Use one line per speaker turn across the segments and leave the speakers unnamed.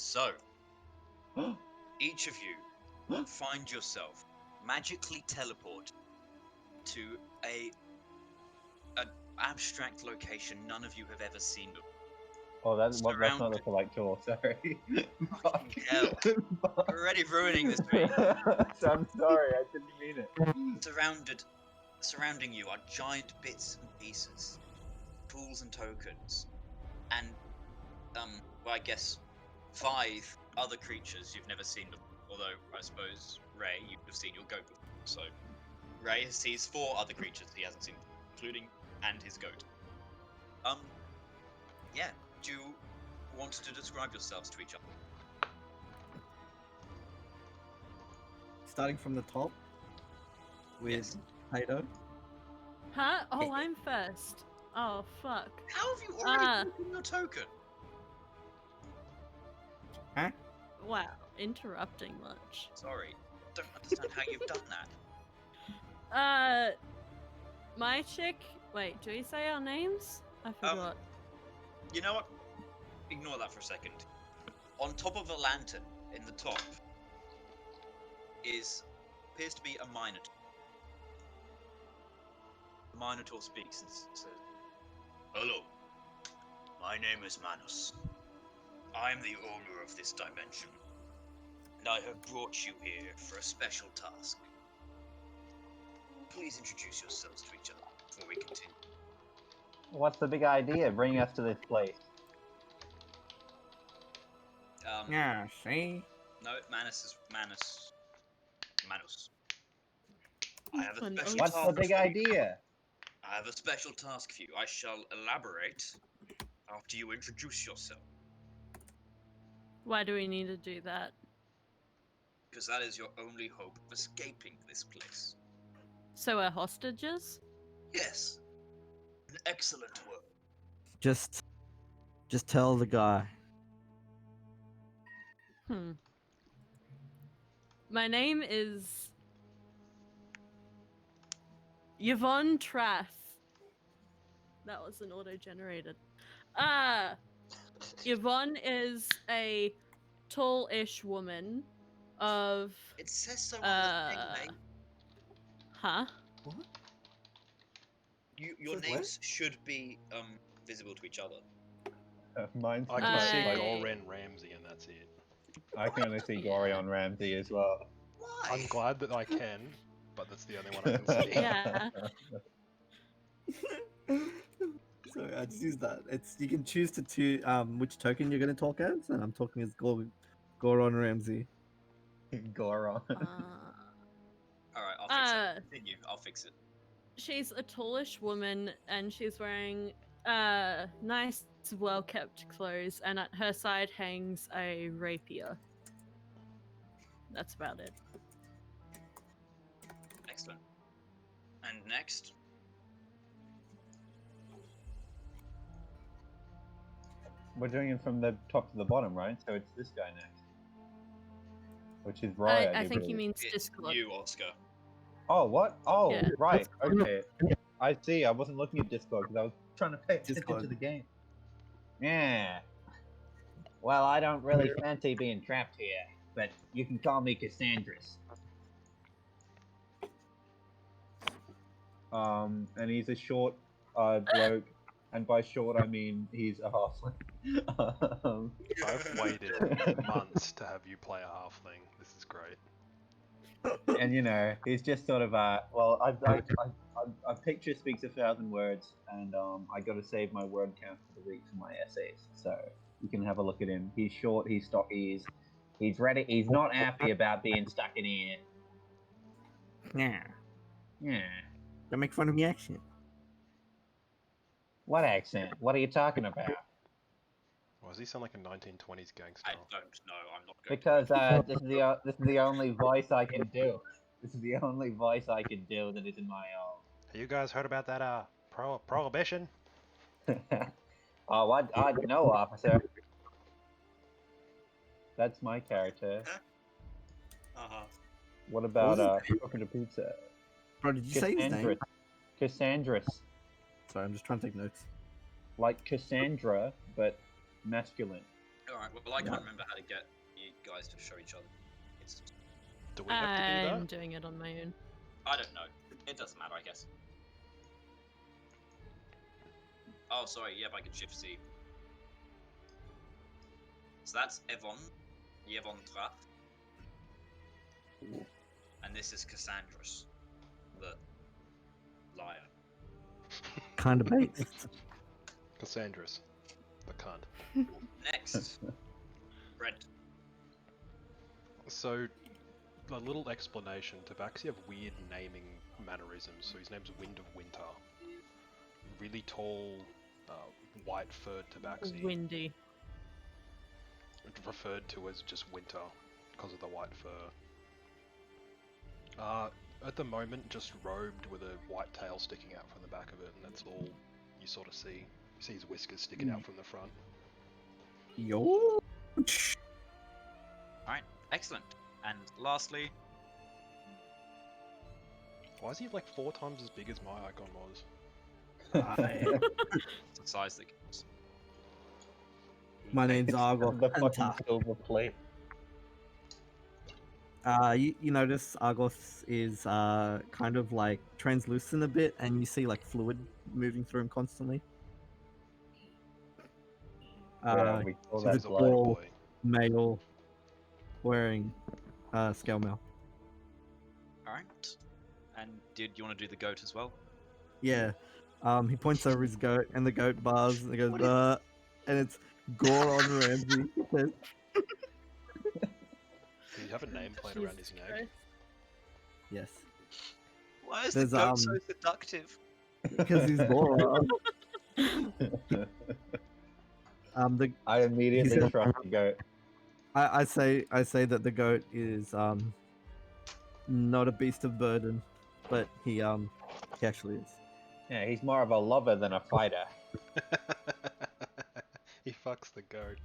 So, each of you find yourself magically teleported to an abstract location none of you have ever seen before.
Oh, that's not the like tour. Sorry.
Fucking hell. You're already ruining this for me.
I'm sorry, I didn't mean it.
Surrounding you are giant bits and pieces, tools and tokens, and well, I guess 5 other creatures you've never seen before. Although I suppose Ray, you've seen your goat before. So Ray sees 4 other creatures he hasn't seen, including and his goat. Yeah. Do you want to describe yourselves to each other?
Starting from the top with Tato.
Huh? Oh, I'm first. Oh, fuck.
How have you already taken your token?
Huh?
Wow, interrupting much.
Sorry, don't understand how you've done that.
My chick. Wait, do we say our names? I forgot.
You know what? Ignore that for a second. On top of a lantern, in the top, appears to be a Minotaur. The Minotaur speaks and says, "Hello, my name is Manus. I am the owner of this dimension, and I have brought you here for a special task. Please introduce yourselves to each other before we continue."
What's the big idea bringing us to this place?
Yeah, see?
No, Manus. I have a special
What's
task
the big
for you.
idea?
I have a special task for you. I shall elaborate after you introduce yourself,
Why do we need to do that?
because that is your only hope of escaping this place.
So we're hostages?
Yes, an excellent word.
Just tell the guy.
My name is Yvonne Trath. That was an auto-generated. Yvonne is a tall-ish woman of...
It says so on the thing, mate.
Huh?
What?
Your
Says
names should be visible to each other.
Mine's
I can see
I-
Goran Ramsey, and that's it.
I can only see Gorion Ramsey as well.
Why?
I'm glad that I can, but that's the only one I can see.
Yeah.
So I just use that. You can choose which token you're gonna talk as, and I'm talking as Goron Ramsey.
Goron.
Alright, I'll fix it. Continue, I'll fix it.
She's a tallish woman, and she's wearing nice, well-kept clothes, and at her side hangs a rapier. That's about it.
Excellent. And next?
We're doing it from the top to the bottom, right? So it's this guy next. Which is right.
I think he means
It's
Discord.
you, Oscar.
Oh, what? Oh,
Yeah.
right. Okay. I see. I wasn't looking at Discord because I was trying to pay attention
Discord.
to the game. Yeah. Well, I don't really fancy being trapped here, but you can call me Cassandras. And he's a short bloke, and by short I mean he's a halfling.
I've waited months to have you play a halfling. This is great.
And you know, he's just sort of well, a picture speaks 1,000 words, and I got to save my word count for the week for my essays. So you can have a look at him. He's short, he's stocky, he's ready. He's not happy about being stuck in here.
Yeah.
Yeah.
Don't make fun of me accent.
What accent? What are you talking about?
Why does he sound like a 1920s gangster?
I don't know, I'm not going
Because this is the only voice I can do. This is the only voice I can do that isn't my
Have you guys heard about that prohibition?
own. Oh, I no, officer. That's my character.
Uh-huh.
What about
What
cooking a pizza?
Bro, did you say his name?
Cassandras.
Sorry, I'm just trying to take notes.
Like Cassandra, but masculine.
Alright, well, I
Yeah.
can't remember how to get you guys to show each other. It's,
Do we have to do
I'm
that?
doing it on my own.
I don't know. It doesn't matter, I guess. Oh, sorry, yep, I can shift C. So that's Yevon Traf. And this is Cassandras, the liar.
Kind of based.
Cassandra's. The cunt.
Next, Brent.
So, a little explanation. Tabaxi have weird naming mannerisms. So his name's Wind of Winter. Really tall, white-furred Tabaxi.
Windy.
Referred to as just Winter because of the white fur. At the moment, just robed with a white tail sticking out from the back of it, and that's all you sort of see. You see his whiskers sticking out from the front.
Yo.
Alright, excellent. And lastly,
Why is he like 4 times as big as my icon was?
it's the size that counts.
My name's Argos.
The fucking silver plate.
You notice Argos is kind of like translucent a bit, and you see like fluid moving through him constantly.
Yeah, we call
So
that
he's a
blood.
white
Well-
boy.
Male, wearing scale mail.
Alright. And did you want to do the goat as well?
Yeah. He points over his goat, and the goat bars, and he goes,
What
and it's Goron Ramsey. It says,
Does he have a nameplate around his
Jesus
neck?
Christ.
yes,
Why is
There's,
the goat so seductive?
because he's Goron.
I immediately
He's a-
trust the goat.
I say that the goat is not a beast of burden, but he actually is.
Yeah, he's more of a lover than a fighter.
He fucks the goat.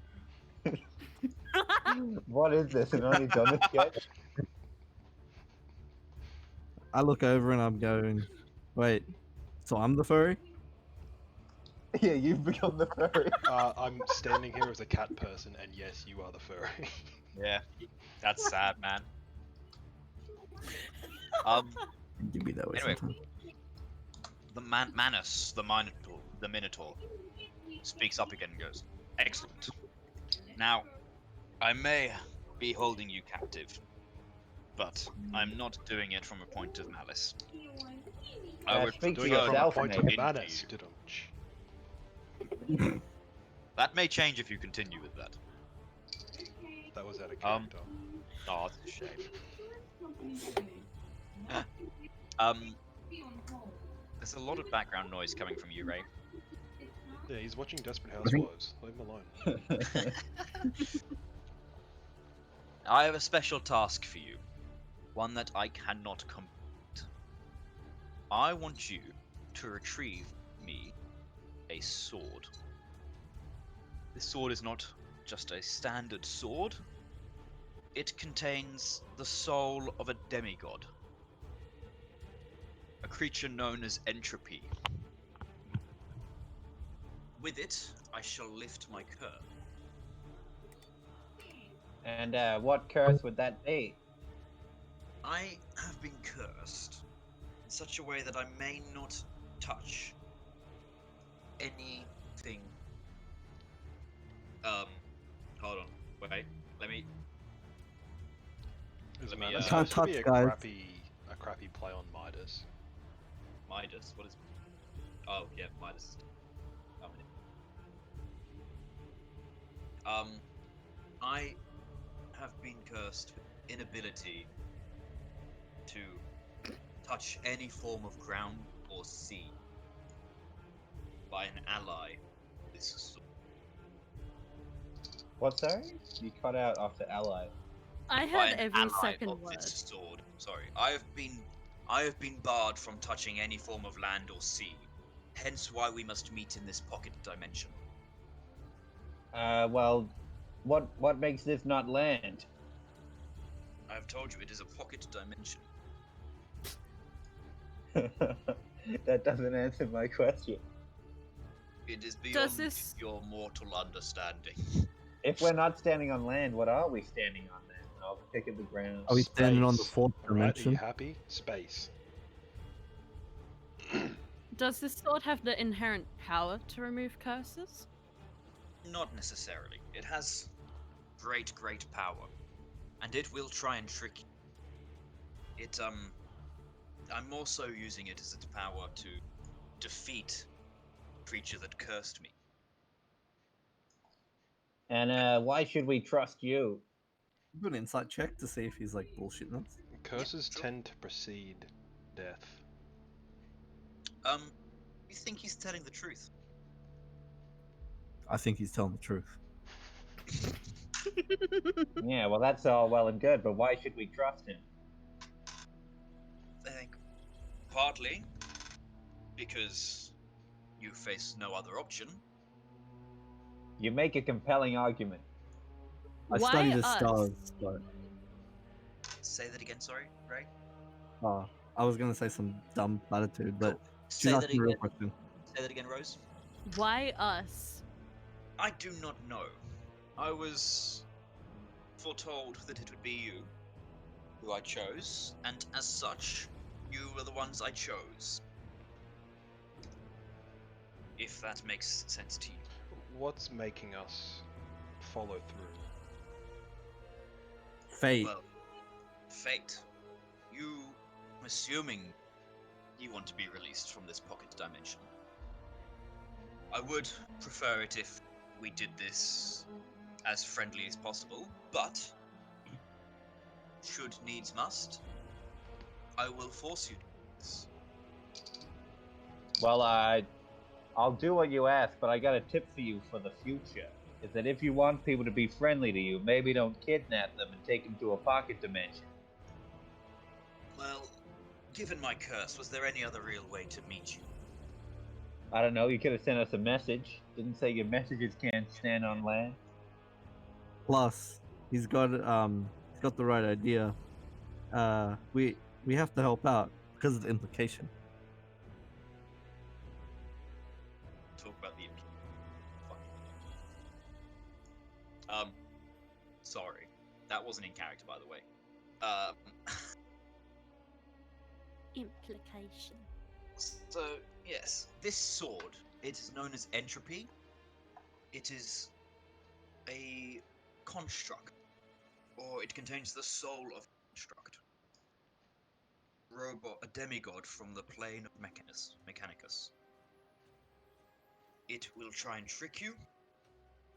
What is this? An only Jonas sketch?
I look over and I'm going, wait, so I'm the furry?
Yeah, you've become the furry.
I'm standing here as a cat person, and yes, you are the furry.
Yeah. That's sad, man.
Give me that way
Anyway.
sometime.
The Manus, the Minotaur, speaks up again and goes, "Excellent. Now, I may be holding you captive, but I'm not doing it from a point of malice. I would
speak for
Doing it from a
yourself,
point
mate.
of
into
madness.
you. That may change if you continue with that.
That was out of character.
Oh, it's a shame. There's a lot of background noise coming from you, Ray.
Yeah, he's watching Desperate Housewives. Leave him alone.
I have a special task for you, one that I cannot complete. I want you to retrieve me a sword. This sword is not just a standard sword. It contains the soul of a demigod. A creature known as entropy. With it, I shall lift my curse.
And what curse would that be?
I have been cursed in such a way that I may not touch anything. Hold on, wait, let me.
Is
Let me,
Manus
Can't
supposed to be
touch, guys.
a crappy play on Midas?
Midas, what is? Oh, yeah, Midas. I have been cursed with inability to touch any form of ground or sea by an ally. This is
What, sorry? You cut out after ally.
I
by
heard
an
every
ally
second
of
word.
this sword. Sorry, I have been barred from touching any form of land or sea. Hence why we must meet in this pocket dimension.
Well, what makes this not land?
I have told you it is a pocket dimension.
That doesn't answer my question.
It is beyond
this-
your mortal understanding.
If we're not standing on land, what are we standing on then? I'll kick at the ground.
Are we standing on the
Space.
fourth
Alright, are you
dimension?
happy? Space.
Does this sword have the inherent power to remove curses?
Not necessarily. It has great power, and it will try and trick you. I'm more so using it as its power to defeat the creature that cursed me.
And why should we trust you?
Do an insight check to see if he's like bullshitting us.
Curses
sure.
tend to precede death.
You think he's telling the truth?
I think he's telling the truth.
Yeah, well, that's all well and good, but why should we trust him?
I think partly because you face no other option.
You make a compelling argument.
I
Why
study the
us?
stars, but
Say that again, sorry, Ray.
I was gonna say some dumb platitude, but
Cool.
she's
Say that
asking a real
again.
question.
Say that again, Rose.
Why us?
I do not know. I was foretold that it would be you who I chose, and as such, you were the ones I chose. If that makes sense to you.
What's making us follow through?
Fate.
Well, fate. I'm assuming you want to be released from this pocket dimension. I would prefer it if we did this as friendly as possible, but should needs must, I will force you to do this.
Well, I'll do what you ask, but I got a tip for you for the future. Is that if you want people to be friendly to you, maybe don't kidnap them and take them to a pocket dimension.
Well, given my curse, was there any other real way to meet you?
I don't know, you could have sent us a message. Didn't say your messages can't stand on land.
Plus, he's got the right idea. We have to help out because of the implication.
Talk about the sorry. That wasn't in character, by the way.
Implication.
So, yes, this sword, it is known as entropy. It is a construct, or it contains the soul of a construct. A demigod from the plane of Mechanicus. It will try and trick you,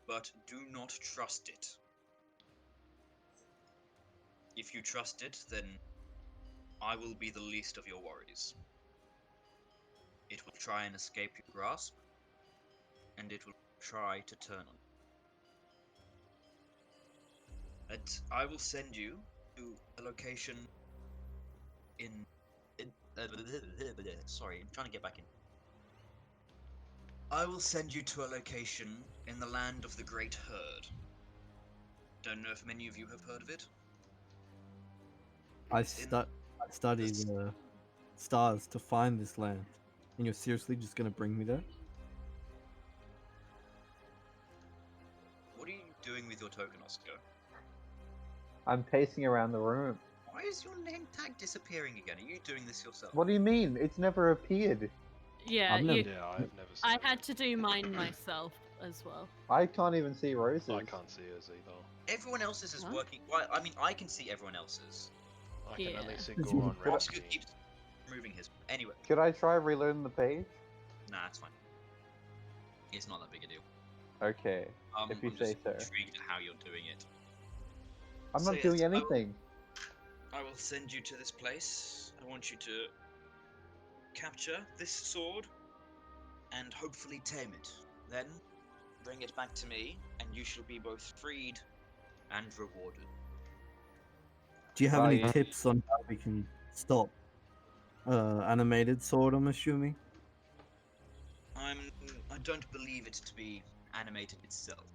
but do not trust it. If you trust it, then I will be the least of your worries. It will try and escape your grasp, and it will try to turn on you. And I will send you to a location sorry, I'm trying to get back in. I will send you to a location in the land of the Great Herd. Don't know if many of you have heard of it.
I study the stars to find this land, and you're seriously just gonna bring me there?
What are you doing with your token, Oscar?
I'm pacing around the room.
Why is your name tag disappearing again? Are you doing this yourself?
What do you mean? It's never appeared.
Yeah,
I've never-
Yeah, I've never seen
I
it.
had to do mine myself as well.
I can't even see roses.
I can't see hers either.
Everyone else's is
What?
working. Well, I mean, I can see everyone else's.
I can only
Yeah.
see Goron
Oscar
Ramsey.
keeps moving his. Anyway,
Could I try relearning the page?
nah, it's fine. It's not that big a deal.
Okay. If you
I'm
say
just
so.
intrigued at how you're doing it.
I'm
So
not
yes,
doing anything.
I will send you to this place. I want you to capture this sword and hopefully tame it. Then bring it back to me, and you shall be both freed and rewarded.
Do you have
Oh,
any
yeah.
tips on how we can stop animated sword? I'm assuming.
I don't believe it to be animated itself.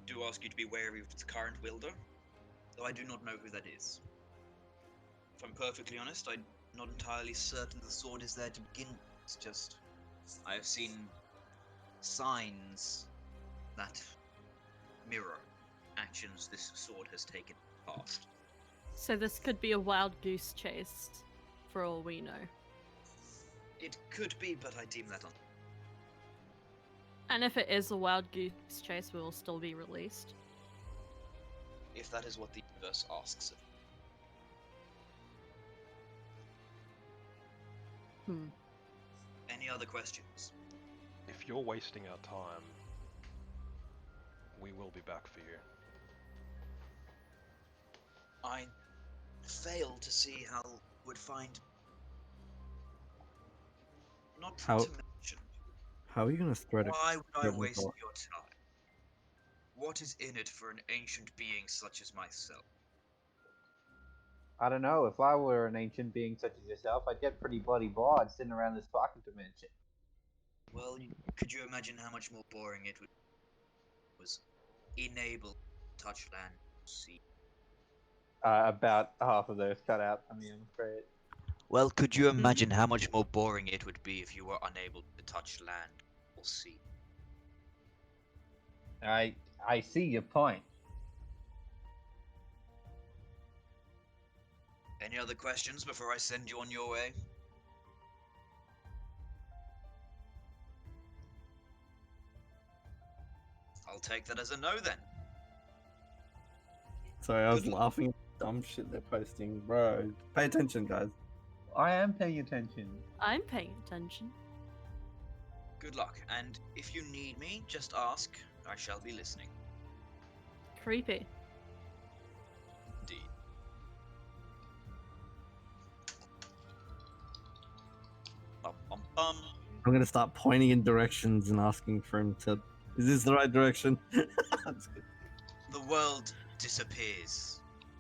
I do ask you to be wary of its current wielder, though I do not know who that is. If I'm perfectly honest, I'm not entirely certain the sword is there to begin with. It's just I have seen signs that mirror actions this sword has taken in the past.
So this could be a wild goose chase, for all we know.
It could be, but I deem that
And if it is a wild goose chase, we will still be released.
if that is what the universe asks of you.
Hmm.
Any other questions?
If you're wasting our time, we will be back for you.
I fail to see how would find. Not
How-
to mention,
How are you gonna spread it?
why would I
spread the
waste
thought?
your time? What is in it for an ancient being such as myself?
I don't know. If I were an ancient being such as yourself, I'd get pretty bloody bored sitting around this fucking dimension.
Well, could you imagine how much more boring it would was enable touch land sea?
About half of those cut out for me, I'm afraid.
Well, could you imagine how much more boring it would be if you were unable to touch land or sea?
I see your point.
Any other questions before I send you on your way? I'll take that as a no then.
Sorry, I was
Good luck.
laughing at the dumb shit they're posting, bro. Pay attention, guys.
I am paying attention.
I'm paying attention.
Good luck, and if you need me, just ask. I shall be listening.
Creepy.
Indeed. Bum, bum, bum.
I'm gonna start pointing in directions and asking for him to. Is this the right direction? That's good.
The world disappears.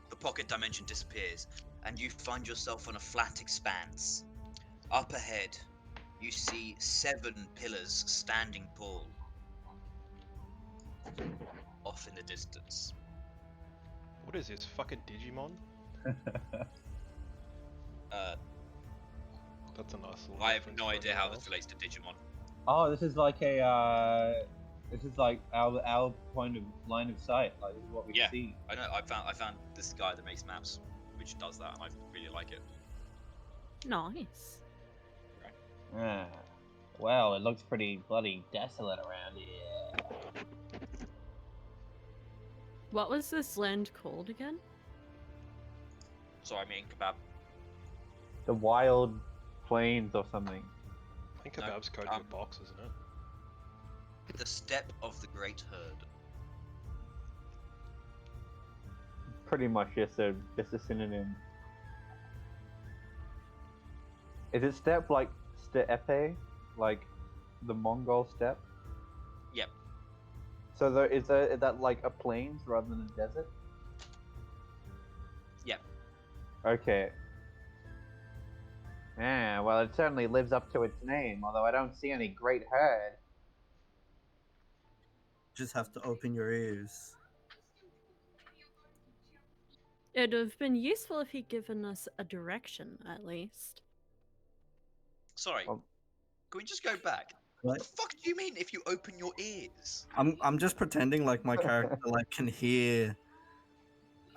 The pocket dimension disappears, and you find yourself on a flat expanse. Up ahead, you see 7 pillars standing tall. Off in the distance.
What is this, fucking Digimon? That's a nice little
I have
reference
no
for
idea how
everyone
this relates to Digimon.
Oh, this is like a this is like our point of line of sight. Like this is what we
Yeah.
see.
I know. I found this guy that makes maps, which does that, and I really like it.
Nice.
Ah, well, it looks pretty bloody desolate around here.
What was this land called again?
So I mean, kebab.
The wild plains or something.
I think
No,
kebab's code for box, isn't it?
The steppe of the great herd.
Pretty much just a synonym. Is it steppe like steppe, like the Mongol steppe?
Yep.
So is that like a plains rather than a desert?
Yep.
Okay. Yeah, well, it certainly lives up to its name, although I don't see any great herd.
Just have to open your ears.
It'd have been useful if he'd given us a direction, at least.
Sorry.
Oh.
Can we just go back? What the
What?
fuck do you mean if you open your ears?
I'm just pretending like my character like can hear.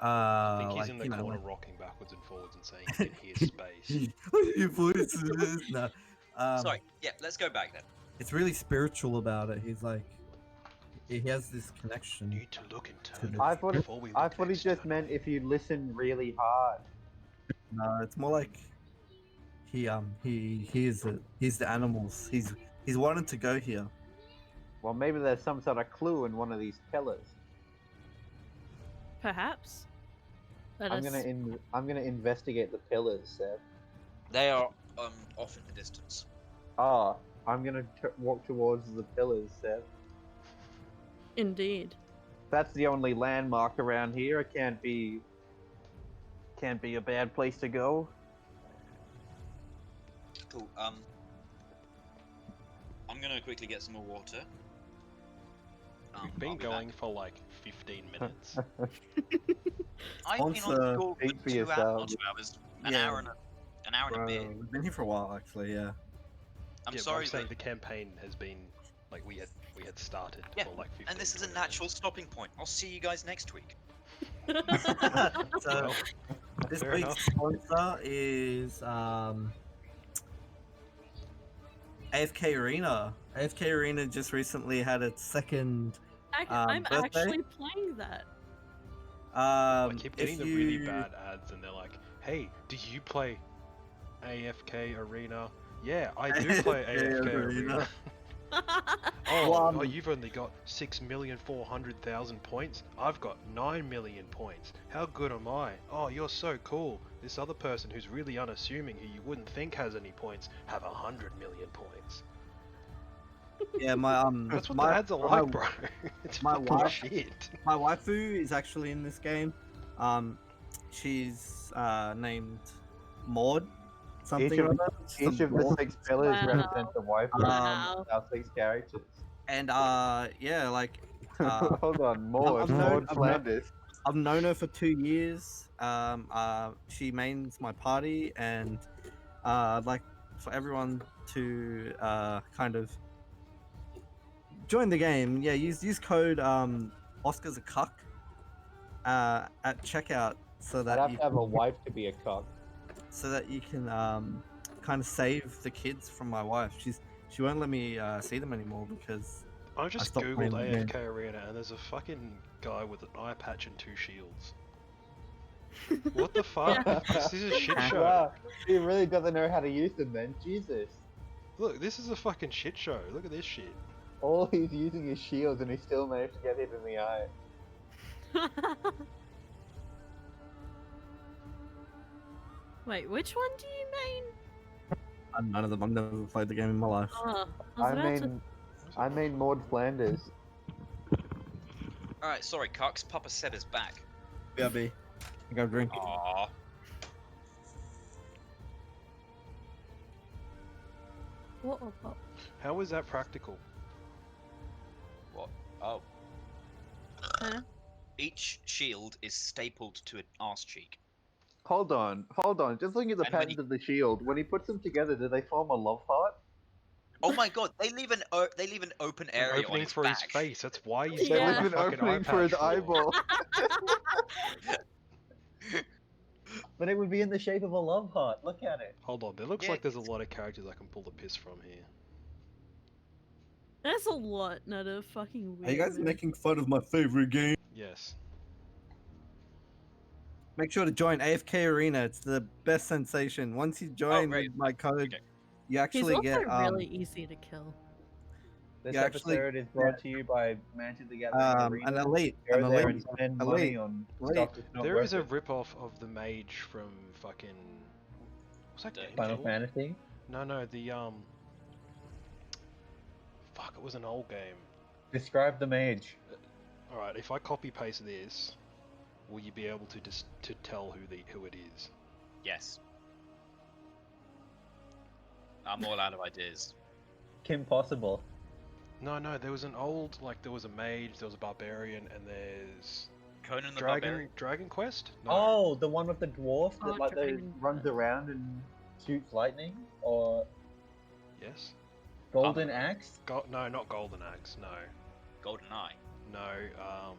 I think he's
like,
in the
you know,
corner
like-
rocking backwards and forwards and saying he can hear space.
Your voices. No.
Sorry. Yeah, let's go back then.
It's really spiritual about it. He's like, he has this connection.
Need to look internally
I thought
before we
I
look
thought he just meant
externally.
if you listen really hard.
No, it's more like he hears it. He's the animals. He's wanted to go here.
Well, maybe there's some sort of clue in one of these pillars.
Perhaps. Let
I'm
us...
gonna investigate the pillars, Seth.
They are off in the distance.
Ah, I'm gonna walk towards the pillars, Seth.
Indeed.
That's the only landmark around here. It can't be a bad place to go.
Cool. I'm gonna quickly get some more water.
We've been
I'll be
going
back.
for like 15 minutes.
I've been on
Sponsor,
call for
speak for
2 hours,
yourself.
not 2 hours, an
Yeah.
hour and a
Bro,
bit.
we've been here for a while, actually. Yeah.
I'm
Yeah, but
sorry
I'm saying
that
the campaign has been like we had we had started
Yeah,
for like 15,
And this is a
20
natural stopping point. I'll see you guys next week.
So
Well,
this
fair
week's
enough.
sponsor is AFK Arena. AFK Arena just recently had its second
I'm
birthday.
actually playing that.
I keep
if
getting the really bad ads, and they're like, "Hey, do you play AFK Arena?" Yeah, I do play AFK Arena. Oh, you've only got 6,400,000 points. I've got 9 million points. How good am I? Oh, you're so cool. This other person who's really unassuming, who you wouldn't think has any points, have 100 million points.
Yeah, my
That's what
my,
the ads are like, bro. It's
my
fucking
wife-
shit.
my waifu is actually in this game. She's named Maud. Something
of-
or other. She's
Each
a
of the
dwarf.
6 pillars
Wow.
represent the wife
Wow.
our 6 characters.
And yeah, like
Hold on, Maud
I've
Flanders.
I've known her for 2 years. She mains my party, and I'd like for everyone to kind of join the game. Yeah, use code Oscar's a cuck at checkout so
I'd
that
have
you
to have a wife to be a cock.
can kind of save the kids from my wife. She won't let me see them anymore because
I just
stopped
googled
playing the game.
AFK Arena, and there's a fucking guy with an eye patch and 2 shields. What the fuck? This is a shit show.
Wow, he really doesn't know how to use them then. Jesus.
Look, this is a fucking shit show. Look at this shit.
All he's using is shields and he still managed to get hit in the eye.
Wait, which one do you mean?
None of them. I've never played the game in my life.
Oh, I was about to...
I mean Maud Flanders.
Alright, sorry, Cucks. Papa said is back.
BRB. Go drink.
Aww.
What?
How is that practical?
What? Oh.
Huh?
Each shield is stapled to an arse cheek.
Hold on. Just looking at the
And when
patterns of the shield, when he puts them together, do they form a love heart?
Oh my god, they leave an open
An
area on
opening
his
for
back.
his face. That's why he's
They
Yeah.
got
leave
a
an
fucking eye
opening for his
patch
eyeball. But it would be in the shape of a love heart. Look at it.
Hold on, there looks
Yeah,
like there's a lot of characters I can pull the piss from here.
There's a lot, not a fucking weird.
Are you guys
man.
making fun of my favorite game?
Yes.
Make sure to join AFK Arena. It's the best sensation. Once you join
great.
with my code,
Okay.
you
He's
actually
also
get
really easy to kill.
This
You actually-
episode is brought to you by Magic the Gathering
an
Arena.
elite.
Go
An
there
elite.
and spend
elite,
money on
elite.
stuff that's not
There
worth
is a
it.
rip-off of the mage from fucking... What's that game
Final
called?
Fantasy.
No, the Fuck, it was an old game.
Describe the mage.
Alright, if I copy-paste this, will you be able to to tell who it is?
Yes. I'm all out of ideas.
Kim Possible.
No, there was an old, like, there was a mage, there was a barbarian, and there's...
Conan the Barbarian.
Dragon Quest? No.
Oh, the one with the dwarf that
Oh,
like they
Dragon
runs
Quest.
around and shoots lightning, or
Yes?
Golden Axe.
No, not Golden Axe, no.
Golden Eye.
No,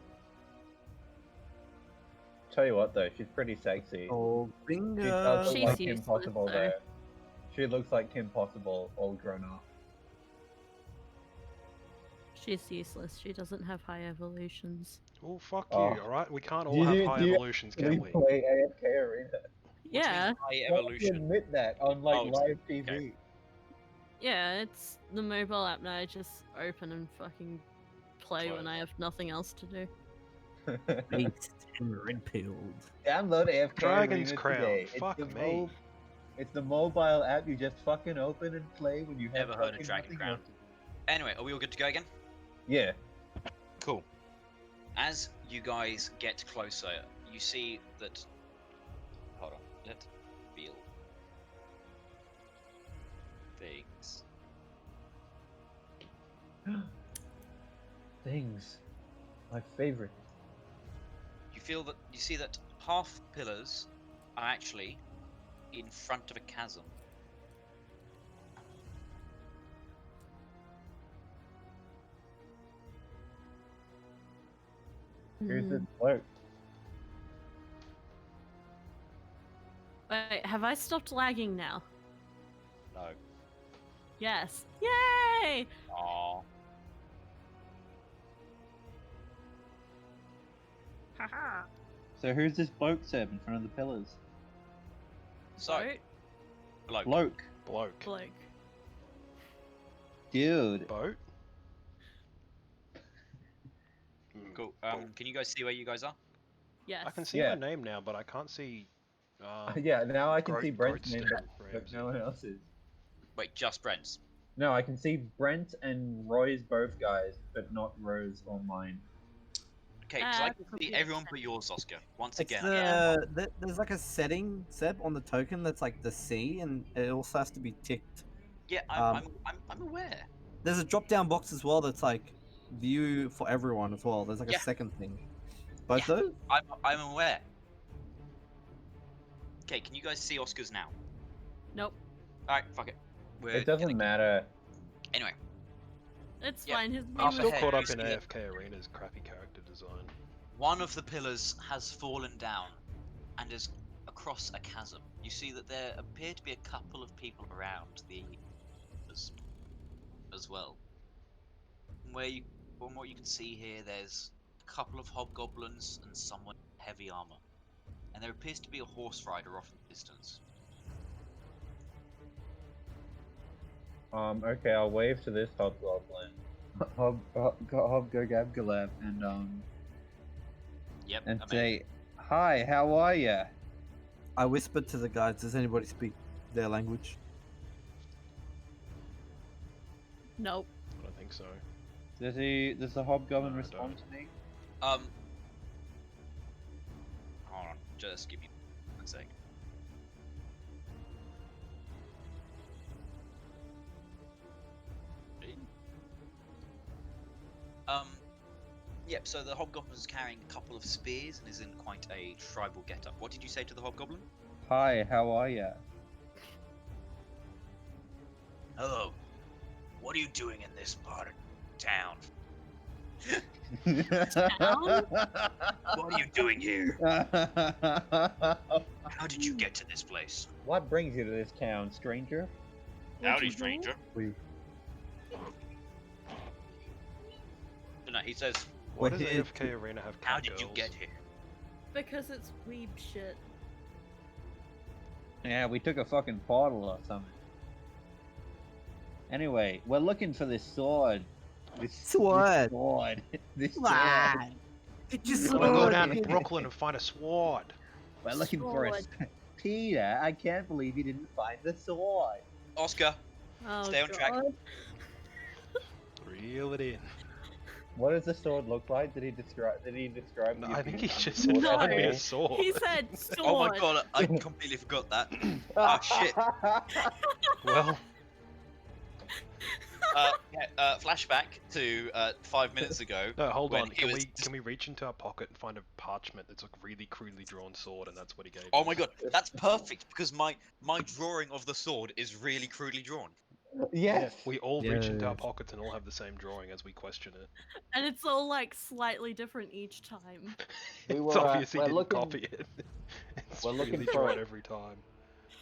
Tell you what though, she's pretty sexy.
Oh,
She
bingo.
does look
She's
like Kim
useless,
Possible
though.
though. She looks like Kim Possible, all grown up.
She's useless. She doesn't have high evolutions.
Oh, fuck
Oh.
you, alright? We can't
Do
all
you-
have high
do you
evolutions, can
We
we?
play AFK Arena.
Yeah,
High
Why don't you
evolution.
admit that on like
Oh,
live TV.
yeah. It's the mobile app now. I just open and fucking play when
Close.
I have nothing else to do.
Based and red pilled.
Download AFK
Dragon's
Arena
Crown,
today.
fuck
it's the
me.
It's the mobile app you just fucking open and play when you have
Never heard of
fucking
Dragon
nothing
Crown.
else to do.
Anyway, are we all good to go again?
Yeah.
Cool. As you guys get closer, you see that. Hold on. Let's feel things.
Things. My favorite.
You see that half pillars are actually in front of a chasm.
Who's this
Mhm.
bloke?
Wait, have I stopped lagging now?
No.
Yes. Yay!
Aw.
Haha.
So who's this bloke, Seb, in front of the pillars?
So,
Boat,
bloke.
Bloke.
Bloke.
bloke.
Dude.
Boat?
Cool.
Boat.
Can you guys see where you guys are?
Yes.
I can see
Yeah.
my name now, but I can't see.
Yeah, now I can
Groat-
see Brent's
Groat's
name,
down,
but
Ramsey.
no one else's.
Wait, just Brent's.
No, I can see Brent and Roy's both guys, but not Rose or mine.
Okay, because I can see
computer
everyone
check.
but yours, Oscar. Once
It's
again.
there's like a setting, Seb, on the token that's like the C, and it also has to be ticked.
Yeah,
Um,
I'm aware.
There's a drop-down box as well that's like view for everyone as well. There's like
Yeah.
a second thing. Both
Yeah.
those?
I'm aware. Okay, can you guys see Oscar's now?
Nope.
Alright, fuck it.
It doesn't matter.
Anyway,
It's
Yeah.
fine. His name
I'm
Up
still
ahead,
caught
you
up in
see it.
AFK Arena's crappy character design.
one of the pillars has fallen down and is across a chasm. You see that there appear to be a couple of people around the as well. From what you can see here, there's a couple of hobgoblins and someone in heavy armor. And there appears to be a horse rider off in the distance.
Okay, I'll wave to this hobgoblin. Hobgogabgalab, and
Yep,
and
amazing.
say, "Hi, how are ya?"
I whispered to the guys, does anybody speak their language?
Nope.
I don't think so.
Does the hobgoblin
No, I
respond
don't.
to me?
Hold on, just give me 1 sec. Yep, so the hobgoblin is carrying a couple of spears and is in quite a tribal getup. What did you say to the hobgoblin?
Hi, how are ya?
Hello. What are you doing in this part of town? What are you doing here? How did you get to this place?
What brings you to this town, stranger?
Howdy, stranger.
We
No, he says,
Why does
Wait,
AFK Arena have cat
how did you
girls?
get here?
Because it's weeb shit.
Yeah, we took a fucking portal or something. Anyway, we're looking for this sword. This
Sword.
sword. This sword.
What? It just
I'm gonna go
Sword.
down to Brooklyn and find a sword.
We're looking for a
Sword.
Peter, I can't believe you didn't find the sword.
Oscar,
Oh,
Stay on track.
God.
Reel it in.
What does the sword look like? Did he describe?
No,
the
I think he
abuse
just
of
said
the
No.
find me a
sword?
sword.
He said sword.
oh my god, I completely forgot that. Oh shit.
Well,
Flashback to 5 minutes ago.
no, hold
when
on.
he was
Can we reach into our pocket and find a parchment that's a really crudely drawn sword, and that's what he gave
Oh
us?
my god, that's perfect because my drawing of the sword is really crudely drawn.
Yeah,
Yes.
we all reach into our
Yes.
pockets and all have the same drawing as we question it.
And it's all like slightly different each time.
We
It's
were,
obvious he
we're
didn't
looking-
copy it. It's
we're looking
really
for
drawn
it.
every time.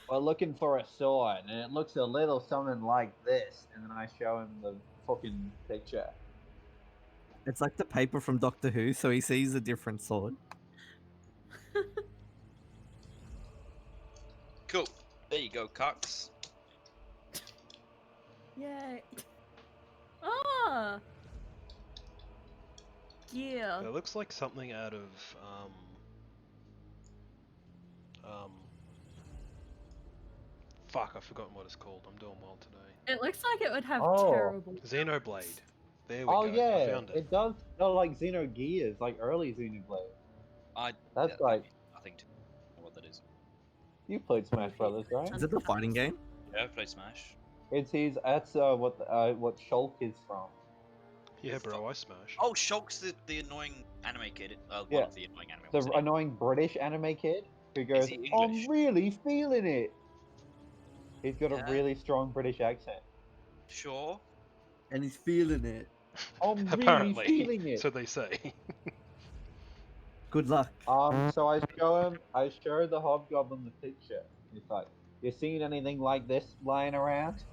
We're looking for a sword, and it looks a little something like this. And then I show him the fucking picture.
It's like the paper from Doctor Who, so he sees a different sword.
Cool. There you go, Cox.
Yay. Ah. Yeah.
It looks like something out of fuck, I've forgotten what it's called. I'm doing well today.
It looks like it would have
Oh.
terrible.
Xenoblade. There we
Oh
go. I
yeah,
found it.
it does. No, like Xenogears, like early Xenoblade. That's
yeah,
like
nothing to know what that is.
you played Smash Brothers, right?
Is it the fighting game?
Yeah, play Smash.
That's what Shulk is from.
Yeah, bro, I smash.
Oh, Shulk's the annoying anime kid. One
Yeah.
of the annoying anime.
The
what's his name?
annoying British anime kid who goes,
he
"I'm
English?
really feeling it." He's got
Yeah.
a really strong British accent.
Sure.
And he's feeling it.
I'm really
Apparently,
feeling it.
so they say.
Good luck.
So I show the hobgoblin the picture. It's like, you seen anything like this lying around?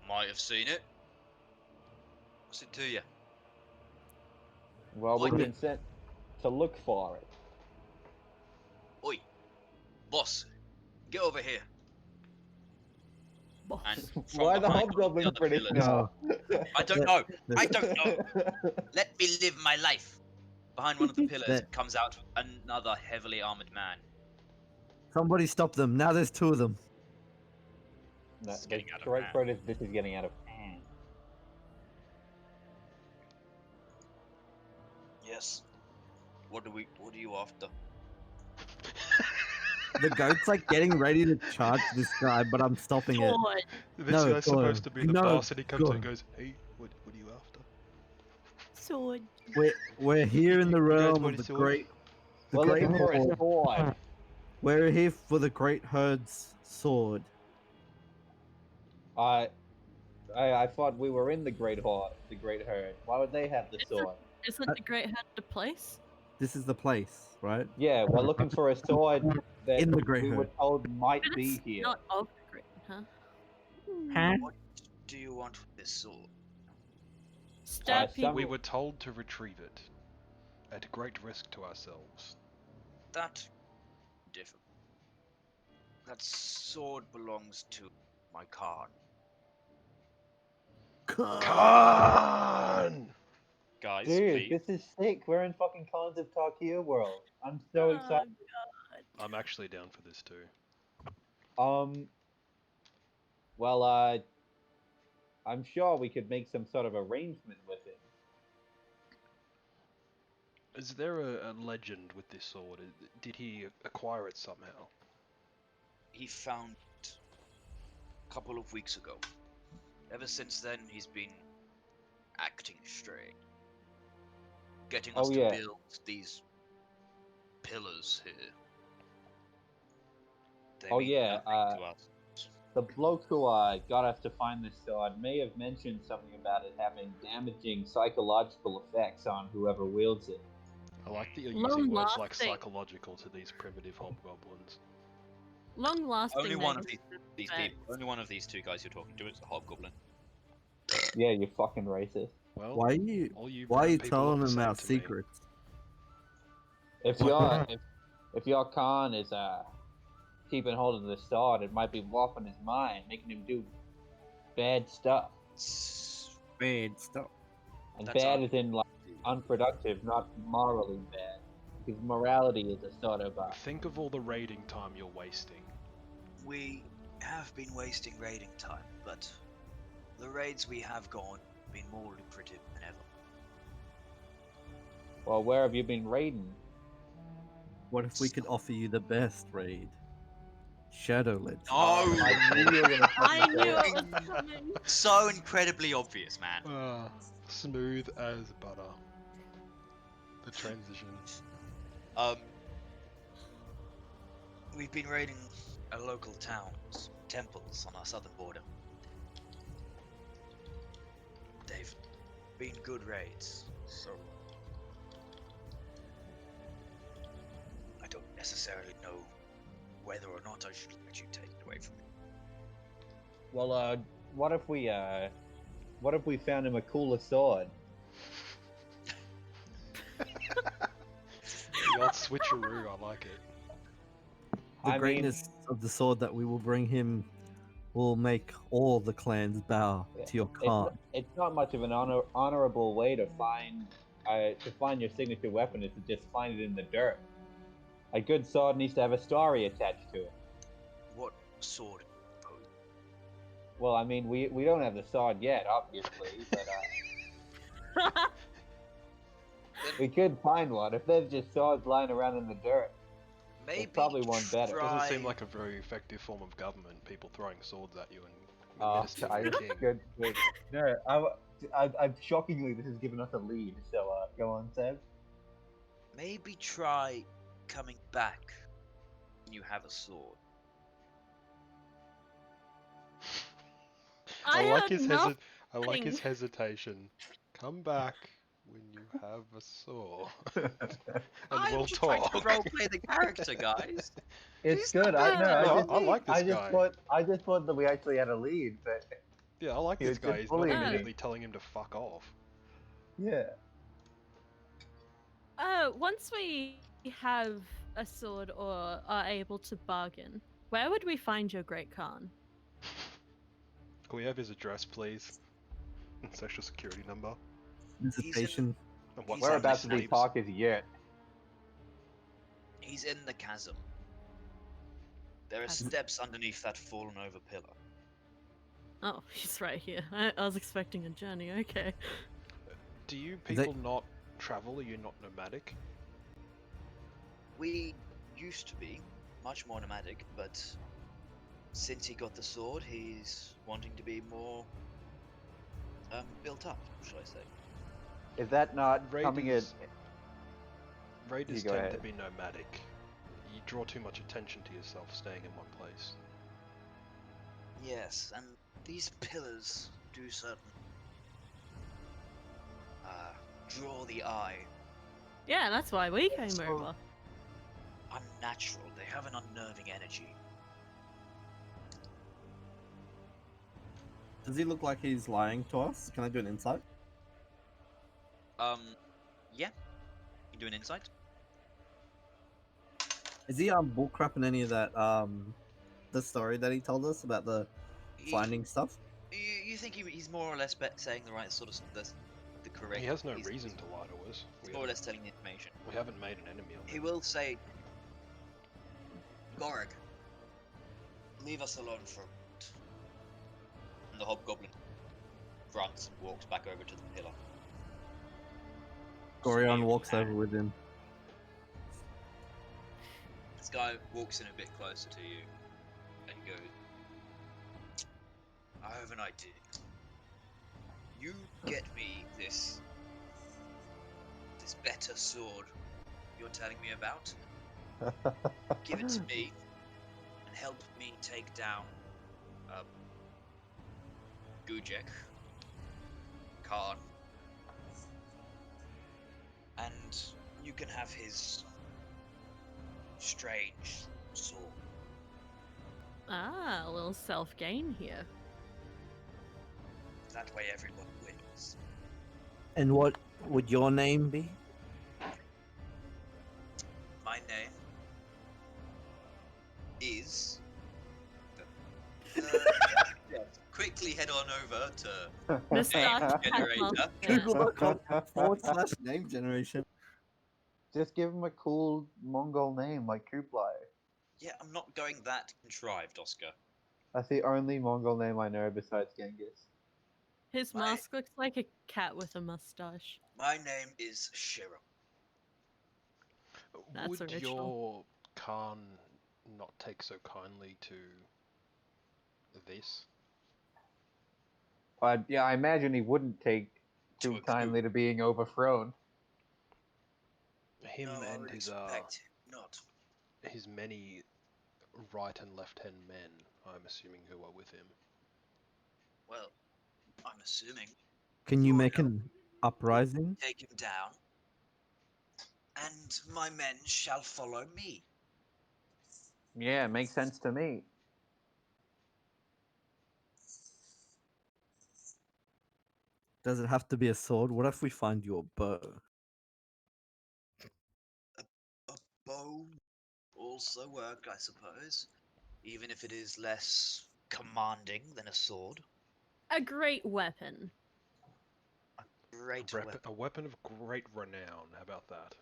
Might have seen it. What's it to you?
Well, we've
Oi.
been sent to look for it.
Oi, boss, get over here.
Boss.
And from
Why the
behind one of
hobgoblin
other
British
pillars-
now?
I don't know. I don't know. Let me live my life. Behind one of the pillars
That-
comes out another heavily armored man.
Somebody stop them. Now there's two of them.
No,
This is getting out of
correct
hand.
word is this is getting out of hand.
Yes. What are you after?
The goat's like getting ready to charge this guy, but I'm stopping it.
Sword.
This
No,
guy's
go
supposed to
on.
be the
No,
boss, and he comes
go
in and
on.
goes, "Hey, what are you after?"
Sword.
We're here in the
You guys
realm
want
of
a
the
sword?
great. The
We're
great
looking for a
horde.
sword.
We're here for the great herd's sword.
I thought we were in the Great Herd. Why would they have the sword?
Isn't the Great Head a place?
This is the place, right?
Yeah, we're looking for a sword that
In the Great
we were
Herd.
told might
But
be
it's
here.
not of the Great, huh?
What do you want with this sword?
Stab
some-
people.
We were told to retrieve it, at great risk to ourselves.
That different. That sword belongs to my Khan.
Khan!
Guys,
Dude,
please.
this is sick. We're in fucking Cons of Tarkia world. I'm so excited.
I'm actually down for this too.
Well, I'm sure we could make some sort of arrangement with him.
Is there a legend with this sword? Did he acquire it somehow?
He found it a couple of weeks ago. Ever since then, he's been acting strange. Getting us
Oh,
to
yeah.
build these pillars here. They
Oh,
mean
yeah,
nothing to us.
The bloke who got us to find this sword may have mentioned something about it having damaging psychological effects on whoever wields it.
I like that you're
Long
using words like
lasting.
psychological to these primitive hobgoblins.
Long lasting.
Only one of
negative
these
effects.
people, only one of these two guys you're talking to is a hobgoblin.
Yeah, you fucking racist.
Well,
Why are you?
all you
Why are
brown
you
people
telling
look the
them
same
our
to me.
secrets?
If your Khan is keeping hold of the sword, it might be warping his mind, making him do bad stuff.
Bad stuff.
And
That's
bad
un-
is in like unproductive, not morally bad. Because morality is a sort of
Think of all the raiding time you're wasting.
We have been wasting raiding time, but the raids we have gone have been more lucrative than ever.
well, where have you been raiding?
What if we could offer you the best raid? Shadowlands.
Oh,
I knew you were gonna
I
fucking
knew
say
it
it.
was coming.
so incredibly obvious, man.
Smooth as butter. The transition.
We've been raiding local towns, temples on our southern border. They've been good raids, so I don't necessarily know whether or not I should let you take it away from me.
Well, what if we found him a cooler sword?
The old switcheroo, I like it.
The
I mean-
greatness of the sword that we will bring him will make all the clans bow to your Khan.
It's not much of an honorable way to find your signature weapon is to just find it in the dirt. A good sword needs to have a story attached to it.
What sword?
Well, I mean, we don't have the sword yet, obviously, but we could find one. If there's just swords lying around in the dirt,
Maybe
probably one better.
Doesn't seem
try-
like a very effective form of government, people throwing swords at you and
Oh,
ministering to the king.
good. No, I shockingly, this has given us a lead. So, go on, Seb.
maybe try coming back when you have a sword.
I
like
heard
his
nothing.
I like his hesitation. Come back when you have a sword? And
I'm
we'll
just trying to
talk.
roleplay the character, guys.
It's
Please
good.
don't
I know.
hurt
I
me.
like this
I just
guy.
thought that we actually had a lead, but
Yeah, I like
he
this
was
guy.
just
He's not
bullying me.
immediately telling him to fuck off.
Yeah.
Once we have a sword or are able to bargain, where would we find your great Khan?
Can we have his address, please? And social security number?
Visitation.
And what
He's
time
in
he
Whereabouts did he
sleeps?
park his yet?
He's in the chasm. There are
Chasm.
steps underneath that fallen over pillar.
Oh, he's right here. I was expecting a journey. Okay.
Do you
Is that-
people not travel? Are you not nomadic?
We used to be much more nomadic, but since he got the sword, he's wanting to be more built up, shall I say?
Is that not coming in?
Raiders
go
tend
ahead.
to be nomadic. You draw too much attention to yourself staying in one place.
Yes, and these pillars do certain draw the eye.
Yeah, that's why we came
So-
over.
Unnatural. They have an unnerving energy.
Does he look like he's lying to us? Can I do an insight?
Yeah. You do an insight?
Is he bullcrapping any of that the story that he told us about the finding stuff?
You think he's more or less saying the right sort of the correct.
He has no
he's
reason to lie to us.
more or less telling the information.
We haven't made an enemy of
He
him.
will say, Gorg, leave us alone for a moment. And the hobgoblin grunts and walks back over to the pillar.
Gorion
So
walks over with him.
This guy walks in a bit closer to you and goes, I have an idea. You get me this better sword you're telling me about. Give it to me and help me take down Gujek, Khan, and you can have his strange sword.
Ah, a little self-gain here.
That way everyone wins.
And what would your name be?
My name is. Yeah, quickly head on over to
Mr.
generator.
Google.com/name generation.
Just give him a cool Mongol name like Kublai.
Yeah, I'm not going that contrived, Oscar.
That's the only Mongol name I know besides Genghis.
His
My-
mask looks like a cat with a mustache.
My name is Shiro.
That's
Would
original.
your Khan not take so kindly to this?
Yeah, I imagine he wouldn't take
To
too
a coup.
kindly to being overthrown.
Him
No, I
and
would
his
expect not.
his many right and left hand men, I'm assuming, who are with him.
Well, I'm assuming
Can you
Your
make
help.
an uprising?
take him down, and my men shall follow me.
Yeah, makes sense to me.
Does it have to be a sword? What if we find you a bow?
A bow also work, I suppose, even if it is less commanding than a sword.
A great weapon.
Great weapon.
A weapon of great renown. How about that?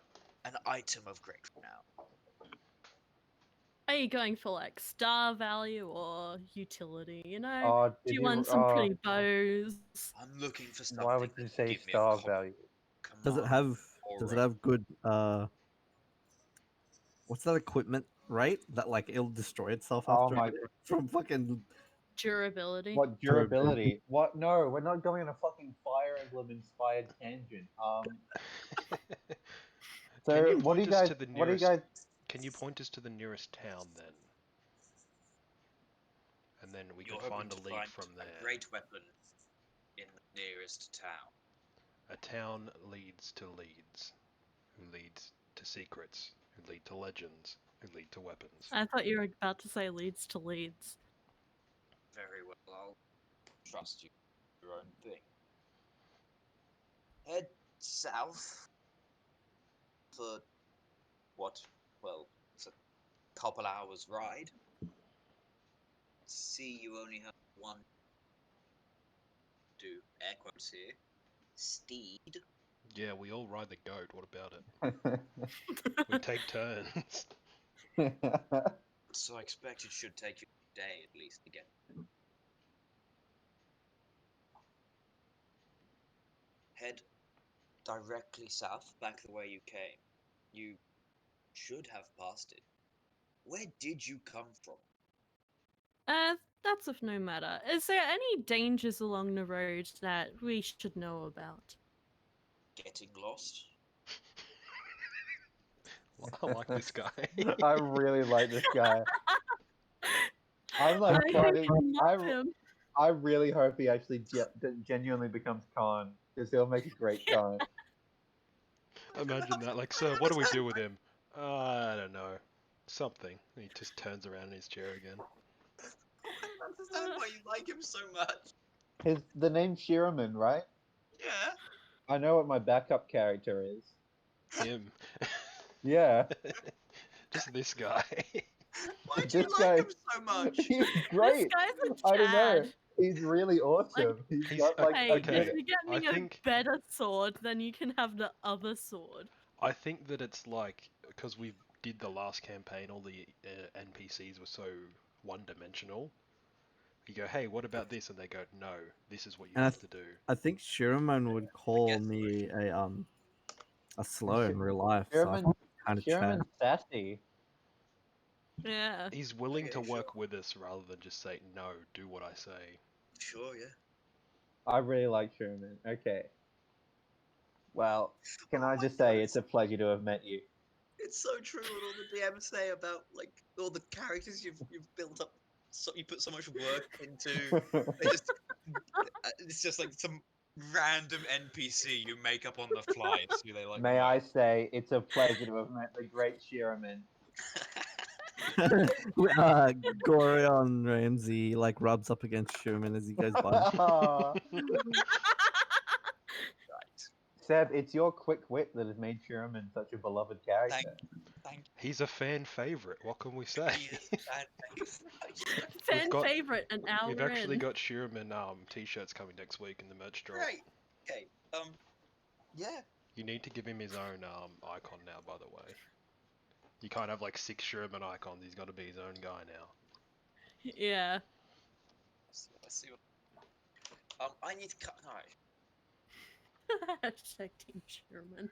An item of great renown.
Are you going for like star value or utility? You know,
Oh,
do
did
you
you?
want some pretty bows?
I'm looking for something.
Why would you
that
say
give me a
star value?
Does it have
or
does it
rank.
have good what's that equipment, right? That like it'll destroy itself
Oh
after
my-
from fucking
Durability.
What durability? What? No, we're not going on a fucking Fire Emblem inspired tangent. So
Can you
what do you
point us
guys?
to the
What do you
nearest?
guys?
Can you point us to the nearest town then? And then we
You're
can
hoping
find a
to
lead
find
from there.
a great weapon in the nearest town.
A town leads to leads, who leads to secrets, who lead to legends, who lead to weapons.
I thought you were about to say leads to leads.
Very well, I'll trust you with your own thing. Head south for what? Well, it's a couple hours ride. See, you only have one. Do air quotes here. Steed.
Yeah, we all ride the goat, what about it? We take turns.
So I expect it should take you a day at least to get. Head directly south, back the way you came. You should have passed it. Where did you come from?
That's of no matter. Is there any dangers along the road that we should know about?
Getting lost?
I like this guy.
I really like this guy. I'm like
I
starting.
love him.
I really hope he actually genuinely becomes Khan, because he'll make a great Khan.
Imagine that, like, sir, what do we do with him? I don't know. Something. He just turns around in his chair again.
I don't understand why you like him so much.
The name's Shiraman, right?
Yeah.
I know what my backup character is.
Him.
Yeah.
Just this guy.
Why do you
This
like
guy-
him so much?
He's great.
This guy's a
I don't know.
Chad.
He's really awesome. He's got like
Hey,
a
okay.
if
good.
you get
I
me
think-
a better sword, then you can have the other sword.
I think that it's like, because we did the last campaign, all the NPCs were so one-dimensional. You go, hey, what about this? And they go, no, this is what you
And
have to do.
I think Shiraman would call
guess
me a slow in real life. So
Shiraman,
kind of
Shiraman's sassy.
Yeah.
He's willing to
Okay,
work
sure.
with us rather than just say, no, do what I say.
Sure, yeah.
I really like Shiraman. Okay. Well, can
Oh
I
my
just
God,
say it's a pleasure to have met you.
It's so true what all the DMs say about like all the characters you've built up. So you put so much work into. They just it's just like some random NPC you make up on the fly. So they like.
May I say, it's a pleasure to have met the great Shiraman.
Gorion Ramsey like rubs up against Shiraman as he goes by.
Seb, it's your quick wit that has made Shiraman such a beloved character.
Thank
He's a fan favorite. What can we
you.
say?
He is bad.
Fan
got-
favorite, an hour
We've actually
in.
got Shiraman t-shirts coming next week in the merch drop.
Great. Okay. Yeah.
You need to give him his own icon now, by the way. You can't have like 6 Shiraman icons. He's got to be his own guy now.
Yeah.
Let's see what. I need to cut. Alright.
Hashtag Team Sherman.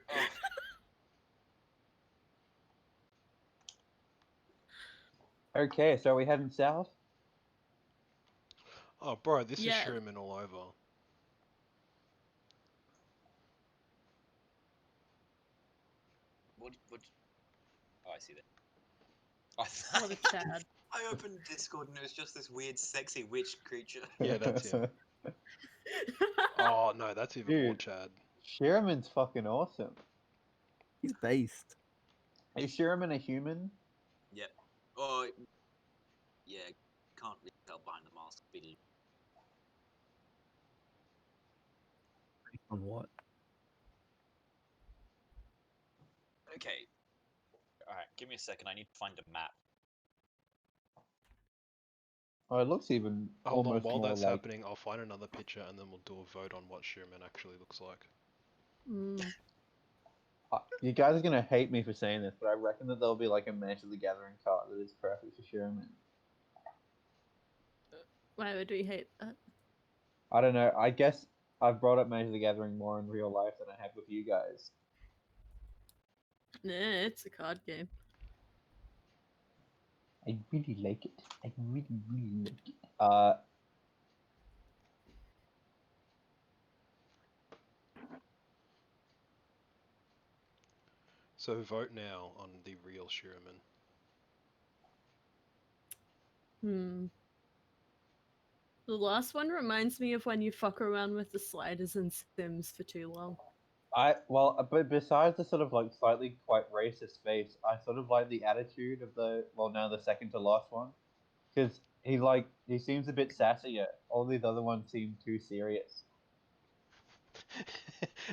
Okay, so are we heading south?
Oh, bro, this
Yeah.
is Shiraman all over.
What? Oh, I see that. I
What a
thought
Chad.
I opened Discord and it was just this weird, sexy witch creature.
Yeah, that's him. Oh no, that's even more
Dude.
Chad.
Shiraman's fucking awesome.
He's based.
Is Shiraman a human?
Yep. Oh, yeah. Can't really tell behind the mask.
Based on what?
Okay. Alright, give me a second. I need to find a map.
Oh, it looks even
Hold on,
almost
while
more
that's
like...
happening, I'll find another picture and then we'll do a vote on what Shiraman actually looks like.
You guys are gonna hate me for saying this, but I reckon that there'll be like a Magic the Gathering card that is perfect for Shiraman.
Why would we hate that?
I don't know. I guess I've brought up Magic the Gathering more in real life than I have with you guys.
Nah, it's a card game.
I really like it. I really, really like it.
So vote now on the real Shiraman.
The last one reminds me of when you fuck around with the sliders in Sims for too long.
But besides the sort of like slightly quite racist face, I sort of like the attitude of the second to last one, because he seems a bit sassier. All these other ones seem too serious.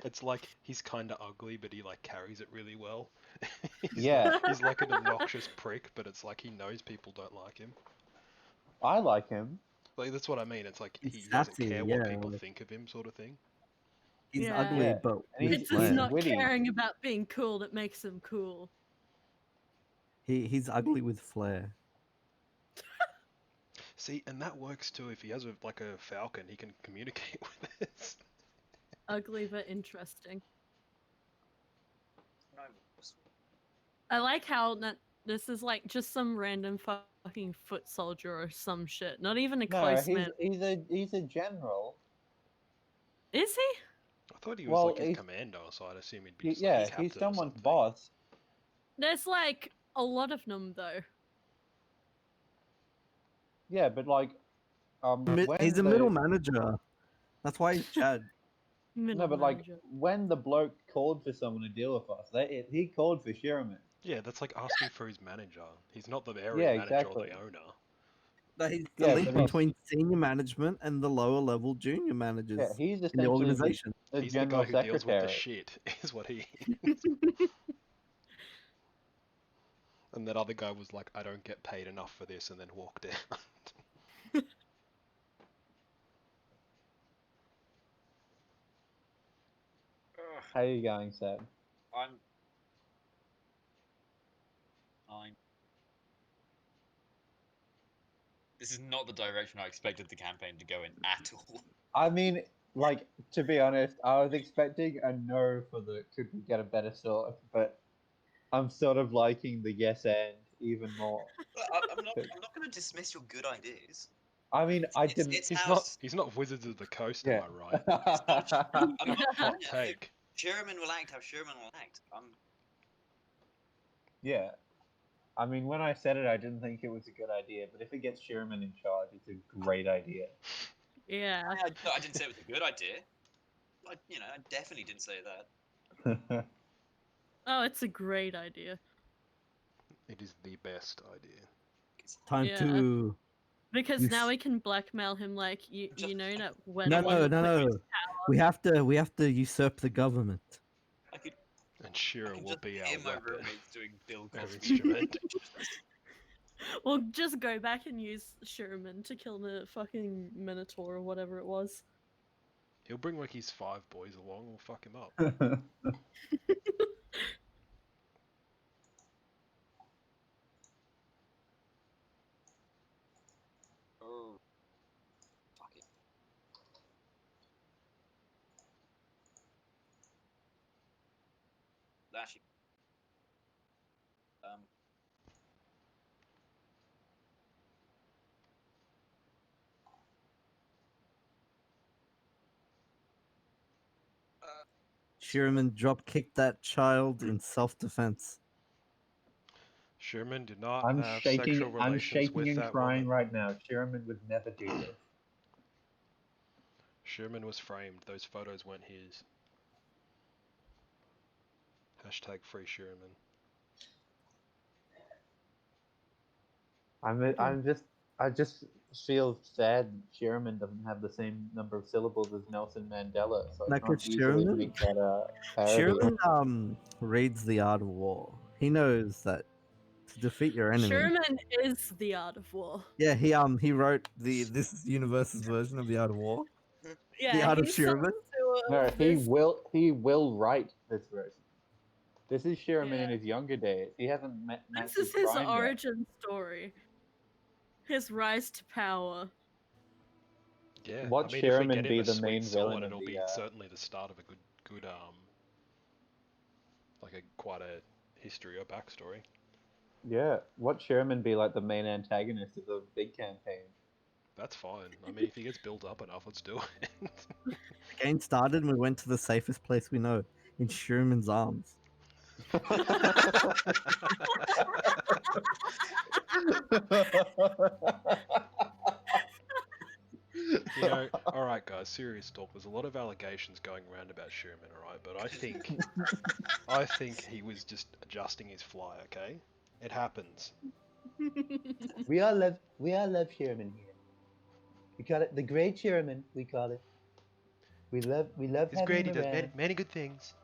It's like he's kind of ugly, but he like carries it really well.
Yeah.
He's like an obnoxious prick, but it's like he knows people don't like him.
I like him.
Like that's what I mean. It's like
He's
he doesn't
sassy,
care what
yeah,
people
like-
think of him, sort of thing.
He's
Yeah.
ugly,
Yeah,
but
and
with
It's
he's
just
flair.
not
witty.
caring about being cool that makes him cool.
He's ugly with flair.
See, and that works too. If he has like a falcon, he can communicate with us.
Ugly but interesting.
No,
I like how this is like just some random fucking foot soldier or some shit. Not even a
No,
close man.
he's a general.
Is he?
I thought he was
Well,
like his
he's-
commander, so I'd assume he'd be just
Yeah,
like a captain
he's
or
someone's
something.
boss.
There's like a lot of them though.
Yeah, but like, when
He's a
the-
middle manager. That's why he's Chad.
No,
Middle
but like
manager.
when the bloke called for someone to deal with us, he called for Sherman.
Yeah, that's like asking for his manager. He's not the area
Yeah,
manager
exactly.
or the owner.
That he's the
Yeah,
link
but he's-
between senior management and the lower level junior managers
Yeah, he's
in the
essentially
organization.
the
He's the
general
guy who deals with the
secretary.
shit, is what he. And that other guy was like, I don't get paid enough for this, and then walked out.
How you going, Sam?
I'm. This is not the direction I expected the campaign to go in at all.
I mean, like, to be honest, I was expecting a no for the could we get a better sword, but I'm sort of liking the yes and even more.
I'm not going to dismiss your good ideas.
I mean, I
It's-
didn't.
it's
He's
how
not Wizards of the Coast,
Yeah.
am I right?
I'm not
Hot
yeah,
take.
Sherman will act how Sherman will act.
Yeah. I mean, when I said it, I didn't think it was a good idea, but if it gets Sherman in charge, it's a great idea.
Yeah.
I didn't say it was a good idea. I definitely didn't say that.
Oh, it's a great idea.
It is the best idea.
Time
Yeah.
to
Because
You
now
s-
we can blackmail him like you know that when
no,
one
no,
of
no,
the
no. We have to usurp the government.
I could,
And
I
Shira
can
will
just
be
hear
our
my
weapon.
roommates doing Bill
Our
Cosby.
instrument.
We'll just go back and use Sherman to kill the fucking Minotaur or whatever it was.
He'll bring like his 5 boys along, we'll fuck him up.
Oh, fuck it. Actually,
Sherman drop kicked that child in self-defense.
Sherman did not
I'm
have
shaking.
sexual
I'm
relations
shaking
with
and
that
crying
woman.
right now. Sherman would never do this.
Sherman was framed. Those photos weren't his. Hashtag free Sherman.
I just feel sad Sherman doesn't have the same number of syllables as Nelson Mandela, so I
Like
can't
it's
easily
Sherman?
make that parody.
Sherman reads the art of war. He knows that to defeat your enemy.
Sherman is the art of war.
Yeah, he wrote this universe's version of the art of war.
Yeah,
art of
he's
Sherman?
No, he will write this version. This is Sherman in
Yeah.
his younger days. He hasn't met
This is his origin story. His rise to power.
Yeah,
Watch
I mean, if we
Sherman
get him
be
a
the
sweet
main
sword,
villain of
it'll
the,
be certainly the start of a good like quite a history or backstory.
Yeah, watch Sherman be like the main antagonist of the big campaign.
That's fine. I mean, if he gets built up enough, let's do it.
The game started and we went to the safest place we know, in Sherman's arms.
You know, alright guys, serious talk. There's a lot of allegations going around about Sherman, alright? But I think he was just adjusting his fly, okay? It happens.
We all love Sherman here. We call it the Great Sherman. We call it. We love
He's
having
great, he
him
does
around.
many good things.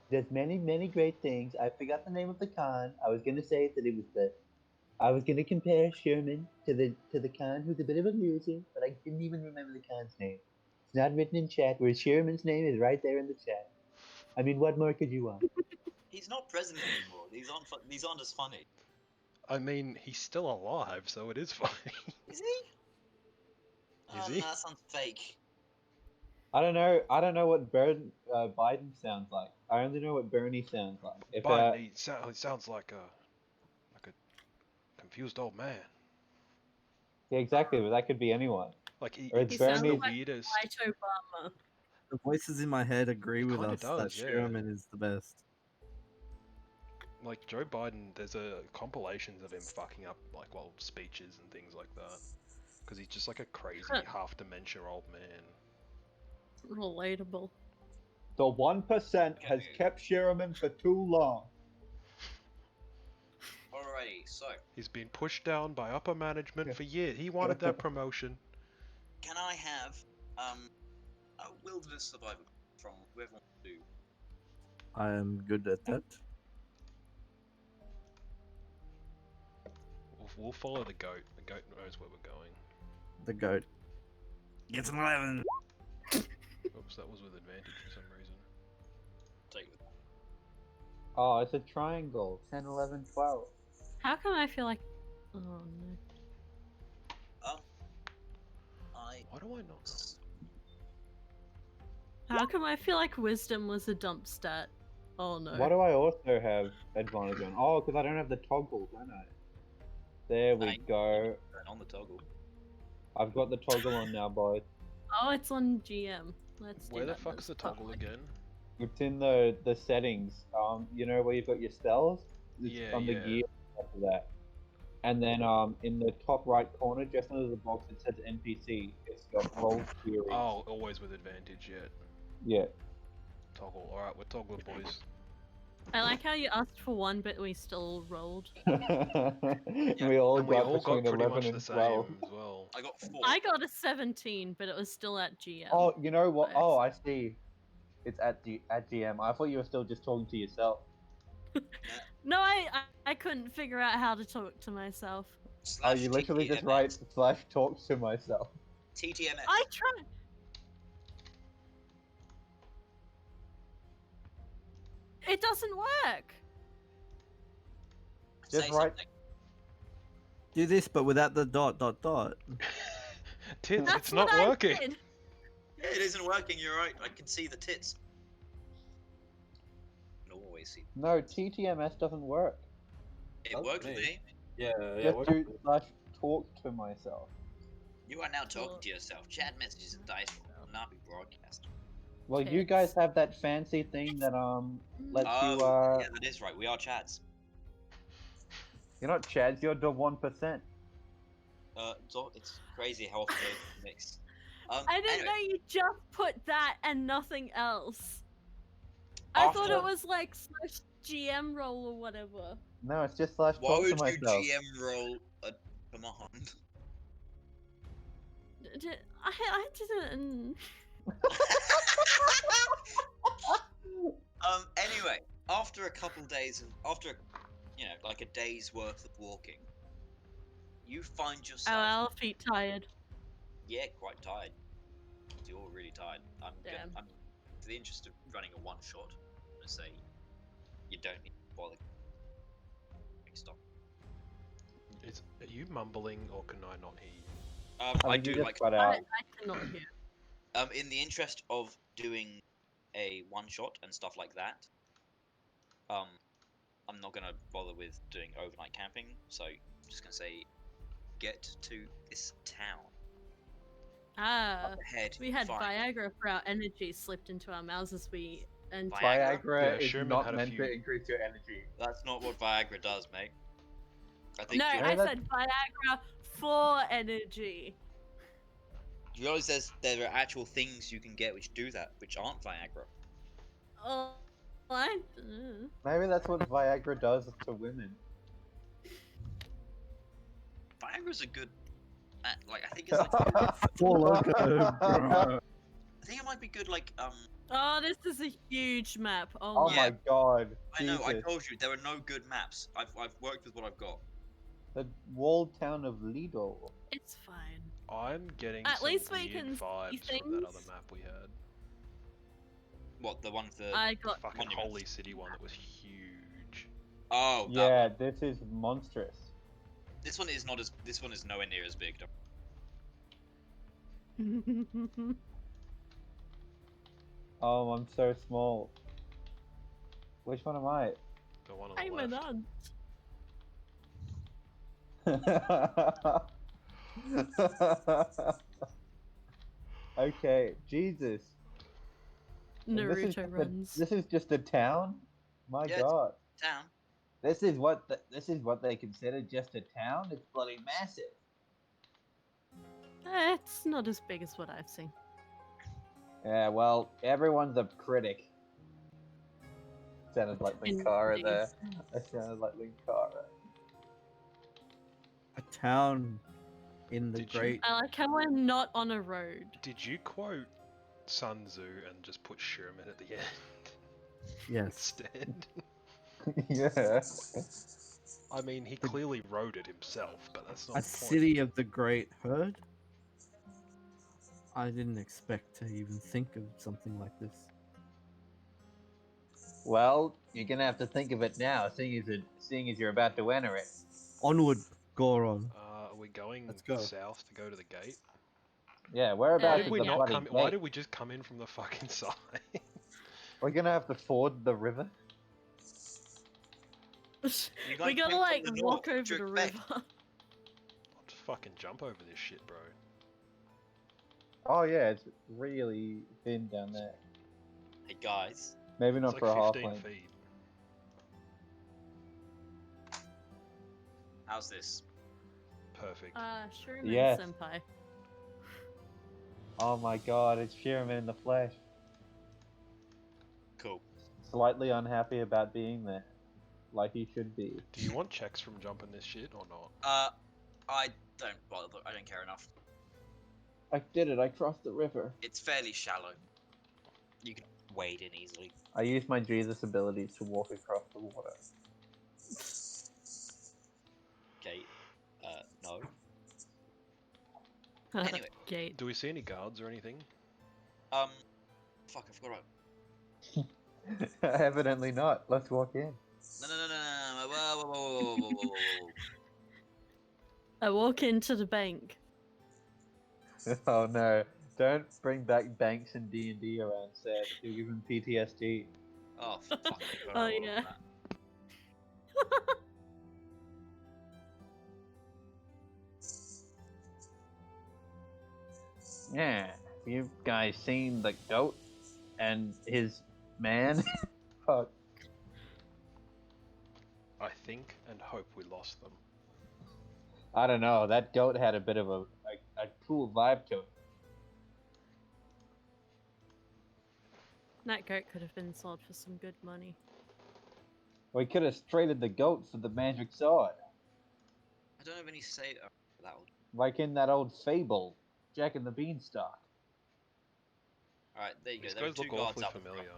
There's many great things. I forgot the name of the Khan. I was gonna say that it was the. I was gonna compare Sherman to the Khan, who's a bit of a loser, but I didn't even remember the Khan's name. It's not written in chat. Whereas Sherman's name is right there in the chat. I mean, what more could you want?
He's not president anymore. These aren't as funny.
I mean, he's still alive, so it is funny.
Is he?
Is he?
That sounds fake.
I don't know what Biden sounds like. I only know what Bernie sounds like. If
Biden, he sounds like a confused old man.
yeah, exactly, but that could be anyone.
Like
Or it's
he's
Bernie-
the
sounds like
weirdest.
White Obama.
The voices in my head agree with
kinda
us that
does, yeah.
Sherman is the best.
Like Joe Biden, there's compilations of him fucking up like speeches and things like that, because he's just like a crazy half dementia old man.
Relatable.
The 1% has kept Sherman for too long.
Alrighty, so
He's been pushed down by upper management for years. He wanted that promotion.
can I have a wilderness survival from whoever wants to do?
I am good at that.
We'll follow the goat. The goat knows where we're going.
The goat. Gets an 11.
Oops, that was with advantage for some reason.
Take it.
Oh, it's a triangle. 10, 11, 12.
How come I feel like? Oh no.
Why do I not?
How come I feel like wisdom was a dump stat? Oh no.
Why do I also have advantage on? Oh, because I don't have the toggle, don't I? There we go.
Turn on the toggle.
I've got the toggle on now, boys.
Oh, it's on GM. Let's do
Where the
that
fuck's the
this
toggle
public.
again?
It's in the settings. You know where you've got your spells? It's
Yeah,
on the
yeah.
gear after that. And then in the top right corner, just under the box, it says NPC. It's got roll queries.
Oh, always with advantage, yeah.
Yeah.
Toggle. Alright, we're toggling, boys.
I like how you asked for one, but we still rolled.
We all
And we
got
all
between
got pretty
11
much
and
the same
12.
as well.
I got 4.
I got a 17, but it was still at GM.
Oh, you know what?
Nice.
Oh, I see. It's at GM. I thought you were still just talking to yourself.
No, I couldn't figure out how to talk to myself.
Oh, you literally just write / talk to myself.
TTMS.
I tried. It doesn't work.
Just
Say
write-
something.
Do this, but without the ...
Tits,
That's
it's not
what I
working.
did.
Yeah, it isn't working. You're right. I can see the tits. I can always see.
No, TTMS doesn't work.
It
Doesn't
worked with
me.
me.
Yeah,
Just do / talk to myself.
You are now talking
Well-
to yourself. Chat messages and dice will not be broadcast.
Well, you
Tits.
guys have that fancy thing that lets you
yeah, that is right. We are chads.
You're not Chads, you're the 1%.
It's crazy how often those mix.
I didn't
anyway,
know you just put that and nothing else. I thought it
After-
was like /GM roll or whatever.
No, it's just / talk
Why
to
would you
myself.
GM roll a command?
I didn't.
Anyway, after a couple days and after, like a day's worth of walking, you find
Oh,
yourself,
our feet tired.
yeah, quite tired. You're all really tired.
Damn.
I'm, for the interest of running a one shot, I'm gonna say you don't need to bother. Stop.
Are you mumbling or can I not hear you?
Oh,
I
you
do
just
like.
got out.
I cannot hear.
In the interest of doing a one shot and stuff like that, I'm not gonna bother with doing overnight camping. So I'm just gonna say, get to this town.
Ah,
Up ahead.
we had
find-
Viagra for our energy slipped into our mouths as we and
Viagra?
Viagra
Yeah,
is
Sherman
not
had a
meant
few-
to increase your energy.
That's not what Viagra does, mate. I think
No,
you-
I
that-
said Viagra for energy.
you realize there are actual things you can get which do that, which aren't Viagra.
Oh, I.
Maybe that's what Viagra does to women.
Viagra's a good, like I think it's like
Four Loko, bro.
I think it might be good like
Oh, this is a huge map. Oh,
Oh
my.
my god.
I know I
Jesus.
told you there are no good maps. I've worked with what I've got.
The walled town of Lido.
It's fine.
I'm getting
At
some
least we
weird
can see
vibes from that other
things.
map we had.
What the one for?
I
The
got.
fucking
Monuments.
Holy City one that was huge.
Oh, that
Yeah,
one.
this is monstrous.
This one is not as. This one is nowhere near as big.
Oh, I'm so small. Which one am I?
The one on the
I'm a
left.
nun.
Okay, Jesus. And
Naruto runs.
This is just a town? My
Yeah, it's-
god.
Town.
This is what they consider just a town? It's bloody massive.
It's not as big as what I've seen.
Yeah, well, everyone's a critic. Sounded like Linkara
Indeed.
there. I sounded like Linkara.
A town in the
Did you-
great.
I like how we're not on a road.
Did you quote Sun Tzu and just put Sherman at the end
Yes.
instead?
Yeah.
I mean, he clearly wrote it himself, but that's not
A
the point.
city of the great herd? I didn't expect to even think of something like this.
Well, you're gonna have to think of it now, seeing as you're about to enter it.
Onward, Goron.
Are we going
Let's go.
south to go to the gate?
Yeah,
Why
whereabouts
did
is
we
the
not
bloody
come?
gate?
Why did we just come in from the fucking side?
We're gonna have to ford the river.
You
We
guys
gotta
came
like
from the
walk
north,
over
what
the
do you expect?
river.
I'll just fucking jump over this shit, bro.
Oh yeah, it's really thin down there.
Hey guys,
Maybe
It's
not
like
for a
15
halfling.
feet.
how's this?
Perfect.
Sherman
Yes.
senpai.
Oh my god, it's Shiraman in the flesh.
Cool.
Slightly unhappy about being there. Like he should be.
Do you want checks from jumping this shit or not?
I don't bother. I don't care enough.
I did it, I crossed the river.
It's fairly shallow. You can wade in easily.
I used my Jesus abilities to walk across the water.
Okay. No. Anyway.
Gate.
Do we see any guards or anything?
Fuck, I forgot about.
Evidently not. Let's walk in.
No. Whoa.
I walk into the bank.
Oh no. Don't bring back banks and D&D around, Seth. You'll give him PTSD.
Oh, fuck.
Oh, yeah.
Yeah. Have you guys seen the goat and his man? Fuck.
I think and hope we lost them.
I don't know. That goat had a bit of a cool vibe to it.
That goat could have been sold for some good money.
We could have traded the goat for the magic sword.
I don't have any say that one.
Like in that old fable, Jack and the Beanstalk.
Alright, there you go.
These
There are
guys
two
look
guards
awfully
up in
familiar.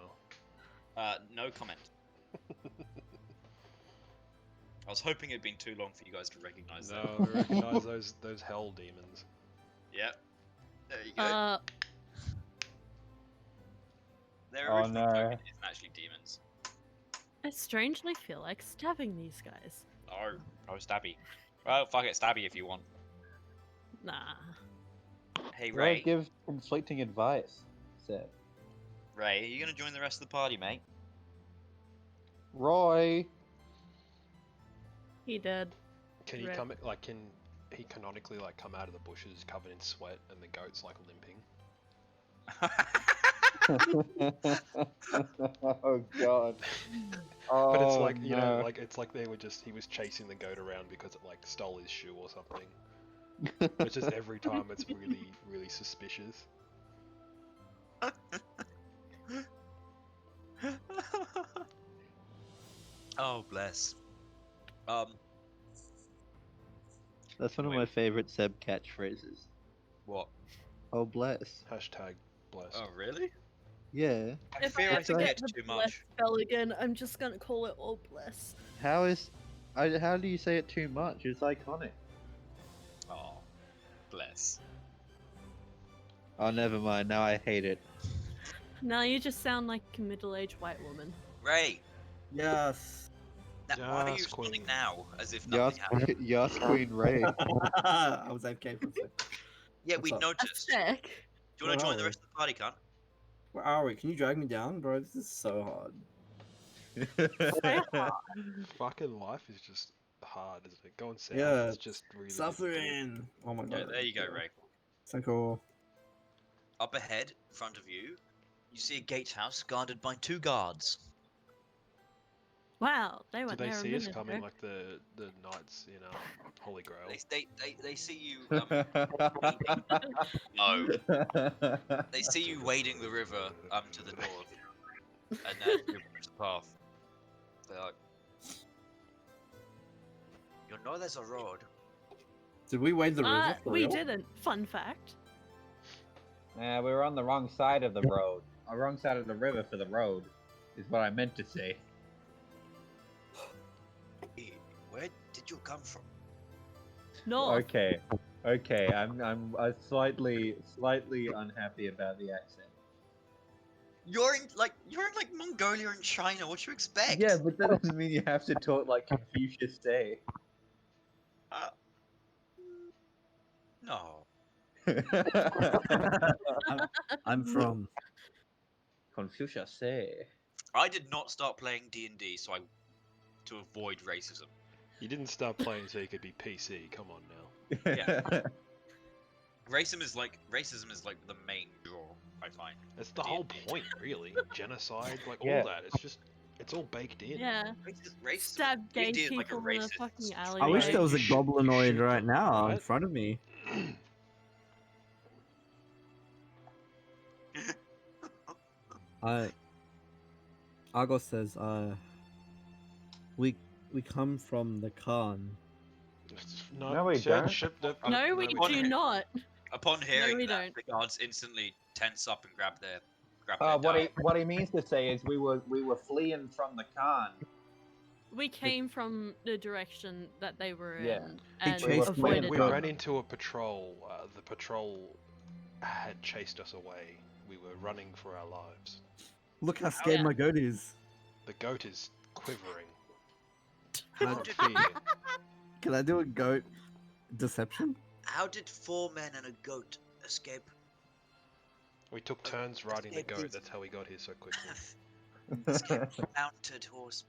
front. No comment. I was hoping it'd been too long for you guys to recognize that.
No, I recognize those hell demons.
Yep. There you go. Their
Oh,
original
no.
token isn't actually demons.
I strangely feel like stabbing these guys.
No, stabby. Well, fuck it, stabby if you want.
Nah.
Hey,
Ray
Ray.
gives conflicting advice. Seth.
Ray, are you gonna join the rest of the party, mate?
Roy.
He did.
Can he
Right.
come? Like, can he canonically like come out of the bushes covered in sweat and the goat's like limping?
Oh god. Oh,
But it's like you know,
no.
like it's like he was chasing the goat around because it like stole his shoe or something. It's just every time it's really, really suspicious.
Oh bless.
That's one of my favorite Seb catchphrases.
What?
Oh bless.
Hashtag blessed.
Oh really?
Yeah.
I
If
fear
I
I
ever
think
get
it's
the
too
bless
much.
spell again, I'm just gonna call it all bless.
How do you say it too much? It's iconic.
Oh, bless.
Oh, never mind. Now I hate it.
Now you just sound like a middle-aged white woman.
Ray,
Yes.
why are you
Yes,
smiling
queen.
now as if
Yas,
nothing happened?
Yas Queen Ray.
I was AFK for a sec.
Yeah,
What's
we
up?
A
noticed. Do
sec.
you want to
Where
join the
are
rest of the party, cunt?
Where are we? Can you drag me down, bro? This is so hard.
Fucking life is just hard, isn't it? Going south
Yeah,
is just really difficult.
Suffering. Oh my god.
Yeah, there you go, Ray.
So cool.
Up ahead, in front of you, you see a gatehouse guarded by 2 guards.
Wow, they
Do
went
they
there a
see us
minute
coming
ago.
like the knights in Holy Grail?
They see you. No, they see you wading the river to the north, and then you approach the path. They're like, "You know, there's a road."
Did we wade the river for
We
real?
didn't. Fun fact.
Nah, we were on the wrong side of the road. The wrong side of the river for the road, is what I meant to say.
Hey, where did you come from?
North.
Okay, I'm slightly unhappy about the accent.
You're in like Mongolia and China. What you expect?
Yeah, but that doesn't mean you have to talk like Confucius say.
No.
I'm from.
Confucius say.
I did not start playing D&D to avoid racism.
You didn't start playing so you could be PC. Come on now.
Yeah. Racism is like the main draw, I find.
That's the
D&D.
whole point, really. Genocide, like
Yeah.
all that. It's all baked in.
Yeah.
Racism.
Stab gay
D&D is like a
people in a
racist
fucking
street.
alleyway.
I wish there was a
You should- you
goblinoid
should
right
though,
now in
right?
front of me. Argos says, we come from the Khan.
No, we
said
don't.
ship that-
No, we
on
do
it.
not.
Upon hearing
we
that,
don't.
the guards instantly tense up and grab their
What he means to say is we were fleeing from the Khan.
We came from the direction that they were
Yeah.
in
He
and
chased me
avoided
We
Got
them.
ran into a patrol. The patrol had chased us away. We were running for our lives.
Look how scared
yeah.
my goat is.
The goat is quivering.
Can
from
I,
fear.
can I do a goat deception?
How did 4 men and a goat escape?
We took turns riding the
escape
goat.
these-
That's how we got here so quickly.
Escape mounted horse.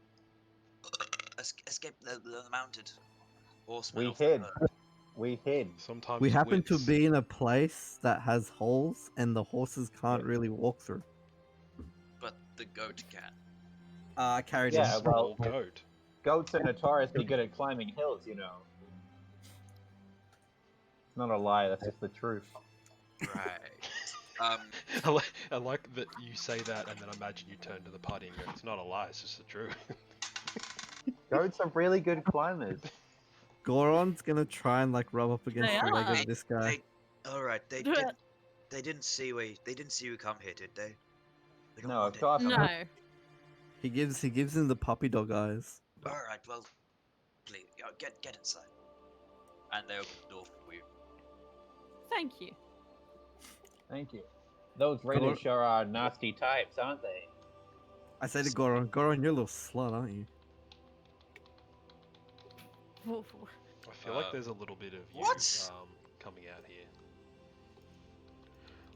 Escape the mounted horsemen.
We
of the
hid.
herd.
We hid.
Sometimes
We happen to
wits-
be in a place that has holes and the horses can't really walk through.
But the goat can.
I carried
Yeah,
him.
well-
small goat.
Goats are notoriously good at climbing hills, you know. It's not a lie, that's just the truth.
Right.
I like that you say that, and then imagine you turn to the party and go, "It's not a lie. It's just the truth."
Goats are really good climbers.
Goron's gonna try and like rub up against
They
the leg
are.
of this guy.
All right. They didn't see you come here, did they? We don't
No,
want
of course not.
No.
He gives him the puppy dog eyes.
All right. Well, please get inside. And they open the door for you.
Thank you.
Thank you. Those raiders sure are nasty types, aren't they?
I say to Goron, Goron, you're a little slut, aren't you?
I feel like there's a little bit of you
What?
coming out here.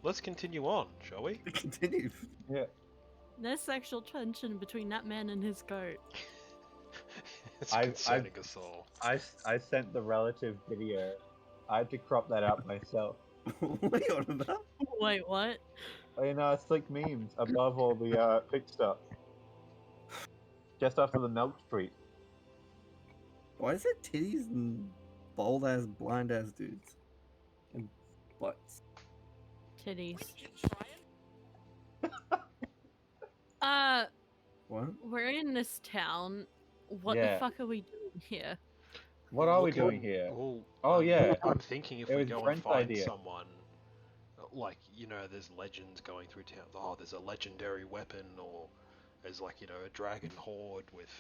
Let's continue on, shall we?
Continue.
Yeah.
There's sexual tension between that man and his goat.
It's
I've-
concerning us all.
I sent the relative video. I had to crop that out myself.
What are you on about?
Wait, what?
You know, slick memes above all the pick stuff. Just after the milk street.
Why is it titties and bold ass, blind ass dudes? What?
Titties.
What?
We're in this town. What
Yeah.
the fuck are we doing here?
What are we
Looking-
doing here?
well,
Oh, yeah.
I'm thinking if
It
we
was
go and
Brent's
find
idea.
someone, like, you know, there's legends going through town. Oh, there's a legendary weapon, or there's, like, you know, a dragon horde with,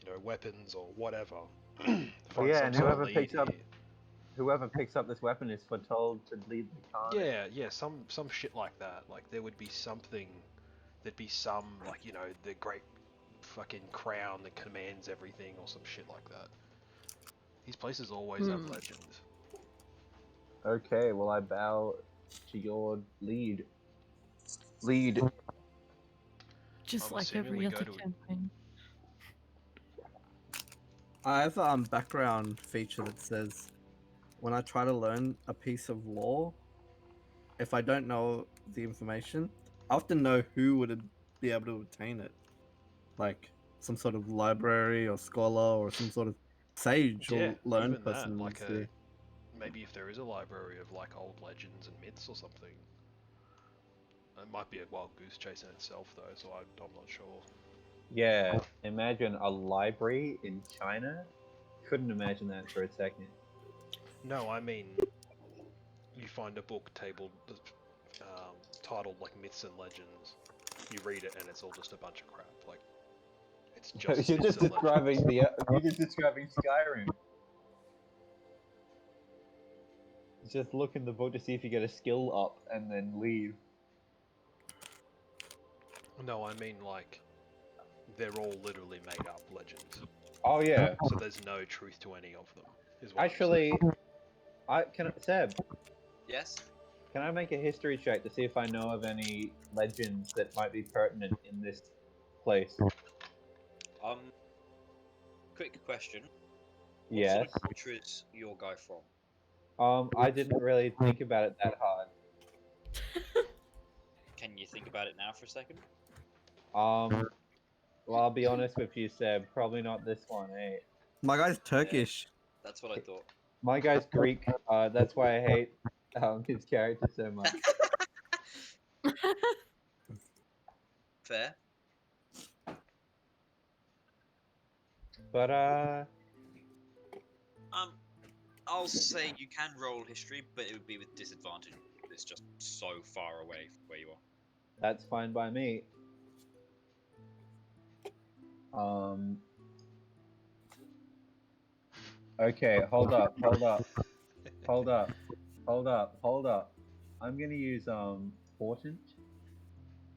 you know, weapons or whatever. Find
yeah,
some
and
sort of
whoever
lead
picks up-
here.
Whoever picks up this weapon is foretold to lead the carnage.
Yeah, some shit like that. Like, there would be something, there'd be some, like, you know, the great fucking crown that commands everything or some shit like that. These places always have legends.
Okay, well I bow to your lead. Lead.
Just
I'm
like
assuming
every
we
other
go to-
campaign.
I have a background feature that says when I try to learn a piece of lore, if I don't know the information, I often know who would be able to obtain it. Like some sort of library or scholar or some sort of sage
Yeah,
or learned
even
person.
that,
in
like
this game.
maybe if there is a library of like old legends and myths or something. It might be a wild goose chase in itself though, so I'm not sure.
Yeah, imagine a library in China. Couldn't imagine that for a second.
No, I mean, you find a book titled like Myths and Legends. You read it and it's all just a bunch of crap. Like, it's just
You're
myths
just
and
describing
legends.
you're just describing Skyrim. Just look in the book to see if you get a skill up and then leave.
No, I mean like, they're all literally made up legends.
Oh yeah.
So there's no truth to any of them. Is what I'm
Actually,
saying.
Seb,
Yes.
can I make a history check to see if I know of any legends that might be pertinent in this place?
Quick question. What
Yes.
sort of culture is your guy from?
I didn't really think about it that hard.
Can you think about it now for a second?
Well, I'll be honest with you, Seb. Probably not this one, eh?
My guy's Turkish.
That's what I thought.
My guy's Greek. That's why I hate his character so much.
Fair.
But
I'll say you can roll history, but it would be with disadvantage. It's just so far away from where you are.
that's fine by me. Okay, hold up. I'm gonna use portent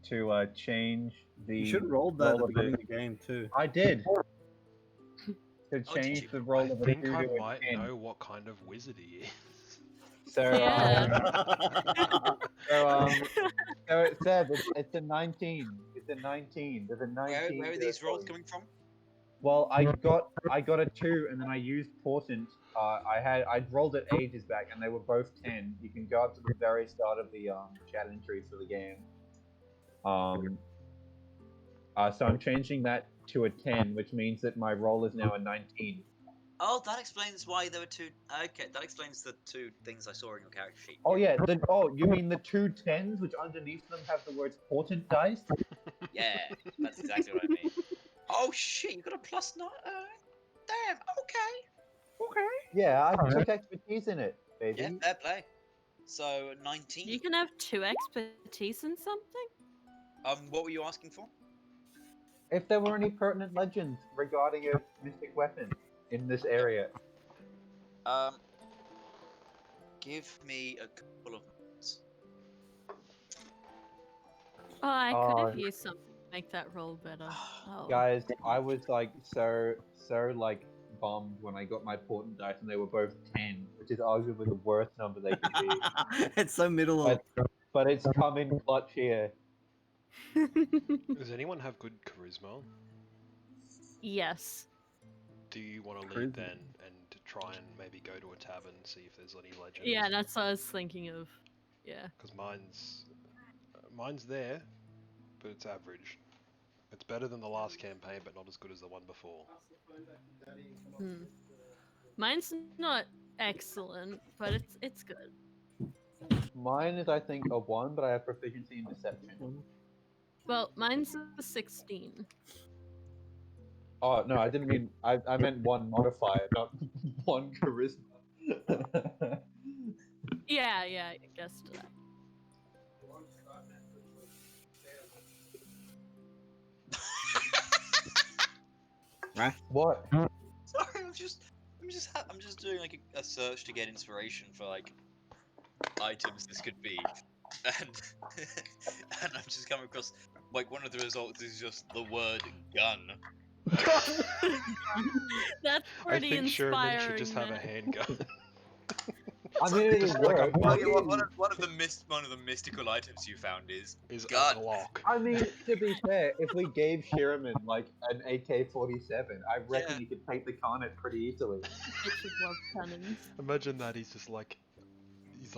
to change the.
You should roll that at the
of
beginning of the game too.
I did. To
did
change
you?
the roll
I
of a
think
2
I
to a
might
10.
know what kind of wizard he is.
So,
Yeah.
so it said it's a 19. It's a 19. There's a 19.
Where are these rolls coming from?
Well, I got a 2, and then I used portent. I'd rolled it ages back, and they were both 10. You can go up to the very start of the chat entries for the game. So I'm changing that to a 10, which means that my roll is now a 19.
Oh, that explains why there were two. Okay, that explains the two things I saw in your character sheet.
Oh yeah, you mean the 2 10s, which underneath them have the words portent dice?
Yeah, that's exactly what I mean. Oh shit, you got a +9. Damn. Okay.
Yeah, I took expertise in it, baby.
Yeah, fair play. So 19.
You can have 2 expertise in something?
What were you asking for?
If there were any pertinent legends regarding a mystic weapon in this area.
Give me a couple of minutes.
Oh, I could have
Oh.
used something to make that roll better. Oh.
Guys, I was like so like bummed when I got my portent dice and they were both 10, which is arguably the worst number they could be.
It's so middle of.
But it's come in clutch here.
Does anyone have good charisma?
Yes.
Do you want to lead then and to try and maybe go to a tavern and see if there's any legends?
Yeah, that's what I was thinking of. Yeah.
Because mine's there, but it's average. It's better than the last campaign, but not as good as the one before.
Mine's not excellent, but it's good.
Mine is, I think, a 1, but I have proficiency in deception.
Well, mine's a 16.
Oh, no, I didn't mean... I meant 1 modifier, not 1 charisma.
Yeah, I guessed that.
What?
Sorry, I'm just doing like a search to get inspiration for like items this could be, and and I'm just coming across like one of the results is just the word gun.
That's
I
pretty
think Sherman
inspiring.
should just have a
man.
handgun.
I mean, it is
Just like a
work.
One of the mystical items you found is
Is
gun.
a Glock.
I mean, to be fair, if we gave Shiraman like an AK-47, I reckon
Yeah.
he could take the Carnet pretty easily.
Bitches love cannons.
Imagine that he's like,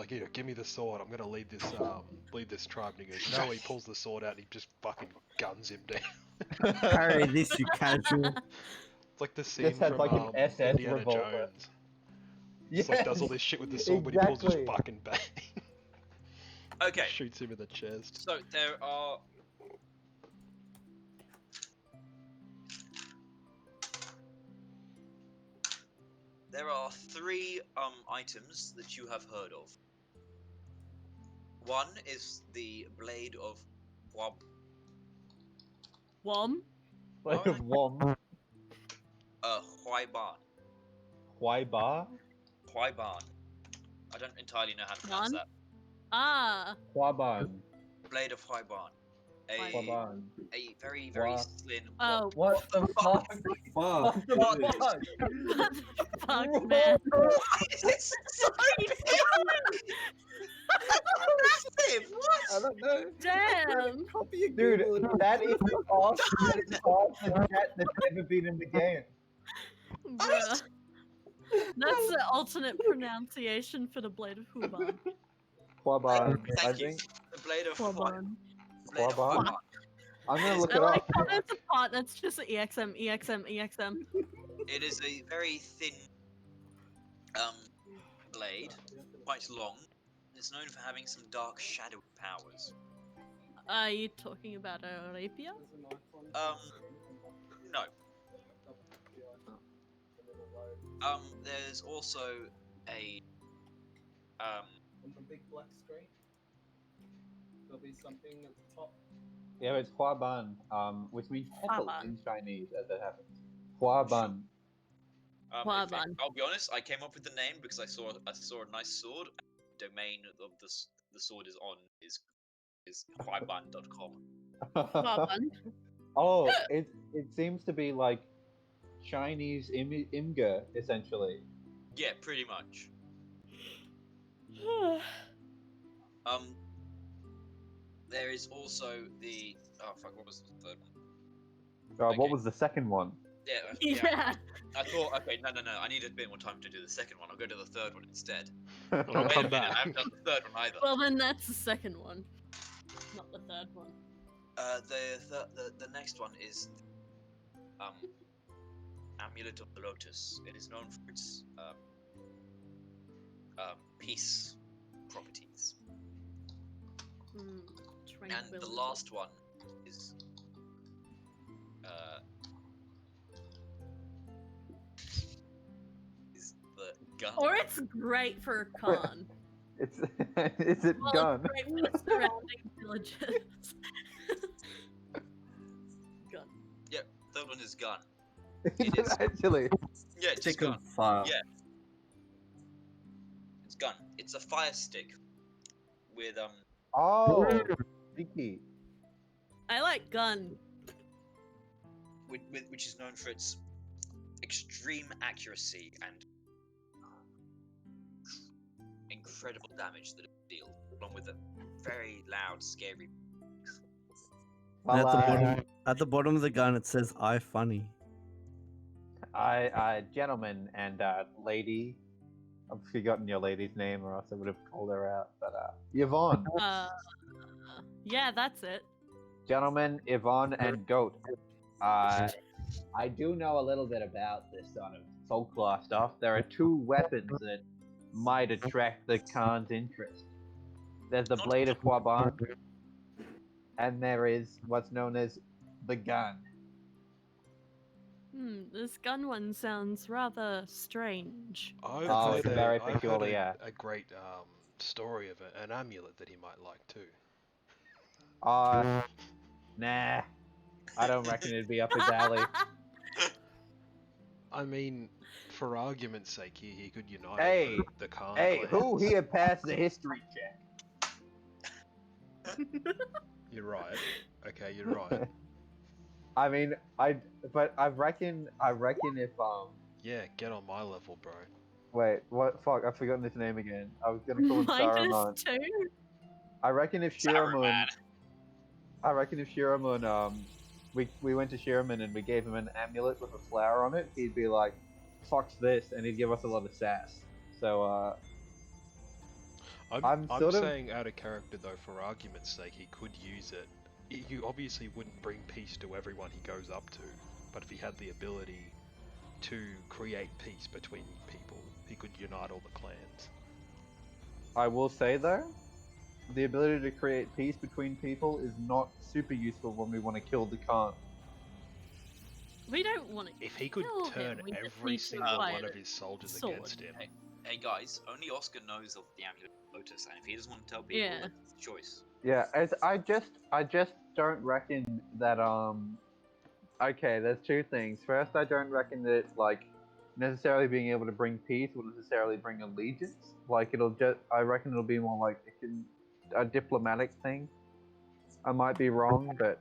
here, give me the sword. I'm gonna lead this tribe. And he goes, no. He pulls the sword out and he just fucking guns him down.
Carry this, you casual.
It's like the scene
had,
from
like, an SS
Indiana
revolver.
Jones. Just like does all this shit with the sword, but he pulls his fucking bang.
Okay,
Shoots him in the chest.
so there are three items that you have heard of. One is the blade of
Wom?
Like a Wom.
Huaiban.
Huaiba?
Huaiban. I don't entirely know how to pronounce
One?
that.
Ah,
Huaban.
Blade of Huaiban.
Huaban.
A very, very
Hua-
slim.
oh,
What the fuck?
Fuck.
What the
What?
fuck?
fuck, man.
It's so big! Massive!
I
What?
don't know.
Damn!
Copy of
Dude,
Google.
that is the fastest chat that's ever been in the game.
Bruh. That's the alternate pronunciation for the blade of Huban.
Huaban, I
Thank you.
think.
The blade of
Huban.
Blade of
Huaiban?
Huaiban.
I'm gonna look
I
it
like
up.
how there's a part that's just an EXM.
It is a very thin blade, quite long. It's known for having some dark shadow powers.
Are you talking about a rapier?
No. There's also a
On the big black screen, there'll be something at the top.
Yeah, it's Huaban, which means kettle
Huaban.
in Chinese, as it happens. Huaban.
Huaiban.
I'll be honest, I came up with the name because I saw a nice sword. The domain of the sword is on is huaiban.com.
Huaiban.
Oh, it seems to be like Chinese imgur, essentially.
Yeah, pretty much. There is also the what was the third one?
What
Okay.
was the second one?
Yeah.
I thought, okay, no, I need a bit more time to do the second one. I'll go to the third one instead.
Well,
Wait a
come
minute,
back.
I haven't done the third one either.
Well, then that's the second one, not the third one.
The next one is Amulet of the Lotus. It is known for its peace properties. And the last one is the gun.
Or it's great for a con.
It's is it
Well,
gun?
it's great for the surrounding villages. Gun.
Third one is gun.
Is
It
it
is.
actually?
Yeah, it's just
Stick
gun.
of fire.
Yeah. It's gun. It's a fire stick with
Oh, sticky.
I like gun.
which is known for its extreme accuracy and incredible damage that it deals, along with a very loud, scary.
And
Well,
at the bottom of the gun, it says "I funny."
Gentlemen and lady, I've forgotten your lady's name, or else I would have called her out. But Yvonne,
Yeah, that's it.
gentlemen, Yvonne and Goat. I do know a little bit about this sort of folklore stuff. There are two weapons that might attract the Khan's interest. there's the blade of Huaban, and there is what's known as the gun.
This gun one sounds rather strange.
Oh, it's very
I've heard
peculiar.
a great story of an amulet that he might like too.
Nah. I don't reckon it'd be up his alley.
I mean, for argument's sake, he could unite
Hey,
the Khan
Hey,
clans.
who here passed the history check?
You're right. Okay, you're right.
I mean, I reckon if
Yeah, get on my level, bro.
wait, what? Fuck, I've forgotten his name again. I was gonna call him Saruman.
-2.
I reckon if
Saruman.
Shiramun, we went to Shiramun and we gave him an amulet with a flower on it, he'd be like, "Fuck's this," and he'd give us a lot of sass. So,
I'm
sort of-
saying out of character though, for argument's sake, he could use it. You obviously wouldn't bring peace to everyone he goes up to, but if he had the ability to create peace between people, he could unite all the clans.
I will say though, the ability to create peace between people is not super useful when we want to kill the Khan.
We don't want to.
If he could
kill
turn
him, we just
every
need to
single
buy
one
a
of his soldiers
sword.
against him,
Hey guys, only Oscar knows of the amulet of Lotus, and if he doesn't want to tell people,
Yeah.
that's his choice.
Yeah, I just don't reckon that okay, there's two things. First, I don't reckon that like necessarily being able to bring peace will necessarily bring allegiance. Like I reckon it'll be more like a diplomatic thing. I might be wrong, but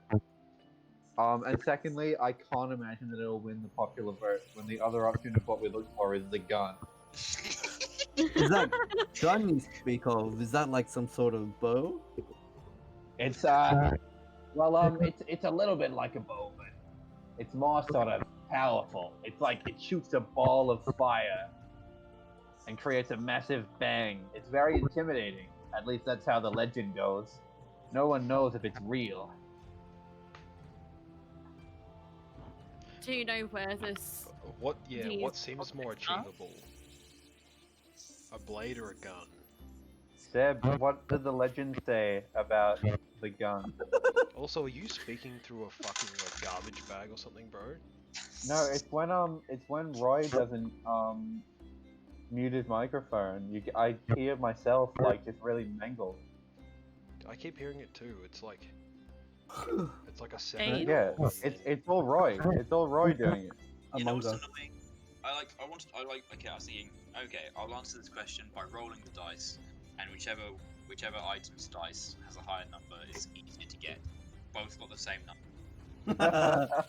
and secondly, I can't imagine that it'll win the popular vote when the other option of what we look for is the gun.
Is that gun you speak of? Is that like some sort of bow?
It's it's a little bit like a bow, but it's more sort of powerful. It's like it shoots a ball of fire and creates a massive bang. It's very intimidating. At least that's how the legend goes. No one knows if it's real.
Do you know where this?
what
These
seems more
objects are?
achievable? A blade or a gun?
Seb, what did the legend say about the gun?
Also, are you speaking through a fucking like garbage bag or something, bro?
No, it's when Roy doesn't mute his microphone. I hear myself like just really mangled.
I keep hearing it too. It's like a
Hey.
sound.
Yeah, it's all Roy. It's all Roy doing it.
You know
Among
what's
Us.
annoying? Okay, I was thinking, okay, I'll answer this question by rolling the dice, and whichever item's dice has a higher number is easier to get. Both got the same number.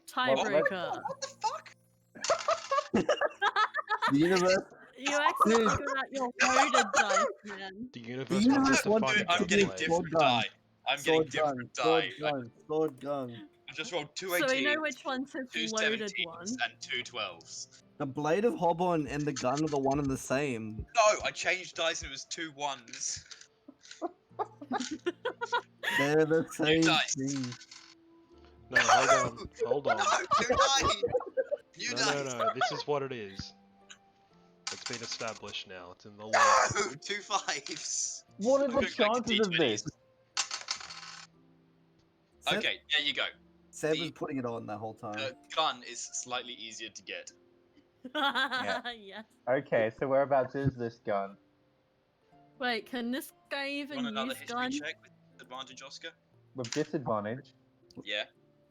Tiebreaker.
What the fuck?
The universe.
You actually
Dude.
figured out your loaded dice, man.
The universe
universe
wants us to
wants
find
you
a
to
I'm
good
getting
blade.
different
Sword gun.
die. I'm getting
Sword gun.
different
Sword
die.
gun. Sword gun.
I just rolled two
So
18s,
we know which one's his
two
loaded
17s,
one.
and two 12s.
The blade of Hobon and the gun are the one and the same.
No, I changed dice and it was two 1s.
They're the same
dice.
thing.
No, hold on.
No, two dice! You
No,
dice!
no, this is what it is. It's been established now. It's in the law.
No, two 5s.
What are
I'm
the
going back to
chances of this?
Seb,
Okay, there you go.
Seb
the-
was putting it on that whole time.
The gun is slightly easier to get.
Yes.
Okay, so whereabouts is this gun?
Wait, can this guy
Want
even
another
use
history
gun?
check with advantage, Oscar?
With disadvantage?
Yeah.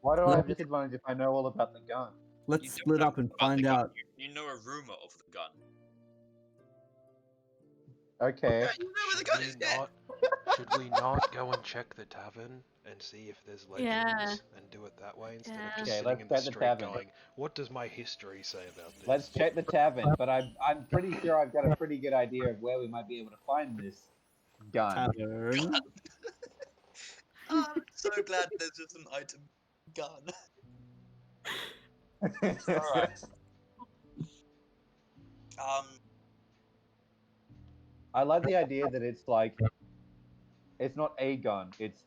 Why do I have disadvantage if I know all about the gun?
Let's
You don't
split
know
up and
about the
find
gun,
out.
You know a rumor of the gun.
Okay.
Yeah, you know where the gun is. Yeah.
Should we not go and check the tavern and see if there's legends
Yeah.
and do it that way instead
Yeah.
of just
Okay,
sitting
let's
in
check
the
the
street
tavern.
going, what does my history say about this?
Let's check the tavern, but I'm pretty sure I've got a pretty good idea of where we might be able to find this gun.
Tavern.
Oh, I'm so glad there's just an item gun. Alright.
I like the idea that it's like, it's not a gun, it's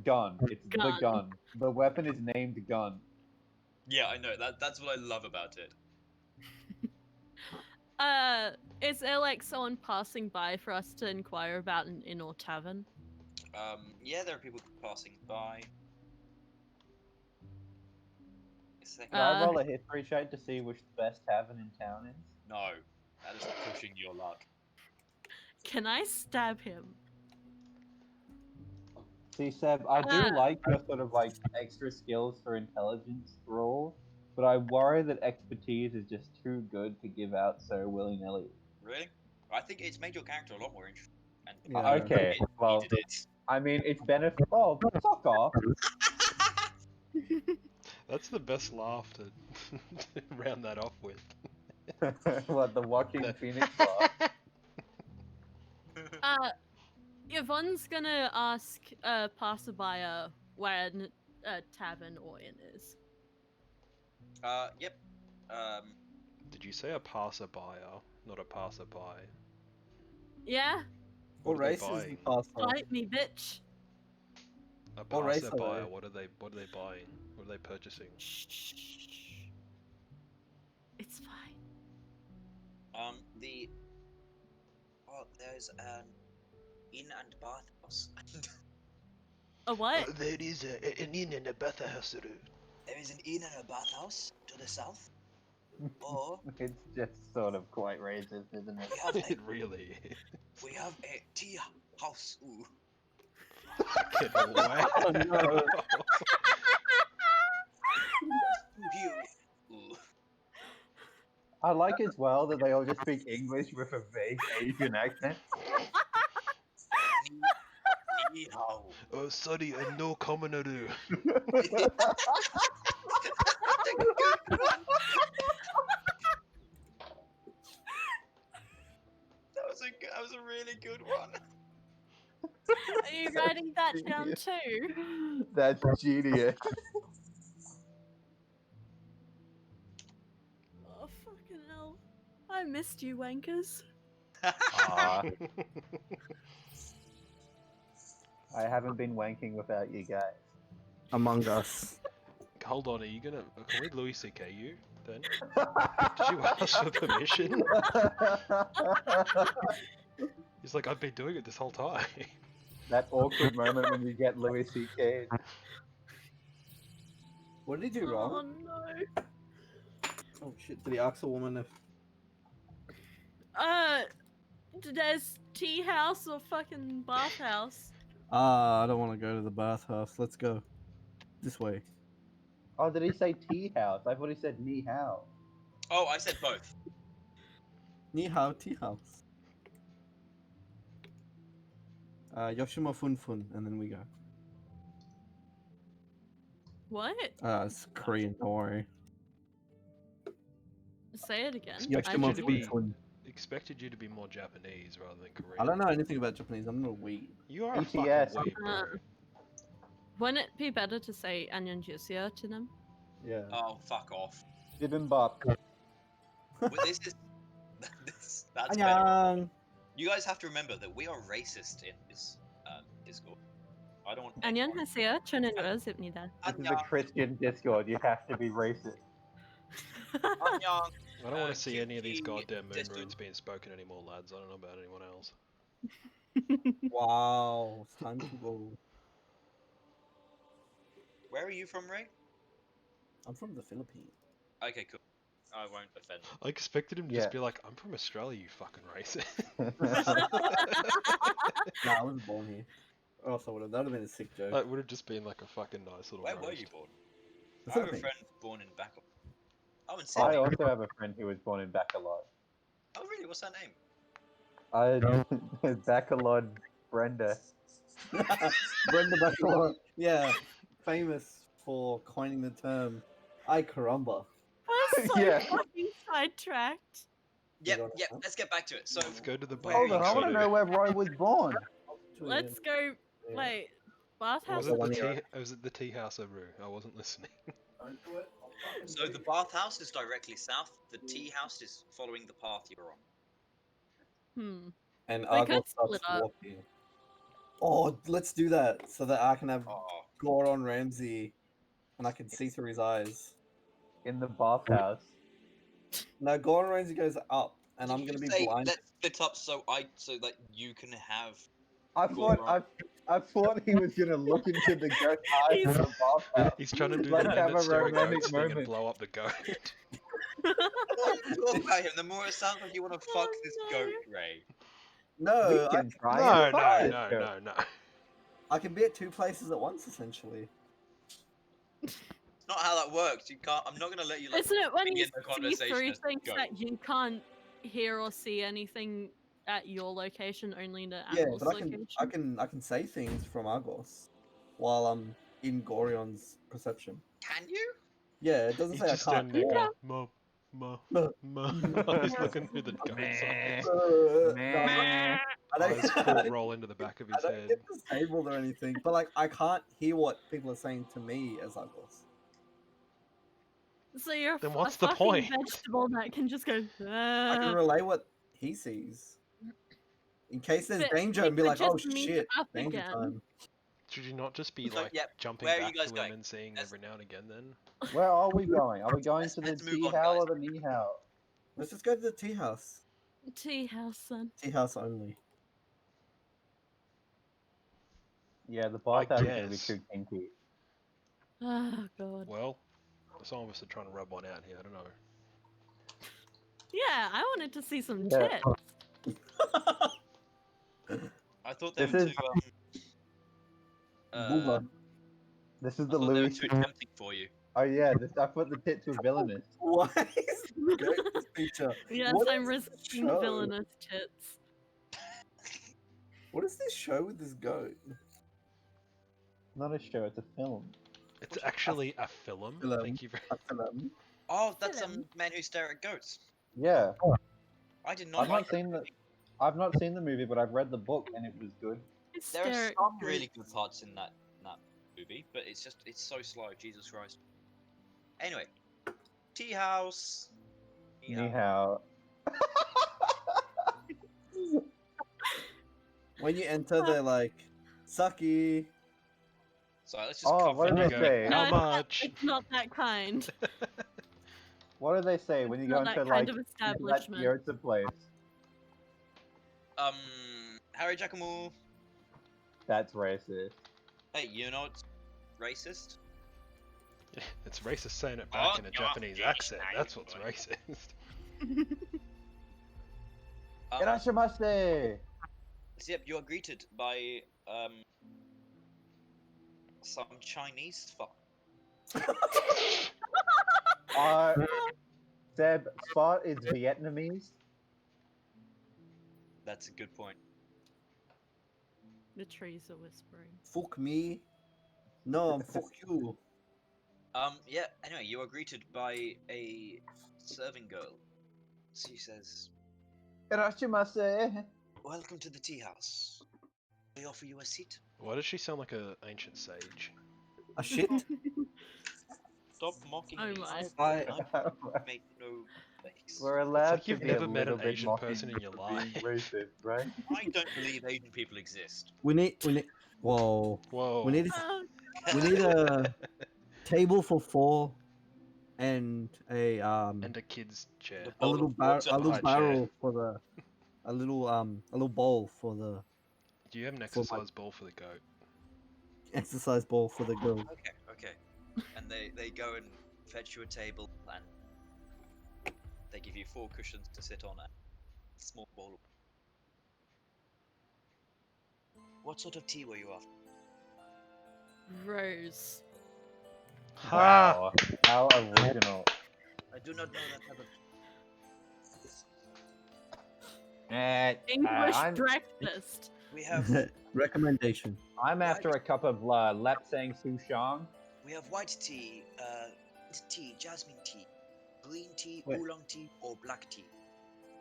gun. It's the
Gun.
gun. The weapon is named gun.
Yeah, I know. That's what I love about it.
Is there like someone passing by for us to inquire about an inn or tavern?
Yeah, there are people passing by. Is there-
Can I roll a history check to see which the best tavern in town is?
No, that is pushing your luck.
Can I stab him?
See, Seb, I do like your sort of like extra skills for intelligence roll, but I worry that expertise is just too good to give out so willy-nilly.
Really? I think it's made your character a lot more interesting. And
Yeah.
Okay, well,
needed it.
I mean, it's benefit. Oh, fuck off!
That's the best laugh to round that off with.
What, the Joaquin
The-
Phoenix laugh?
Yvonne's gonna ask a passerby where a tavern or inn is.
Yep.
Did you say a passerby, not a passerby?
Yeah?
What
What are they
race is the
buying?
passer?
Fight me, bitch.
A
What race are
passerby,
they?
what are they buying? What are they purchasing?
Shh. It's fine.
There's an inn and bathhouse.
A what?
There is an inn and a bathhouse.
There is an inn and a bathhouse to the south. Or
It's just sort of quite racist, isn't it?
we have a,
It really is.
we have a tea house. Ooh.
Fucking wow.
Oh, no.
Here. Ooh.
I like as well that they all just speak English with a vague Asian accent.
Ni hao.
Oh, sorry, no commoner.
That's a good one. That was a really good one.
Are you writing that down too?
That's genius.
Oh, fucking hell. I missed you, wankers.
Aw, I haven't been wanking without you guys.
Among Us.
Hold on, are you gonna? Can we Louis C.K. you then? Did you ask for permission? He's like, I've been doing it this whole time.
That awkward moment when you get Louis C.K.
What did he do
Oh
wrong?
no.
Oh shit, did he ask a woman if...
There's tea house or fucking bathhouse.
I don't want to go to the bathhouse. Let's go. This way.
Oh, did he say tea house? I thought he said ni hao.
Oh, I said both.
Ni hao, tea house. Yoshima Fun Fun, and then we go.
What?
It's Korean, don't worry.
Say it again.
Yoshima
to
Fun
be-
Fun.
Expected you to be more Japanese rather than Korean.
I don't know anything about Japanese, I'm not a weeb.
You are a
BTS.
fucking weeb, bro.
Wouldn't it be better to say Annyeonghaseyo to them?
Yeah.
Oh, fuck off.
Bibimbap.
Well, this is. That's better.
Annyeong!
You guys have to remember that we are racist in this Discord. I don't want. anyone-
Annyeonghaseyo. 저는 여자입니다.
This is a Christian Discord. You have to be racist.
Annyeong.
I don't want to see any of these
Yuki
goddamn moon
Desu.
runes being spoken anymore, lads. I don't know about anyone else.
Wow, it's time to go.
Where are you from, Ray?
I'm from the Philippines.
Okay, cool. I won't offend.
I expected him to
Yeah.
just be like, I'm from Australia, you fucking racist.
Nah, I was born here. Or else I would have. That would have been a sick joke.
That would have just been like a fucking nice little
Where were
roast.
you born?
The
I have a
Philippines.
friend born in Bacol. Oh, in
I
Sydney.
also have a friend who was born in Bacolod.
Oh, really? What's her name?
Bacolod Brenda.
Brenda Bachelor. Yeah, famous for coining the term "ay caramba."
I was so
Yeah.
fucking sidetracked.
Yep,
got it,
yep.
huh?
Let's get back to it. So,
Let's go to the
where
bar.
Hold on, I want to know where Roy was born.
Let's go.
Yeah.
Wait,
Was
bathhouse.
it,
one
the
year.
was it the tea house over? I wasn't listening.
so the bathhouse is directly south. The tea house is following the path you're on.
And
We
Argo
could
starts
split up.
walking. Oh, let's do that so that I can have
Oh,
Gordon Ramsay and I can see through his eyes.
In the bathhouse.
No, Gordon Ramsay goes up and
Did
I'm
you
gonna be
say,
blind.
let's split up so that you can have.
I thought he was gonna look into the goat eyes
He's-
from above her.
He's trying to do
Like
the
have
Leonard
a
stare at
romantic
goats thing and
moment.
blow up the goat.
The more you talk about him, the more it sounds like you want to fuck
Oh,
this
no.
goat, Ray.
No,
We can try
No,
and
no,
fight this
no,
goat.
no, no.
I can be at 2 places at once, essentially.
It's not how that works. You can't. I'm not gonna let you. Like,
Isn't it when you
begin the
see
conversation
through
as a
things
goat.
that you can't hear or see anything at your location, only the
Yeah,
animal's
but
location?
I can say things from Argos while I'm in Gorion's perception.
Can you?
Yeah, it doesn't
He's
say I
just
can't.
standing there
Yeah.
going, mo,
No.
mo. He's looking through the goats.
Meh.
No,
Meh.
I don't,
Eyes
I
full
don't,
roll into the back of
I
his
don't
head.
get disabled or anything, but like I can't hear what people are saying to me as Argos.
So you're
Then
a
what's the
fucking
point?
vegetable that can just go.
I can relay what he sees. In case there's
But
danger,
we
and be
could
like, oh
just meet
shit,
up
danger
again.
time.
Should you not just be
So,
like
yep,
jumping
where are
back
you guys
to
going?
him and seeing
Let's-
every now and again then?
Where are we going? Are we going to the
Let's move
tea
on,
house
guys.
or the knee house?
Let's just go to the tea house.
Tea house, son.
Tea house only.
Yeah, the
I
bathhouse is gonna be
guess.
too kinky.
Oh god.
Well, some of us are trying to rub one out here, I don't know.
Yeah, I wanted to see some
Yeah.
tits.
I thought they
This
were
is-
too.
Booba.
This is
I
the
thought they were
Louis.
too tempting for you.
Oh yeah, I thought the tits were villainous.
Why is the goat feature?
Yes,
What
I'm
is this
resisting
show?
villainous tits.
What is this show with this goat?
Not a show, it's a film.
It's actually a film.
Film.
Thank you very
A film?
Oh, that's
Film.
men who stare at goats.
Yeah,
I did not
I've
like
not seen the. I've not seen the movie, but I've read the book and it was good.
There are
Hysteric
some really
goats.
good parts in that movie, but it's so slow. Jesus Christ. Anyway, tea house. Tea
Knee
house.
how.
When you enter, they're like, sucky.
So let's just
Oh,
cover
what
And
did
it.
you
they
go,
say?
No,
how
it's not-
much?
It's not that kind.
What do they say when you
It's
go
not
into
that kind
like
of
into that
establishment.
Yotza place?
Harry Giacomo.
That's racist.
Hey, you know it's racist?
It's racist saying it back
Oh,
in a
yeah,
Japanese
yeah,
accent.
yeah,
That's
yeah,
what's
boy.
racist.
Irashimasu!
So yep, you are greeted by some Chinese fuck.
Seb, Spot is Vietnamese.
That's a good point.
The trees are whispering.
Fuck me. No, I'm fuck you.
Yeah, anyway, you are greeted by a serving girl. She says,
Irashimasu!
"Welcome to the tea house. May I offer you a seat?"
Why does she sound like an ancient sage?
A shit?
Stop mocking
Oh
me.
my.
I've made no mistakes.
We're allowed
like
to
you've
be
never
a
met an
little bit
Asian
mocking
person in
you
your
for being
life.
racist, right?
I don't believe Asian people exist.
We need, whoa.
Whoa.
We need,
Oh,
we need a table for 4 and a,
And a kid's chair.
The
a
bowl
little
of water.
a little
high chair.
barrel for the, a little bowl for the
Do you have an
For my-
exercise ball for the goat?
exercise ball for the girl.
Okay. And they go and fetch you a table and they give you 4 cushions to sit on a small bowl. What sort of tea were you after?
Rose.
Ha!
Wow, how original.
I do not know that type of.
English
I'm
breakfast.
We have
Recommendation.
after a cup of Lapsang Souchong.
we have white tea, jasmine tea, green tea,
Wait.
oolong tea, or black tea.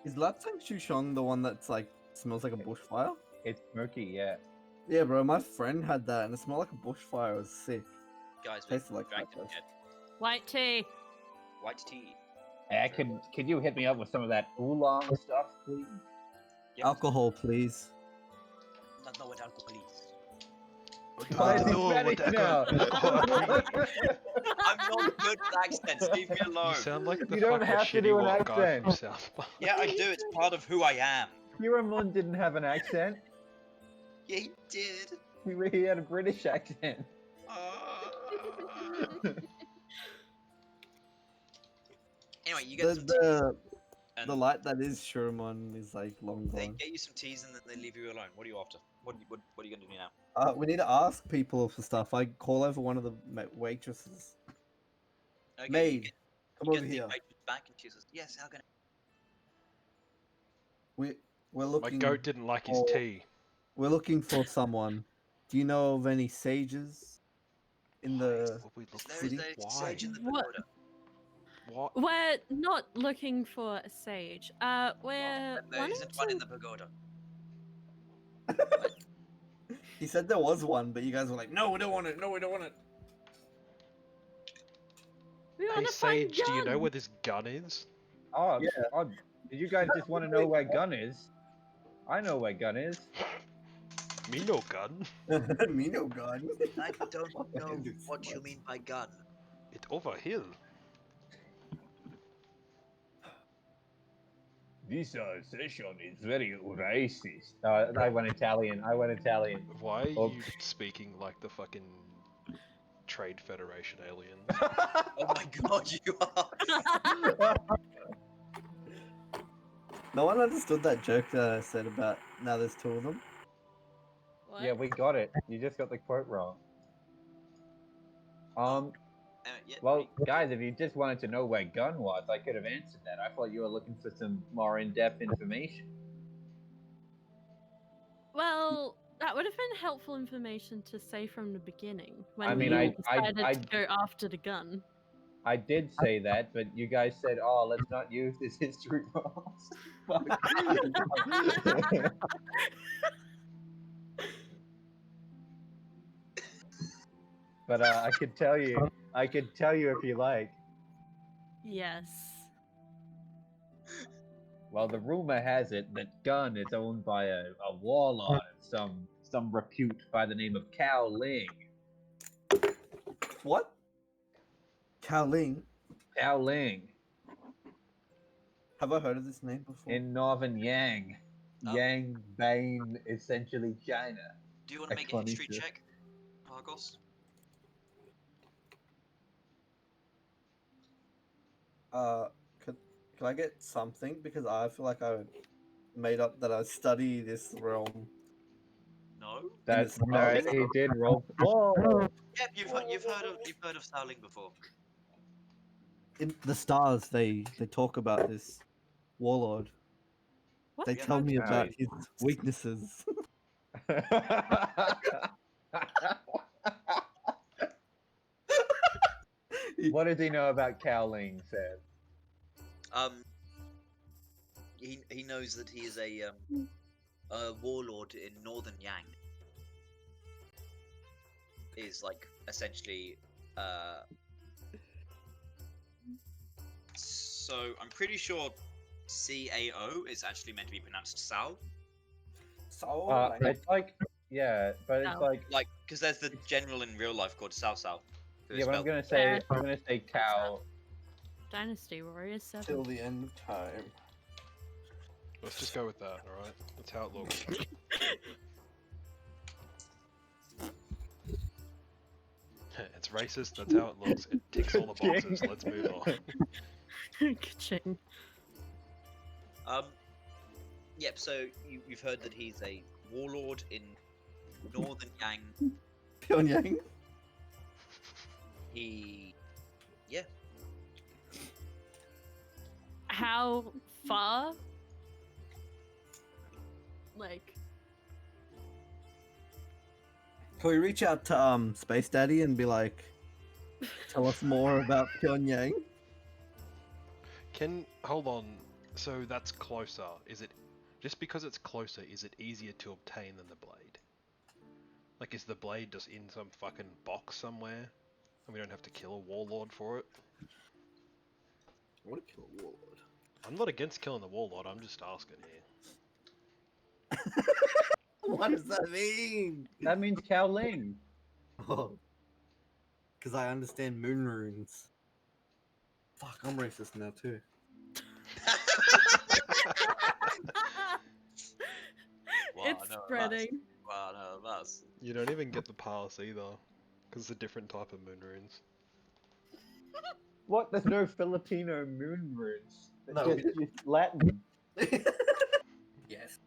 Is Lapsang Shushong the one that's like smells like a bushfire?
It's smoky, yeah.
Yeah, bro. My friend had that, and it smelled like a bushfire. It was sick.
Guys, we're
Tasted like
dragged
that,
to bed.
White tea.
White tea.
Could you hit me up with some of that oolong stuff, please?
Yep.
Alcohol, please.
Not know what alcohol is.
Why is he
Oh, what
Spanish
the
now?
I'm not good at accents. Leave me alone.
You sound like the
You don't
fucking
have to
shitty
do an
white guy from
accent.
South Park.
Yeah, I do. It's part of who I am.
Kiramon didn't have an accent.
Yeah, he did.
He had a British accent.
Anyway, you get some tea,
The
and
light that is Shuramon is like long
they
gone.
get you some teas, and then they leave you alone. What are you after? What are you gonna do now?
We need to ask people for stuff. I call over one of the waitresses.
Okay,
Maid, come
you
over
get the
here.
waitress back, and she says, "Yes, how can I?"
We're
My
looking.
goat didn't like his
for-
tea.
We're looking for someone. Do you know of any sages in the
What we look
There
for?
is
city?
a
Why?
sage in the
What?
pagoda.
What?
We're not looking for a sage. We're
And there
wanting
isn't one
to.
in the pagoda.
He said there was one, but you guys were like, "No, we don't want it. No, we don't want it."
We
Hey
want to find
Sage, do you know
Gun.
where this gun is?
Oh,
Yeah.
oh, did you guys just want to know where Gun is? I know where Gun is.
Me no gun.
Me no gun.
I don't
What the
know
hell is
what you
what?
mean by gun.
It over here.
This session is very racist. I went Italian.
Why are
Oh.
you speaking like the fucking Trade Federation alien?
Oh my god, you are!
No one understood that joke that I said about now there's two of them.
What?
Yeah, we got it. You just got the quote wrong.
Yeah,
Well, guys, if you just wanted to know where Gun was, I could have answered that. I thought you were looking for some more in-depth information.
Well, that would have been helpful information to say from the beginning when
I mean,
we
I
decided to go after the gun.
I did say that, but you guys said, "Oh, let's not use this history box." Fuck. But I could tell you if you like.
Yes.
Well, the rumor has it that Gun is owned by a warlord of some repute by the name of Cao Ling.
What? Cao Ling.
Cao Ling
Have I heard of this name before?
in northern Yang. Yang Bane, essentially China.
Do you want to make a history check, Argos?
Can I get something? Because I feel like I made up that I study this realm.
No.
That's
it's
no,
not.
he did roll. Whoa!
Yep, you've heard of Starling before.
In the stars, they talk about this warlord.
What?
They
Yeah,
tell me
that's
about
right.
his weaknesses.
What does he know about Cao Ling, Seb?
He knows that he is a warlord in northern Yang. Is like essentially so I'm pretty sure CAO is actually meant to be pronounced Sal.
So,
It's like, yeah, but it's
No.
Like, because there's the general in real life called Sal Sal. who is
yeah, but I'm
spelled-
gonna say Cao.
Dynasty Warriors 7.
till the end of time.
Let's just go with that, alright? That's how it looks. It's racist, that's how it looks. It ticks all the boxes. Let's move on.
Ka-ching.
Yep. So you've heard that he's a warlord in northern Yang.
Pyongyang.
Yeah.
How far? Like,
Can we reach out to Space Daddy and be like, tell us more about Pyongyang?
Hold on, so that's closer. Is it, just because it's closer, is it easier to obtain than the blade? Like, is the blade just in some fucking box somewhere? And we don't have to kill a warlord for it?
I want to kill a warlord.
I'm not against killing the warlord, I'm just asking here.
What does that mean?
That means Cao Ling.
Oh, because I understand moon runes. Fuck, I'm racist now too.
It's spreading.
One of us.
You don't even get the pass either, because it's a different type of moon runes.
What? There's no Filipino moon runes. It's
No,
just Latin.
Yes.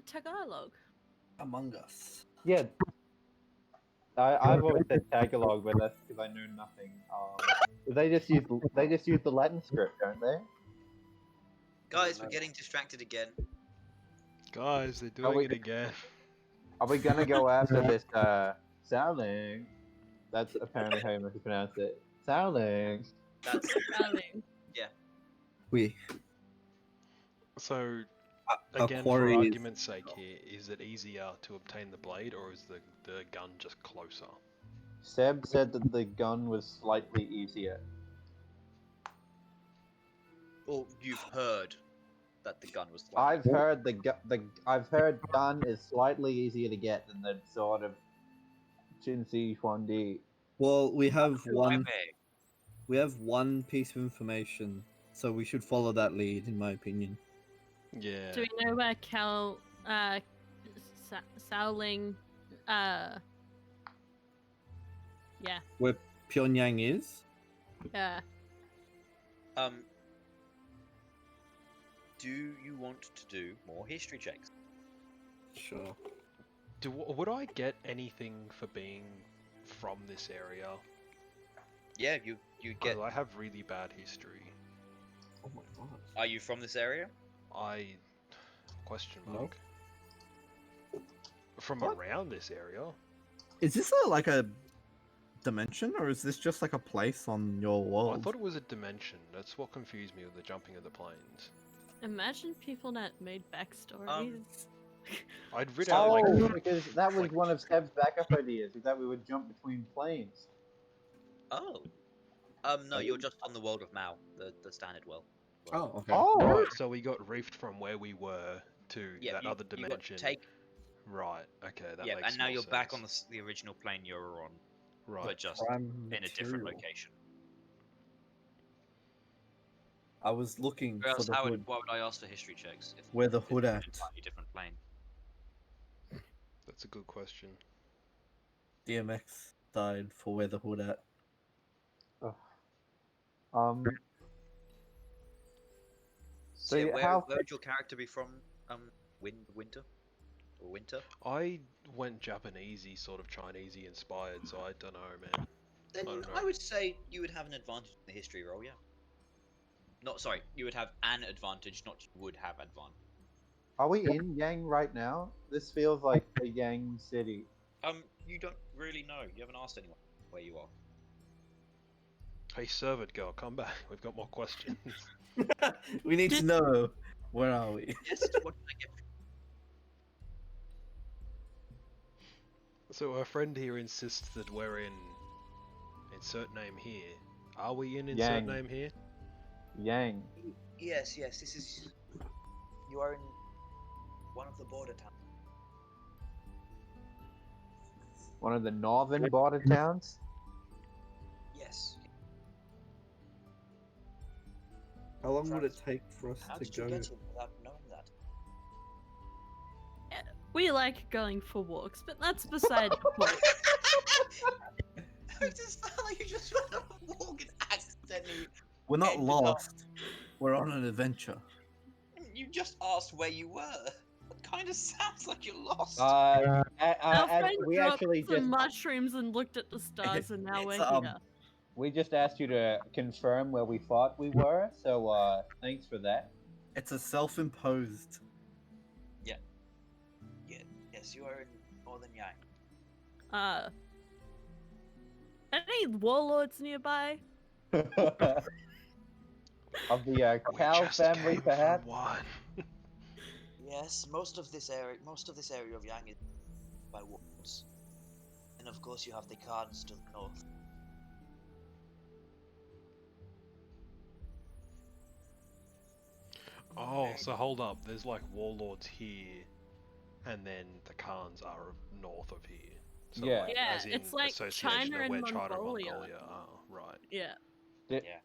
Tagalog.
Among Us.
Yeah. I've always said Tagalog, but that's because I know nothing. They just use the Latin script, don't they?
Guys, we're getting distracted again.
Guys, they're
Are
doing
we-
it again.
Are we gonna go after this Sounding? That's apparently how you must pronounce it. Sounding.
That's
Darling.
We.
So,
Our
again, for
quarry is-
argument's sake here, is it easier to obtain the blade, or is the gun just closer?
Seb said that the gun was slightly easier.
Well, you've heard that the gun was.
I've heard I've heard gun is slightly easier to get than the sort of Jinzi Huandi.
Well, we have one.
Okay.
We have one piece of information, so we should follow that lead, in my opinion.
Yeah.
Do we know where Xiaoling, yeah,
Where Pyongyang is?
yeah.
Do you want to do more history checks?
Sure.
Would I get anything for being from this area?
Yeah, you get.
'Cause I have really bad history.
Oh my god.
Are you from this area?
Question
No.
mark. From
What?
around this area?
Is this like a dimension, or is this just like a place on your world?
I thought it was a dimension. That's what confused me with the jumping of the planes.
Imagine people that made backstories.
I'd read out like
because that was
like-
one of Seb's backup ideas, is that we would jump between planes.
Oh. No, you're just on the world of Mao, the standard world.
Oh, okay.
Oh!
Right, so we got reefed from where we were to
Yeah,
that
you,
other
you got
dimension.
take.
Right. Okay, that
Yeah,
makes
and now
more
you're back on
sense.
the original plane you were on,
Right.
but just
Prime
in a different
material.
location.
I was looking
Or
for
else,
the
how would,
hood.
why would I ask for history checks? If
Where the
if
hood
it's
at?
an entirely different plane.
That's a good question.
DMX died for where the hood at.
So
So
yeah, where
how-
would your character be from? Winter, or winter?
I went Japanesey, sort of Chinesey inspired, so I don't know, man.
Then
don't know.
I would say you would have an advantage in the history roll. Yeah. Not sorry, you would have an advantage, not you would have advantage.
Are we in Yang right now? This feels like a Yang city.
You don't really know. You haven't asked anyone where you are.
Hey, servant girl, come back. We've got more questions.
We need to know, where are we?
Yes. What did I get?
So our friend here insists that we're in insert name here. Are we in insert
Yang.
name here?
Yang.
Yes, yes. This is. You are in one of the border towns.
One of the northern border towns?
Yes.
How long would it take for us
How
to
did you
go?
get in without knowing that?
We like going for walks, but that's beside the point.
It just sound like you just went on a walk and accidentally.
We're not
ended up-
lost. We're on an adventure.
You just asked where you were. It kind of sounds like you're lost.
Our
As
friend
we
dropped
actually
some
just
mushrooms and looked at the stars, and now we're
It's,
here.
we just asked you to confirm where we thought we were, so thanks for that.
It's a self-imposed.
Yes, you are in northern Yang.
Any warlords nearby?
Of the
We
Cow
just
family,
came for
perhaps.
one.
Yes, most of this area of Yang is by walls, and of course you have the Khans to the north.
Oh, so hold up. There's like warlords here, and then the Khans are north of here. So,
Yeah.
like,
Yeah,
as in
it's like
association
China
of
and
where China and
Mongolia.
Mongolia are, right.
Yeah.
Did,
Yeah.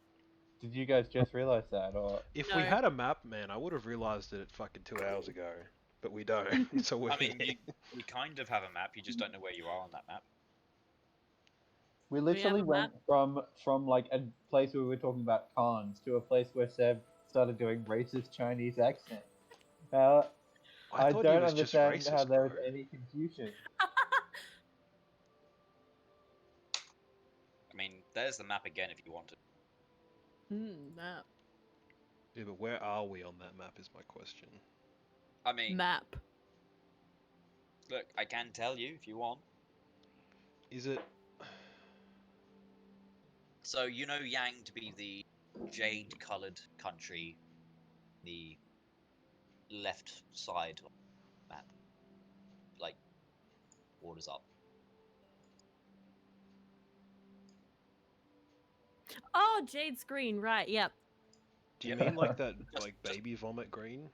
did you guys just realize that, or
If
No.
we had a map, man, I would have realized it fucking 2 hours ago. But we don't, so we're
I mean,
here.
you kind of have a map. You just don't know where you are on that map.
we
have
literally
a
went from like a place where we were talking about cons to a place where Seb started doing racist Chinese accent. I
thought he
don't
was just
understand how
racist,
there's
bro.
any confusion.
I mean, there's the map again if you want it.
Map.
Yeah, but where are we on that map is my question.
I mean,
Map.
look, I can tell you if you want.
Is it...
So you know Yang to be the jade-colored country, the left side of the map, like borders up.
Oh, Jade's green, right? Yep.
Do you mean like that,
Just-
like, baby vomit green?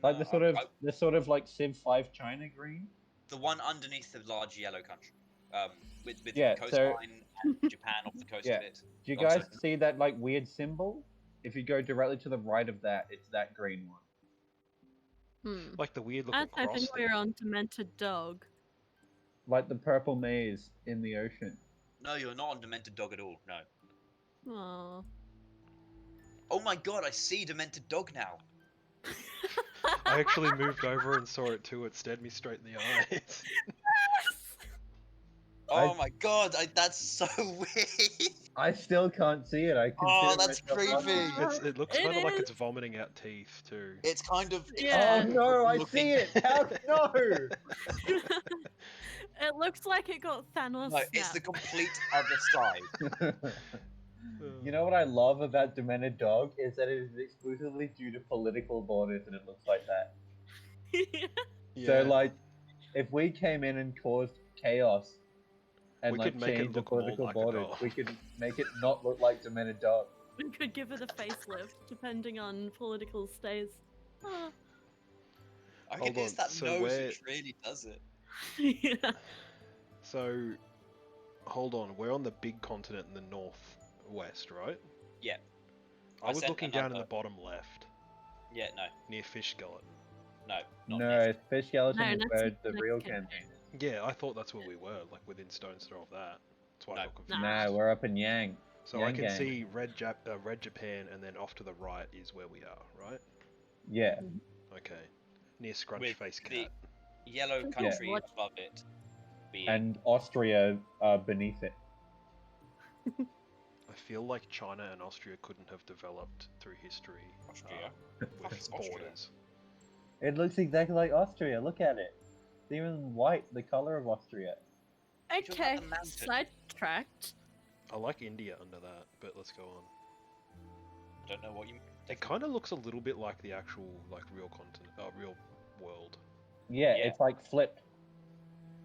Like
no,
the sort of like Civ 5 China green.
the one underneath the large yellow country, with
Yeah,
the
so-
coastline and Japan off the coast
Yeah.
of it.
Do you
Also-
guys see that like weird symbol? If you go directly to the right of that, it's that green one.
Like the weird
I
looking
was hoping
cross
we
thing?
were on Demented Dog.
Like the purple maze in the ocean.
No, you're not on Demented Dog at all. No.
Aww.
Oh my god, I see Demented Dog now.
I actually moved over and saw it too. It stared me straight in the eyes.
Oh my god, that's so weird.
I still can't see it. I
Oh,
consider
that's
myself
creepy.
lucky.
It looks
It
kind of like
is.
it's vomiting out teeth too.
It's kind of.
Yeah.
Oh no, I
looking-
see it! How no?
It looks like it got Thanos
No, it's the
snapped.
complete other side.
You know what I love about Demented Dog is that it is exclusively due to political borders and it looks like that. So like, if we came in and caused chaos and
We
like
could make it
changed the
look more
political
like a
borders,
dog.
we could make it not look like Demented Dog.
We could give it a facelift, depending on political stays. Ah.
I reckon
Hold
it's
on,
that
so
nose
where-
which really does it.
Yeah.
So, hold on. We're on the big continent in the northwest, right?
Yeah.
I was
sent
looking down in
another-
the bottom left,
Yeah, no,
near Fish Skeleton.
no, not
No,
left.
Fish Skeleton
No,
is
that's
where
the
the
next
real
campaign.
campaign.
Yeah, I thought that's where we were, like within stone's throw of that. That's why I
No.
got confused.
Nah.
Nah, we're up in Yang.
So I
Yang
can
Gang.
see red Japan, and then off to the right is where we are, right?
Yeah.
Okay. Near Scrunch
With
Face
the-
Cat.
Yellow
Yeah.
country
What?
above it being
And Austria beneath it.
I feel like China and Austria couldn't have developed through history
Austria.
with
Fuck's Austria.
borders.
It looks exactly like Austria. Look at it. It's even white, the color of Austria.
You're talking
Okay,
about the mountain.
sidetracked.
I like India under that, but let's go on.
Don't know what you.
It kind of looks a little bit like the actual, like, real continent, real world.
Yeah,
Yeah.
it's like flipped.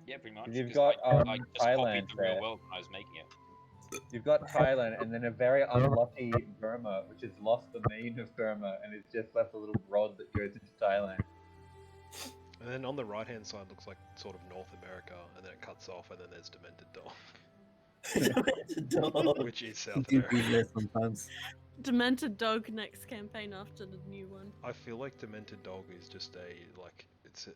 Yeah, pretty much.
You've
'cause
got,
I just
Thailand
copied the real
there.
world when I was making it.
You've got Thailand, and then a very unlucky Burma, which has lost the main of Burma, and it's just left a little rod that goes into Thailand.
And then on the right hand side looks like sort of North America, and then it cuts off, and then there's Demented Dog, which is South America.
Sometimes.
Demented Dog next campaign after the new one.
I feel like Demented Dog is just it's a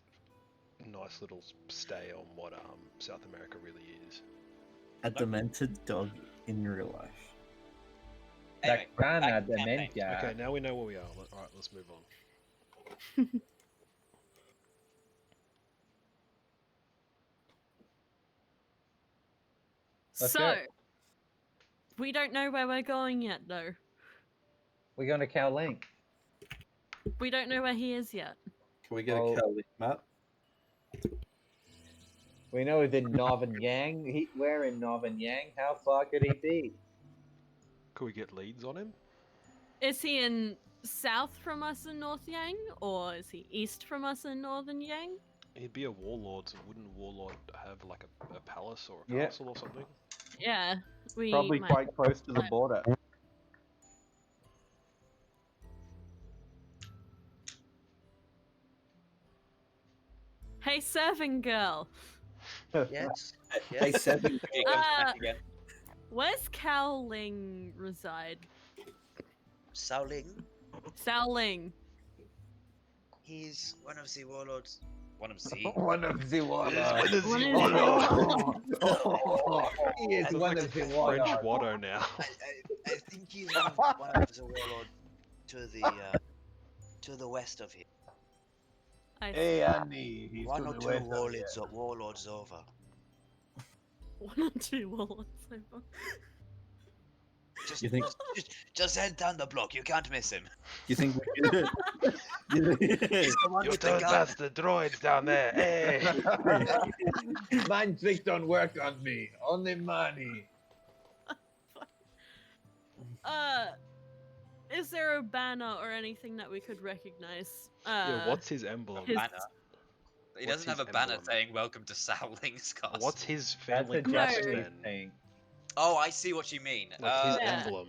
nice little stay on what South America really is.
A demented dog in real life.
Anyway,
That
back to the campaign.
dementia.
Okay, now we know where we are. Alright, let's move on.
Let's
So,
do it.
we don't know where we're going yet, though.
We're going to Cow Link.
We don't know where he is yet.
Can we get
Oh.
a Kelly map?
We know he's in Northern Yang. We're in Northern Yang. How far could he be?
Could we get leads on him?
Is he in south from us in North Yang, or is he east from us in Northern Yang?
He'd be a warlord, so wouldn't warlord have like a palace or a
Yeah.
castle or something?
Yeah, we
Probably
might-
quite close to the border.
Hey, serving girl.
Yes.
Hey,
Yes.
Seven.
Here goes back again.
Where's Cowling reside?
Shaoling.
Xiaoling.
He's one of the warlords. One of the.
One of the warlords.
What is
What
he?
is
Watto?
He is
Sounds
one
like
of the
French
warlords.
Watto now.
I think he's one of the warlords to the west of here.
I
Hey, Andy. He's
One
to
or
the
two
west of here.
warlords over.
one or two warlords over.
Just,
You think-
just head down the block. You can't miss him.
You think we could?
He's the one
You
with the
don't
gun.
pass the droids down there. Hey.
Mind tricks don't work on me. Only money.
Is there a banner or anything that we could recognize?
Yeah, what's his emblem?
his-
Banner. He
What's
doesn't have a
his
banner
emblem?
saying "Welcome to Shaoling's Castle."
What's his
That's
family
a
crest
Japanese
then?
thing.
Oh, I see what you mean.
Like his
Yeah.
emblem.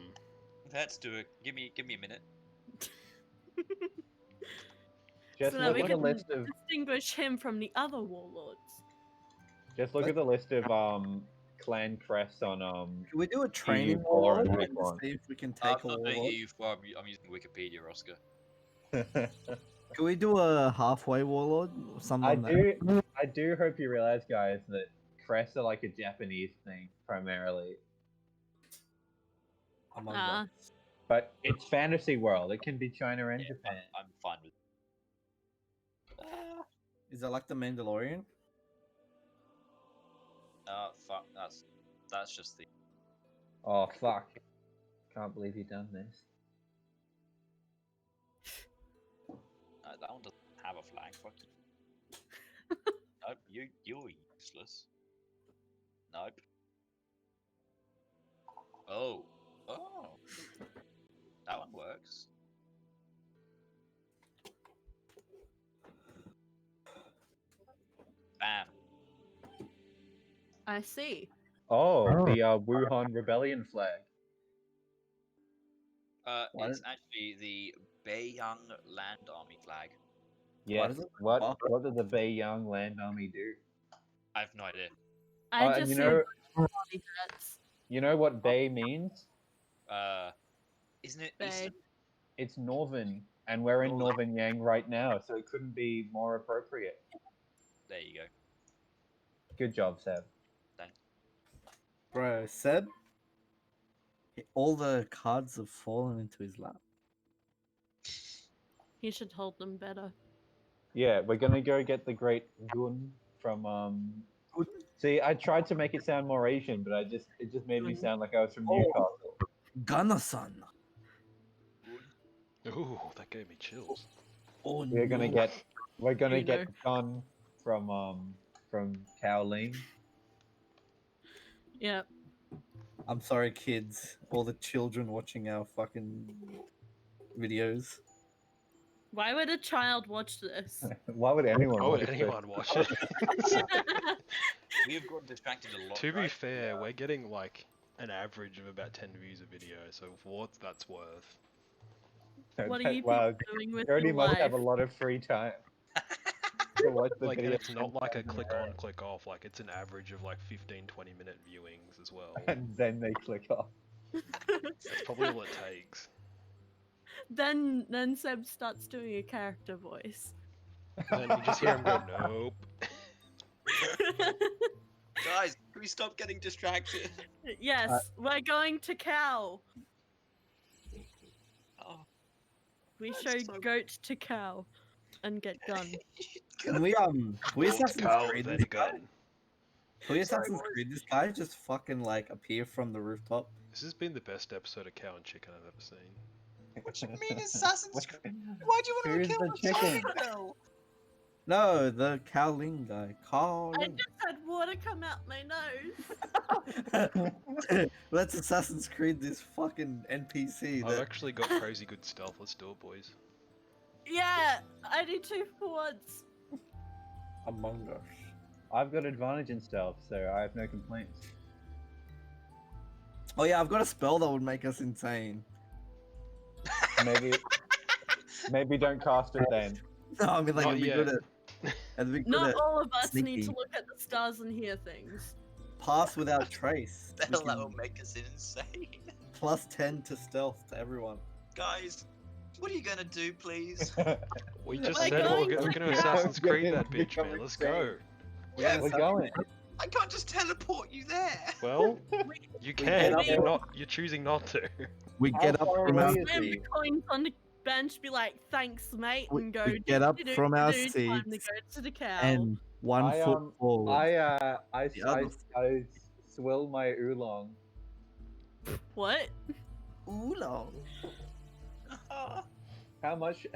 Let's do it. Give me a minute.
Just
so that
look
we
at the
can
list of.
distinguish him from the other warlords.
Just look at the list of clan crests on
Can we do a training
EU4
warlord
and
and
F1.
see if we can
I'm
take a
not doing
warlord?
EU4. I'm using Wikipedia, Oscar.
Can we do a halfway warlord? Or someone that...
I do hope you realize, guys, that crests are like a Japanese thing primarily,
Among
Ah.
us.
but it's fantasy world. It can be China and
Yeah,
Japan.
I'm fine with.
Is it like the Mandalorian?
Fuck. That's just the.
Oh fuck! Can't believe you done this.
That one doesn't have a flag. Fuck you. Nope. You're useless. Nope. Oh. That one works. Bam.
I see.
Oh, the Wuhan Rebellion flag.
What
It's
is-
actually the Beiyang Land Army flag.
Yes.
does it-
What?
oh.
What did the Beiyang Land Army do?
I have no idea.
I
And
just
you
see
know,
body hats.
you know what Bay means?
Isn't it?
Bay.
It's Northern, and we're in Northern Yang right now, so it couldn't be more appropriate.
There you go.
Good job, Seb.
Bro, Seb, all the cards have fallen into his lap.
He should hold them better.
Yeah, we're gonna go get the Great Gun from See, I tried to make it sound more Asian, but it just made me sound like I was from
Oh.
Newcastle.
Gana-san.
Ooh, that gave me chills.
Oh,
We're gonna
no.
get
You
the gun from Kowloon.
Yep.
I'm sorry, kids. All the children watching our fucking videos.
Why would a child watch this?
Why would anyone?
Why would
watch this?
anyone watch it?
We have gotten distracted a lot.
To be
right?
fair, we're getting like an average of about 10 views a video, so for what that's worth.
What are you
Wow,
people doing with
Jody
your
must
life?
have a lot of free time to watch the
Like, and
video.
it's not like a click on, click off, like it's an average of like 15-20 minute viewings as well.
And then they click off.
That's probably all it takes.
Then Seb starts doing a character voice.
And then you just hear him go, nope.
Guys, can we stop getting distracted?
Yes, we're going to cow.
Oh,
We
That's
show
so-
goat to cow and get gun.
Can we Assassin's
Cow,
Creed
then
this guy?
gun.
Can we Assassin's Creed this guy? Just fucking like appear from the rooftop.
This has been the best episode of Cow and Chicken I've ever seen.
What you mean Assassin's Creed? Why do you want
Who's
to kill
the
the
chicken?
chicken?
No, the Kowling guy.
I
Kowling.
just had water come out my nose.
Let's Assassin's Creed this fucking NPC.
I've
That...
actually got crazy good stealth. Let's do it, boys.
Yeah, I do 2 for once.
Among Us.
I've got advantage in stealth, so I have no complaints.
Oh yeah, I've got a spell that would make us insane.
Maybe don't cast it then.
No, I mean like
Not
it'd be
yet.
good at. It'd be good
Not
at
all of us need to
sneaky.
look at the doesn't hear things.
Pass without trace.
The
We
hell that will
can
make us insane.
plus 10 to stealth to everyone.
Guys, what are you gonna do, please?
We just
We're
said
going
we're
to
gonna
town.
Assassin's Creed
We're
that bitch,
becoming
man. Let's
insane.
go.
Yeah,
We're going.
I can't just teleport you there.
Well, you can.
up
You're
there.
not. You're choosing not to.
We
How
get up
far
from our
away is
Slam
he?
the coins on the bench, be like, "Thanks, mate,"
We-
and go.
we get up
"Do-do-do-do,
from our
time to
seats
go to the cow."
and 1 foot forward.
I
The other-
swill my oolong.
What?
Oolong.
How much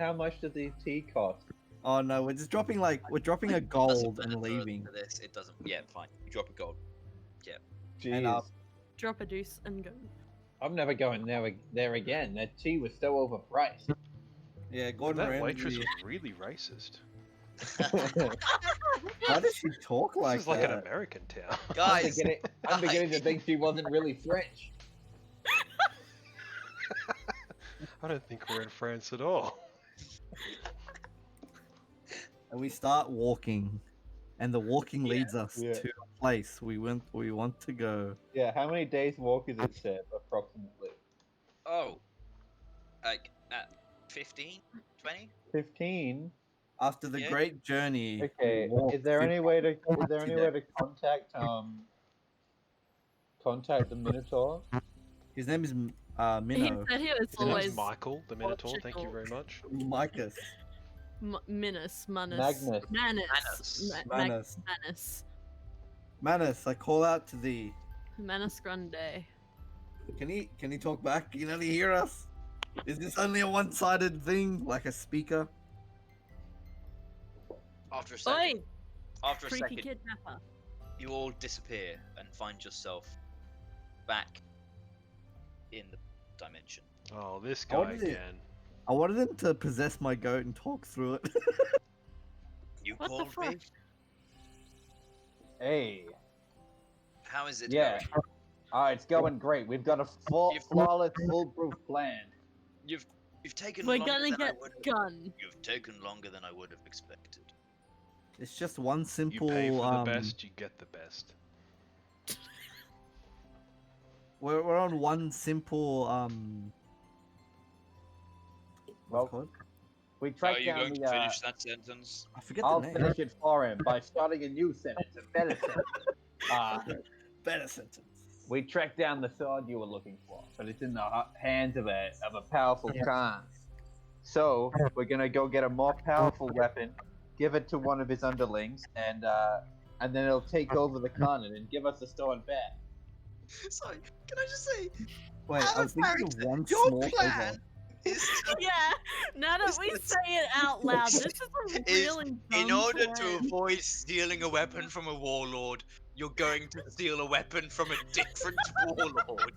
does the tea cost?
Oh no, we're just dropping a
Doesn't
gold and
matter
leaving.
for this. It doesn't. Yeah, fine. You drop a gold.
Jeez.
And,
Drop a deuce and go.
I'm never going there again. That tea was so overpriced.
Yeah, Gordon
That
Ramsay.
waitress was really racist.
Why does she talk
This
like
is like
that?
an American town.
Guys,
I'm beginning to think she wasn't really French.
I don't think we're in France at all.
And we start walking, and the walking
Yeah.
leads us
Yeah.
to a place we want to go.
Yeah, how many days walk is it, Seb, approximately?
oh, like 15, 20?
15?
After the
Yeah.
great journey. we
Okay.
walk
Is there any way to
days.
contact the Minotaur?
His name is
He
Minnow.
said he was
His name's
always
Michael, the Minotaur. Thank you very much.
Micus.
Manus.
Magnus.
Manus.
Manus.
Manus.
Manus, I call out to thee.
Manus Grande.
Can he talk back? Can he hear us? Is this only a one-sided thing, like a speaker?
After a second,
Oi!
after a
Creepy
second,
kidnapper.
you all disappear and find yourself back in the dimension.
Oh, this
What
guy
is it?
again.
I wanted him to possess my goat and talk through it.
You
What the
called me?
fuck?
Hey.
How is it
Yeah.
going?
It's going great. We've got a flawless, foolproof plan.
You've taken
We're
longer
gonna
than I
get
would have.
gun.
You've taken longer than I would have expected.
It's just one
You
simple.
pay for the best, you get the best.
We're on one simple
Well,
what's it called?
we
Are
tracked
you
down
going
the.
to finish that sentence?
I forget
I'll
the name.
finish it for him by starting a new sentence, a better sentence.
Better sentence.
We tracked down the sword you were looking for, but it's in the hands of a powerful Khan. So we're gonna go get a more powerful weapon, give it to one of his underlings, and then it'll take over the Khan and give us the sword back.
Sorry, can I just say,
Wait,
out
I was
of
thinking of
character,
one
your
small
plan
favor.
is to
Yeah, now that we say it out loud, this is a
is
really
in
dumb
order to
plan.
avoid stealing a weapon from a warlord, you're going to steal a weapon from a different warlord.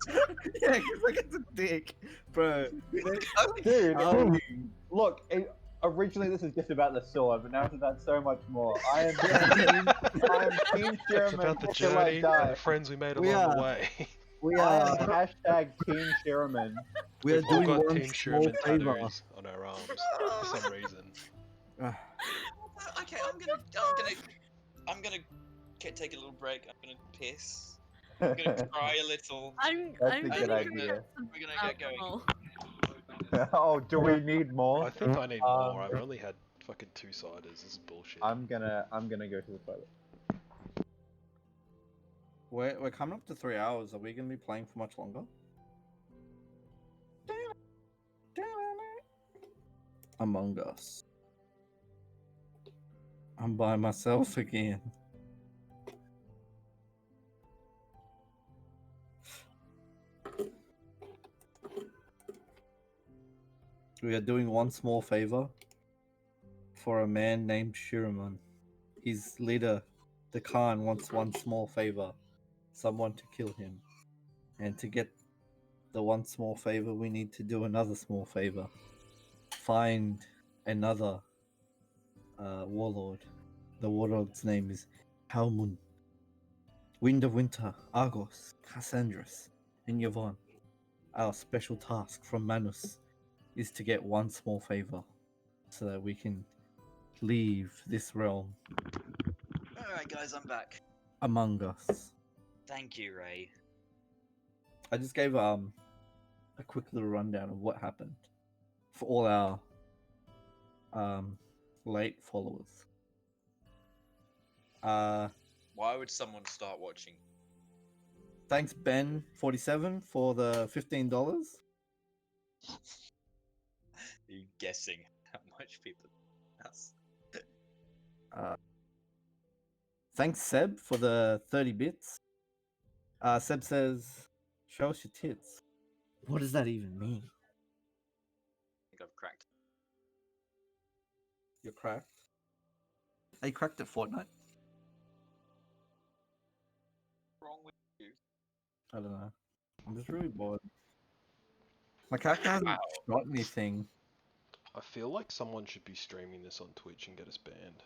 Yeah, because like it's a dick, bro.
Dude,
Oh.
look, originally this is just about the sword, but now it's about so much more. I am Team
It's
Sherman
about the
till I
journey,
die.
the friends we made
We
along the
are-
way.
We
I
are
am hashtag Team Sherman.
we are
We've all
doing
got
one
Team
small
Sherman
favor.
tattoos on our arms for some reason.
Okay, I'm gonna take a little break. I'm gonna piss. I'm gonna cry a little.
I'm
That's
I'm
a
gonna
good
get
idea.
some
We're gonna get going.
alcohol.
Oh, do we need more?
I think I need more. I've only had fucking 2 ciders. This is bullshit.
I'm gonna go to the toilet.
We're coming up to 3 hours. Are we gonna be playing for much longer? Among Us. I'm by myself again. We are doing one small favor for a man named Shiraman. His leader, the Khan, wants one small favor. Someone to kill him. And to get the one small favor, we need to do another small favor. Find another warlord. The warlord's name is Halmun. Wind of Winter, Argos, Cassandras, and Yvonne. Our special task from Manus is to get one small favor so that we can leave this realm.
Alright, guys, I'm back.
Among Us.
Thank you, Ray.
I just gave a quick little rundown of what happened for all our late followers.
Why would someone start watching?
Thanks Ben47 for the $15.
Are you guessing how much people? That's
Thanks Seb for the 30 bits. Seb says, "Show us your tits." What does that even mean?
I think I've cracked.
You're cracked. Are you cracked at Fortnite?
What's wrong with you?
I don't know. I'm just really bored. My character hasn't shot anything.
I feel like someone should be streaming this on Twitch and get us banned.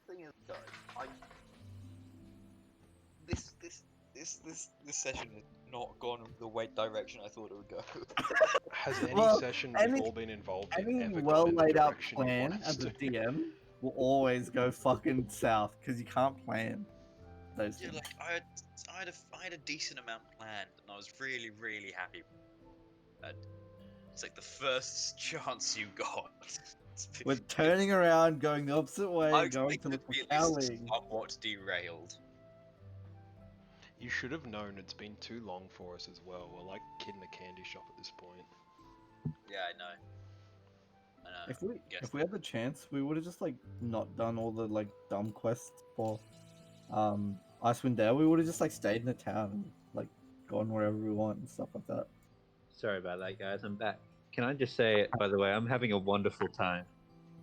Thing is, guys, this session has not gone the way direction I thought it would go.
Has any
Well,
session
any-
we've all been involved in
Any
ever
well
gone in the
laid out
direction you
plan
want us
as a
to?
DM will always go fucking south because you can't plan those
Yeah,
things.
like I had a decent amount planned, and I was really, really happy. And it's like the first chance you got.
We're turning around, going the opposite way,
I
and going to
expected
look
it to
for
be at least
Cowling.
somewhat derailed.
You should have known it's been too long for us as well. We're like kid in a candy shop at this point.
Yeah, I know. Guess
If we had the chance, we would have just like not done all the like dumb quests for Icewind Dale. We would have just like stayed in the town and like gone wherever we want and stuff like that.
Sorry about that, guys. I'm back. Can I just say, by the way, I'm having a wonderful time.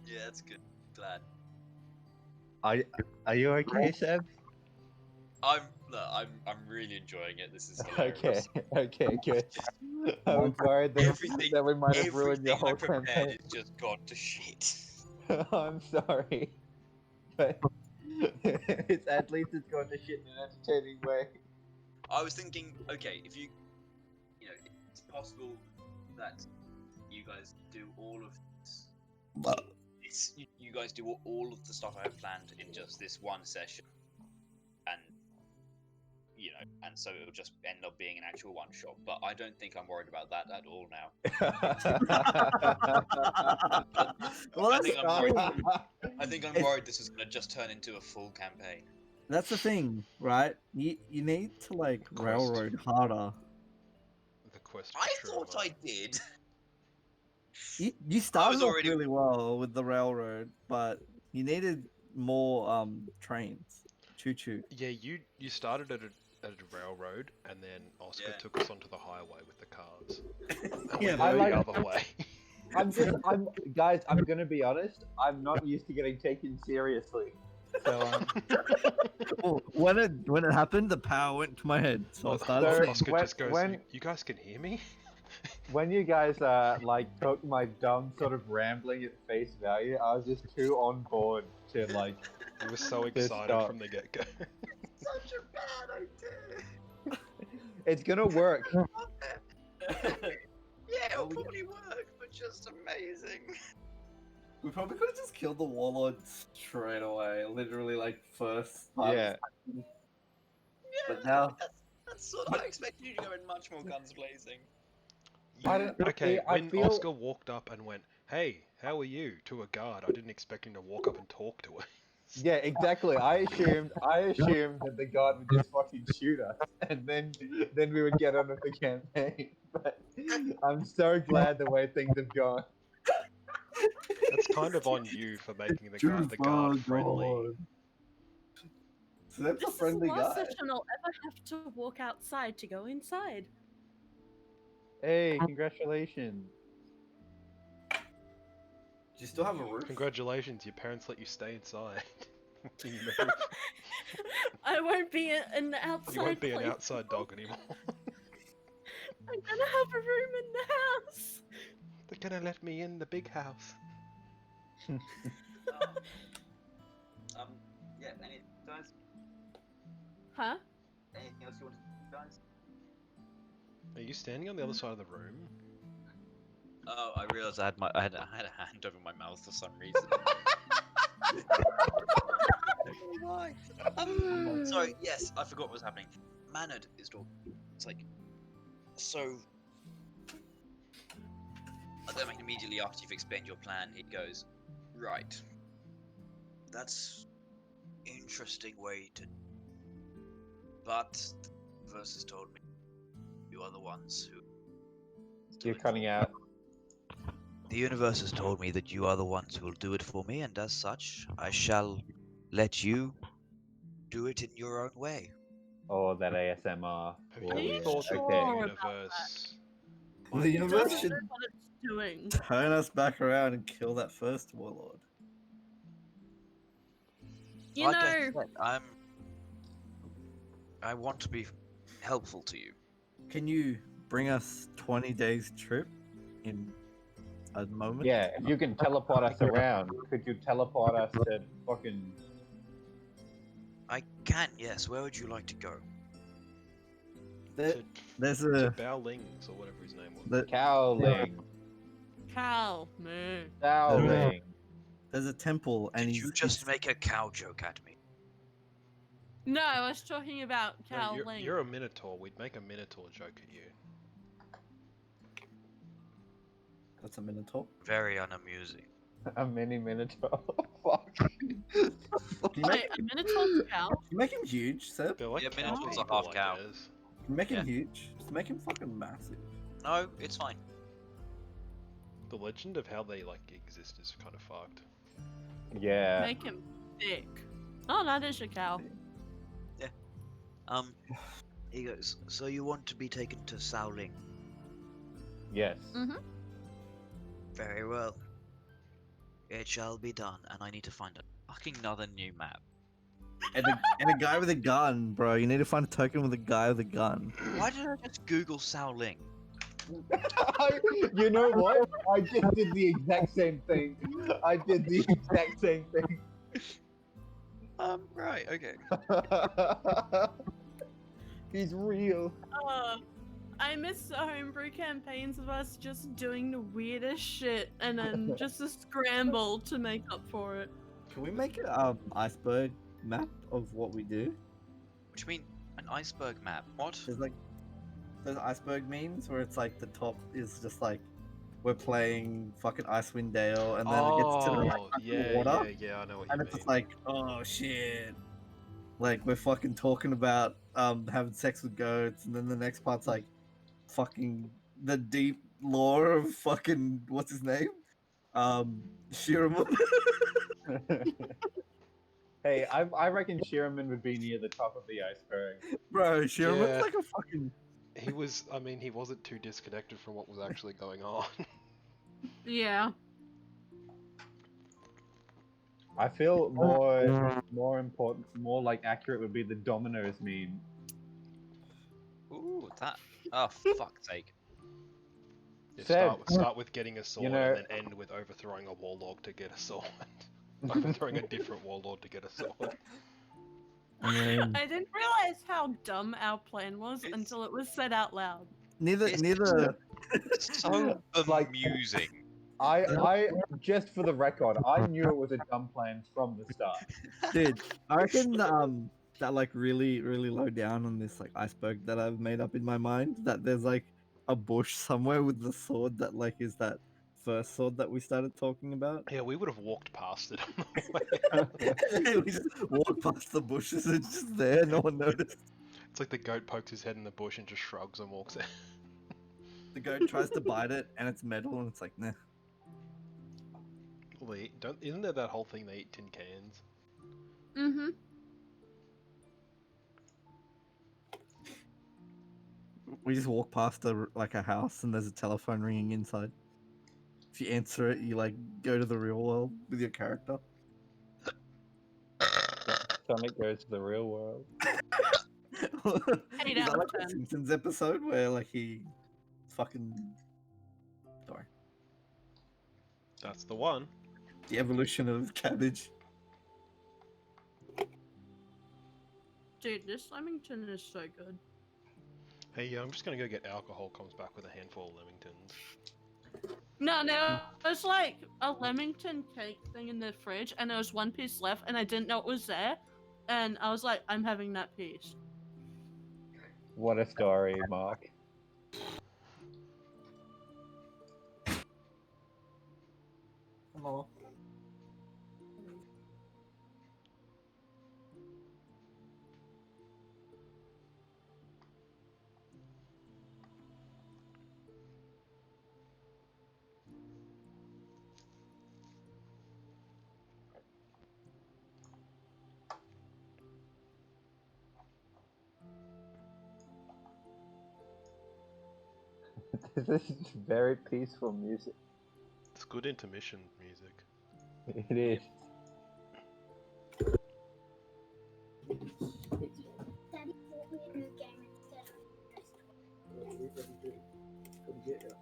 Yeah, that's good. Glad.
Are you okay, Seb?
I'm really enjoying it. This is hilarious.
Okay, good. I was worried that we might have ruined your
Everything I
whole
prepared
campaign.
is just gone to shit.
I'm sorry, but at least it's going to shit in an entertaining way.
I was thinking, okay, if you know, it's possible that you guys do all of this. You guys do all of the stuff I have planned in just this one session, and you know, and so it'll just end up being an actual one shot. But I don't think I'm worried about that at all now.
Well,
I
that's
think
the
I'm worried.
thing.
I think I'm worried this is going to just turn into a full campaign.
That's the thing, right? You need to like railroad harder.
The quest.
I
for
thought
Truma.
I did.
You started off
already-
really well with the railroad, but you needed more trains. Choo choo.
Yeah, you started at a railroad, and then Oscar
Yeah.
took us onto the highway with the cars. And
Yeah,
we
I
went
like-
the other way.
Guys, I'm gonna be honest. I'm not used to getting taken seriously. So
Well, when it happened, the power went to my head, so I started.
Sir,
saying-
Oscar
when-
just goes,
when-
you guys can hear me?
when you guys like took my dumb sort of rambling at face value, I was just too on board to like.
He was so
Just
excited
stop.
from the get-go.
Such a bad idea.
It's gonna work.
Yeah, it'll probably work, but just amazing.
We probably could have just killed the warlord straight away, literally like first part.
Yeah.
Yeah,
But now-
that's sort of. I expected you to go in much more guns blazing.
I don't-
Okay,
I
when
feel-
Oscar walked up and went, "Hey, how are you?" to a guard, I didn't expect him to walk up and talk to her.
Yeah, exactly. I assumed that the god would just fucking shoot us, and then we would get on with the campaign. But I'm so glad the way things have gone.
That's kind of on you for making the guard friendly.
So that's
This
a
is
friendly
the last
guy.
session I'll ever have to walk outside to go inside.
Hey, congratulations.
Do you still have a roof?
Congratulations, your parents let you stay inside. You moved.
I won't be an outside.
You won't be an
place.
outside dog anymore.
I'm gonna have a room in the house.
They're gonna let me in the big house.
Yeah. Any guys?
Huh?
Anything else you want to guys?
Are you standing on the other side of the room?
Oh, I realized I had a hand over my mouth for some reason. Sorry, yes, I forgot what was happening. Mannered is talking. It's like, so. And then immediately after you've explained your plan, it goes, right. That's interesting way to. But the verse has told me you are the ones who.
You're cutting out.
The universe has told me that you are the ones who will do it for me, and as such, I shall let you do it in your own way.
Oh, that ASMR.
Have
Oh,
you
you
ever
yeah.
thought
sure
that
Okay.
the
about
universe
The universe
Doesn't
should
know what it's doing.
turn us back around and kill that first warlord.
You
Like I
know,
said, I want to be helpful to you.
Can you bring us 20 days trip in a moment?
Yeah, if you can teleport us around, could you teleport us to fucking
I can, yes. Where would you like to go?
There- there's
to
a
Baoling's or whatever his name was?
the,
Cowling?
Cal, moo.
Cowling.
there's a temple, and
Did
he's
you just make a cow joke at me?
No, I was talking about
No,
Cal
you're,
Ling.
you're a Minotaur. We'd make a Minotaur joke at you.
That's a minotaur.
Very unamusing.
A mini minotaur. Fuck.
Can you make,
Wait, a Minotaur's Cal?
you make him huge, Seb?
They're like
Yeah,
cow
Minotaurs are
people,
half
I
cow.
guess.
You make him
Yeah.
huge. Just make him fucking massive.
No, it's fine.
The legend of how they like exist is kind of fucked.
Yeah.
Make him thick. Oh, that is a cow.
He goes, so you want to be taken to Shaoling?
Yes.
Mm-hmm.
Very well. It shall be done, and I need to find a fucking another new map.
And a guy with a gun, bro. You need to find a token with a guy with a gun.
Why did I just Google Shaoling?
You know what? I just did the exact same thing. I did the exact same thing.
Right, okay.
He's real.
I miss the homebrew campaigns of us just doing the weirdest shit and then just a scramble to make up for it.
Can we make an iceberg map of what we do?
What do you mean, an iceberg map? What?
There's like those iceberg memes where it's like the top is just like we're playing fucking Icewind Dale, and then it gets to the like,
yeah,
water,
yeah, I know what
and
you
it's just
mean.
like, oh shit, like we're fucking talking about having sex with goats, and then the next part's like fucking the deep lore of fucking what's his name, Shiramun.
Hey, I reckon Shiraman would be near the top of the iceberg.
Bro, Shiramun's
Yeah.
like a fucking.
He was, I mean, he wasn't too disconnected from what was actually going on.
Yeah.
I feel more important, more like accurate would be the Domino's meme.
Ooh, that. Oh, fuck's sake.
Yeah,
Seb,
start with getting a sword
know-
and then end with overthrowing a warlord to get a sword. Overthrowing a different warlord to get a sword.
I mean,
I didn't realize how dumb our plan was
It's-
until it was said out loud.
neither
It's so
Like-
amusing.
I just for the record, I knew it was a dumb plan from the start.
dude, I reckon that like really low down on this like iceberg that I've made up in my mind that there's like a bush somewhere with the sword that like is that first sword that we started talking about.
Yeah, we would have walked past it on the way.
We just walk past the bushes, it's just there, no one noticed.
It's like the goat pokes his head in the bush and just shrugs and walks out.
The goat tries to bite it and it's metal and it's like nah.
Well, isn't there that whole thing they eat tin cans?
Mm-hmm.
We just walk past a house and there's a telephone ringing inside. If you answer it, you like go to the real world with your character.
Sonic goes to the real world.
Eight
Is
out
that
of
like a
10.
Simpsons episode where like he fucking sorry.
That's the one.
The evolution of cabbage.
Dude, this Lemington is so good.
Hey, I'm just gonna go get alcohol. Comes back with a handful of Lemingtons.
No, there's like a Lemington cake thing in the fridge, and there was one piece left, and I didn't know it was there and I was like, I'm having that piece.
What a story, Mark.
Hello.
This is very peaceful music.
It's good intermission music.
It is.
Daddy bought me a new game instead of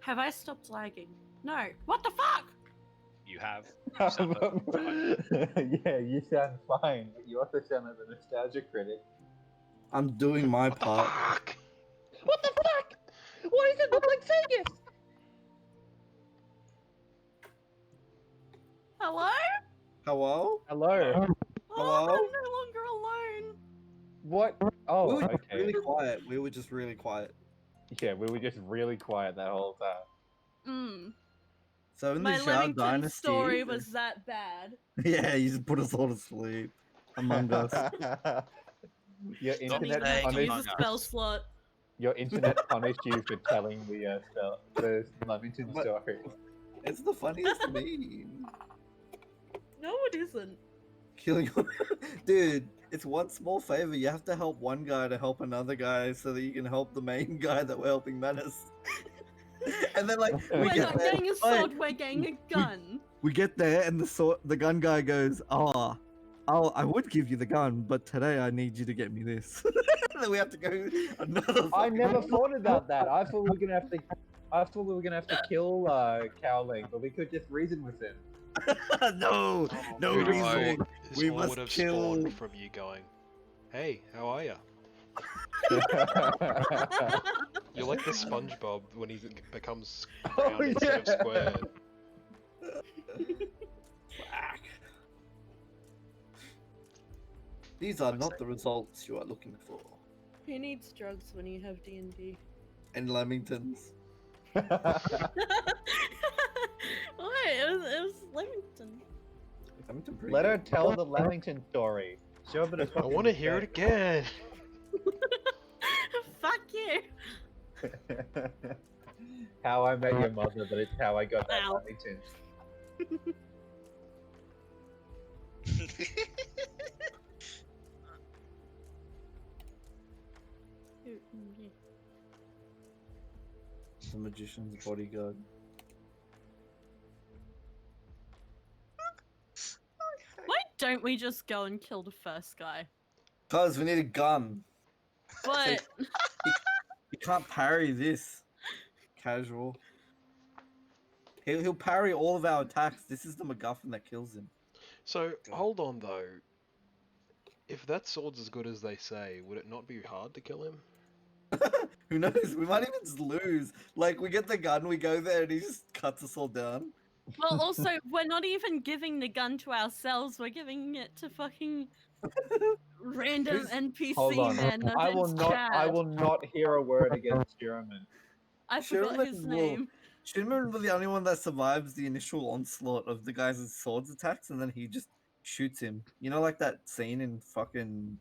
Have I stopped lagging? No. What the fuck?
You have. You sound perfectly fine.
Yeah, you sound fine, but you also sound like the nostalgia critic.
I'm doing my
What the
part.
fuck?
What the fuck? Why does it look like Vegas?
Hello?
Hello?
Hello.
Oh,
Hello?
I'm no longer alone.
What?
We
Oh,
were just
okay.
really quiet. We were just really quiet.
Yeah, we were just really quiet that whole time.
Mm.
So in
My
the Zhao
Leamington
Dynasty,
story was that bad.
yeah, you just put us all to sleep among us.
Your
Stop
internet
saying
Use a
Among
punished.
spell
Us.
slot.
Your internet punished you for telling the Lamington
What?
story.
It's the funniest meme.
No, it isn't.
Killing, dude. It's one small favor. You have to help one guy to help another guy, so that you can help the main guy that we're helping menace. And then, like, we
We're
get
not
there.
getting a
Wait,
sword, we're getting a gun.
we get there, and the gun guy goes, "Oh, I would give you the gun, but today I need you to get me this." And then we have to go another.
I
fucking-
never thought about that. I thought we were gonna have to. I thought we were gonna have to kill Cowling, but we could just reason with him.
No, no
Who'd have
reasoning.
thought this
We
all
must
would have
kill-
spawned from you going, "Hey, how are ya?" You're like the SpongeBob when he becomes round instead of square.
Fuck. These are not the results you are looking for.
Who needs drugs when you have D&D?
And Lamingtons.
What? It was Leamington.
Lamington pretty
Let her
good.
tell the Lamington story. Show a bit of
I
fucking
want to hear it again.
Fuck you.
How I Met Your Mother, but it's how I got that
Ow.
Lamington.
The magician's bodyguard.
Why don't we just go and kill the first guy?
Cause we need a gun.
But
You can't parry this. Casual. He'll parry all of our attacks. This is the MacGuffin that kills him.
So hold on though. If that sword's as good as they say, would it not be hard to kill him?
Who knows? We might even just lose. Like, we get the gun, we go there, and he just cuts us all down.
well, also we're not even giving the gun to ourselves. We're giving it to fucking random
Who's-
NPC
Hold on.
man. Of
I will
its
not. I
Chad.
will not hear a word against Sherman.
I forgot
Sherman
his
will-
name.
Shinman was the only one that survives the initial onslaught of the guy's swords attacks, and then he just shoots him. You know, like that scene in fucking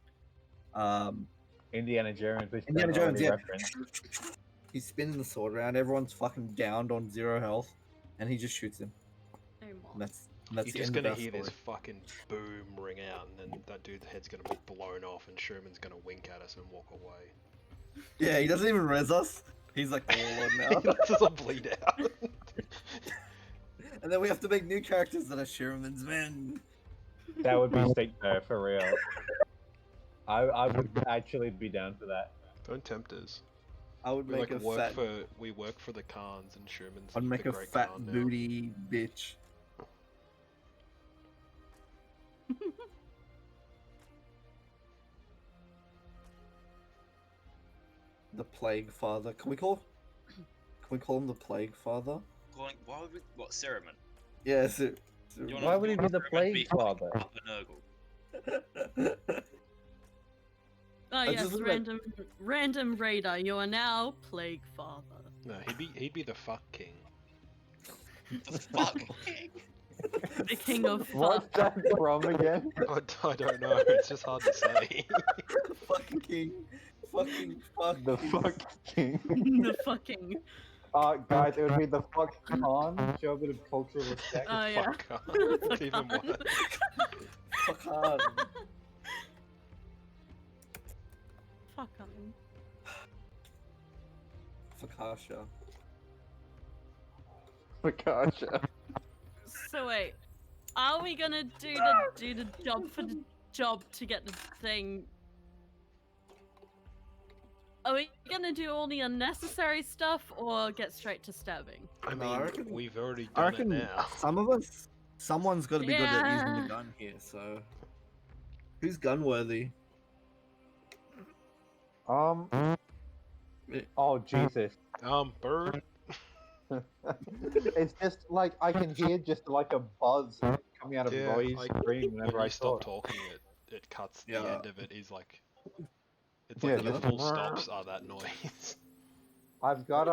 Indiana Jones, which
Indiana
they've
Jones.
already
Yeah,
referenced.
he's spinning the sword around. Everyone's fucking downed on 0 health, and he just shoots him.
No more.
And that's
You're
the
just
end
gonna
of our
hear this
story.
fucking boom ring out, and then that dude's head's gonna be blown off, and Sherman's gonna wink at us and walk away.
Yeah, he doesn't even res us. He's like the warlord
He
now.
lets us all bleed out.
And then we have to make new characters that are Sherman's men.
That would be sick though, for real. I would actually be down for that.
Don't tempt us.
I would
We
make
like
a
work
fat.
for the Khans, and Sherman's
I'd make
the
a
great
fat
Khan now.
booty bitch. the Plague Father. Can we call him the Plague Father?
Why would what Cereman?
Yeah, so,
You
Why would he be the
Cereman
Plague
calling
Father?
Papa Nurgle?
Oh
I
yes,
just like-
random raider. You are now Plague Father.
No, he'd be the fuck king.
The fuck?
The king of
What's
fuck.
that from again?
I don't know. It's just hard to say.
fucking king. Fucking fuck.
The
king.
fuck king.
The fucking.
Guys, it would be the fuck Khan. Show a bit of cultural respect.
Oh yeah.
Fuck. It's even
Fuck.
worse.
Fuck hard.
Fuck on.
Fakasha.
Fakasha.
So wait, are we gonna do the job for the job to get the thing? Are we gonna do all the unnecessary stuff or get straight to stabbing?
I
No, I
mean,
reckon-
we've already
I
done it
reckon
now.
someone's got to be good at using
Yeah.
the gun here. So, who's gun worthy?
Oh Jesus.
Bird.
It's just like I can hear just like a buzz coming out of
Yeah,
Roy's
I-
screen
When
whenever
you
I
stop
talk.
talking, it cuts. The
Yeah.
end of it is like. It's
Yeah,
like the
just-
full stops are that noise.
I've got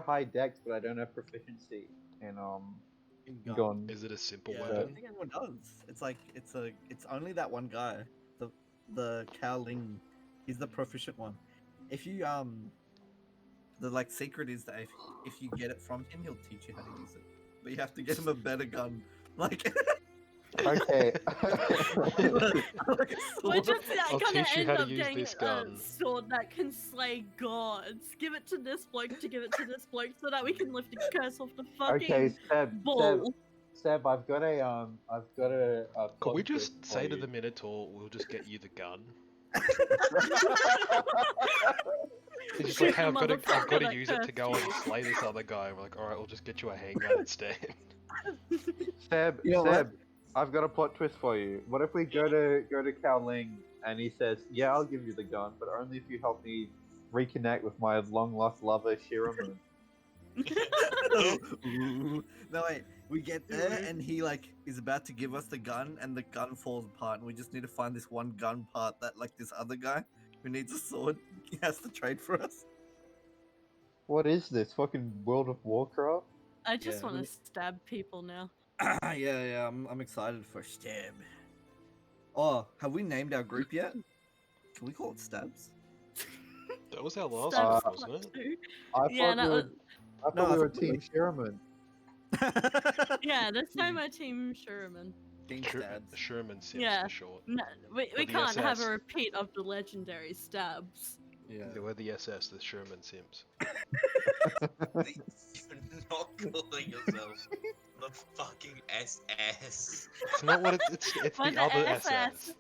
high dex, but I don't have proficiency in gun.
Is it a simple
Yeah, I
weapon?
don't think anyone does. It's like it's only that one guy, the Cao Ling. He's the proficient one. If you the like secret is that if you get it from him, he'll teach you how to use it. But you have to get him a better gun. Like
Okay.
like a
We're
sword.
just
I'll
gonna
teach you
end
how to
up
use
getting
this
a
gun.
sword that can slay gods. Give it to this bloke to give it to this bloke so that we can lift the curse off the fucking
Okay, Seb,
ball.
Seb, I've got a
Could we
plot twist
just
for
say to
you.
the Minotaur, we'll just get you the gun? He's just like,
Shoot
hey,
the
I've got
motherfucker
to
that
use it to
cursed
go and
you.
slay this other guy. We're like, alright, we'll just get you a handgun instead.
Seb,
You know what?
Seb, I've got a plot twist for you. What if we go to Cao Ling and he says, "Yeah, I'll give you the gun, but only if you help me reconnect with my long lost lover, Shiramun."
Ooh. No wait, we get there and he like is about to give us the gun and the gun falls apart and we just need to find this one gun part that like this other guy who needs a sword he has to trade for us.
What is this? Fucking World of Warcraft?
I just
Yeah,
want
we-
to stab people now.
yeah, I'm excited for stab. Oh, have we named our group yet? Can we call it stabs?
That was our last
Stab
one, wasn't it?
too.
I
Yeah,
thought
that
we
was.
were, I
No,
thought
I
we were
thought we
Team Shiramun.
Yeah, this time I team Sherman.
King stabs.
Sherman Sims
Yeah.
for short.
No, we
the
can't have
SS.
a repeat of the legendary stabs.
Yeah.
They were the SS, the Sherman Sims.
You're not calling yourself the fucking SS.
It's not what it's
Why
the
the
other
SS?
SS.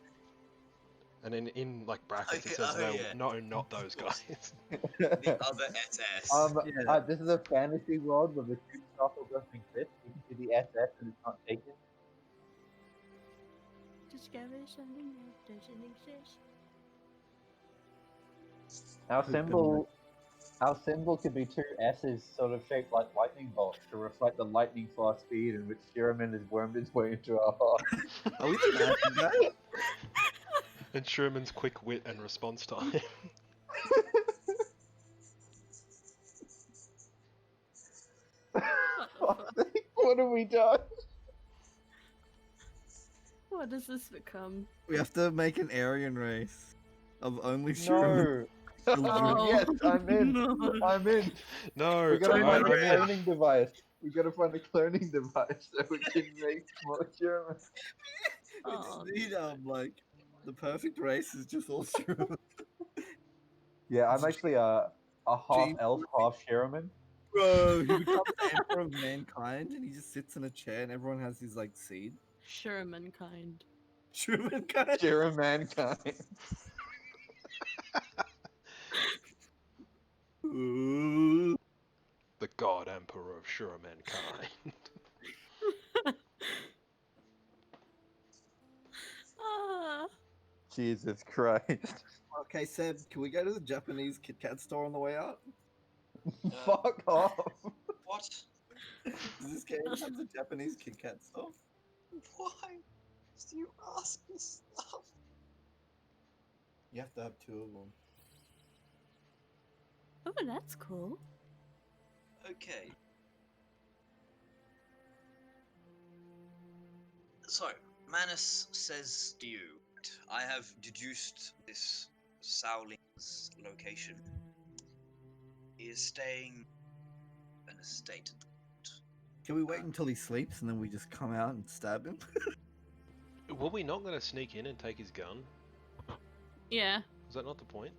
And in like brackets it says
Oh, yeah.
no, not those guys.
The other SS.
Yeah.
This is a fantasy world where the two shuffle doesn't exist. You can do the SS and it's not taken.
Discover something that doesn't exist.
Our symbol could be two S's sort of shaped like lightning bolts to reflect the lightning fast speed in which Shiraman has wormed its way into our heart.
Are we the bad guy?
And Sherman's quick wit and response time.
What have we done?
What does this become?
We have to make an Aryan race of only Sherman.
No. Yes, I'm in.
No.
I'm in.
No,
We gotta
alright,
find a
I'm in.
cloning device. We gotta find a cloning device so we can make more Sherman.
We
Oh,
just need like the perfect race is just all Sherman.
Yeah, I'm actually a half
Gene-
elf, half Shiraman.
Bro, he becomes the emperor of mankind and he just sits in a chair and everyone has his like seed.
Sherman kind.
Sherman kind.
Shiraman kind.
Ooh.
The God Emperor of Sure Mankind.
Ah,
Jesus Christ.
Okay, Seb, can we go to the Japanese Kit Kat store on the way out?
Fuck off.
What?
Does this game have the Japanese Kit Kat store?
Why do you ask this stuff?
You have to have 2 of them.
Oh, that's cool.
Okay. So, Manus says to you, I have deduced this Saoling's location. He is staying in a state.
Can we wait until he sleeps and then we just come out and stab him?
Were we not going to sneak in and take his gun?
Yeah,
Was that not the point?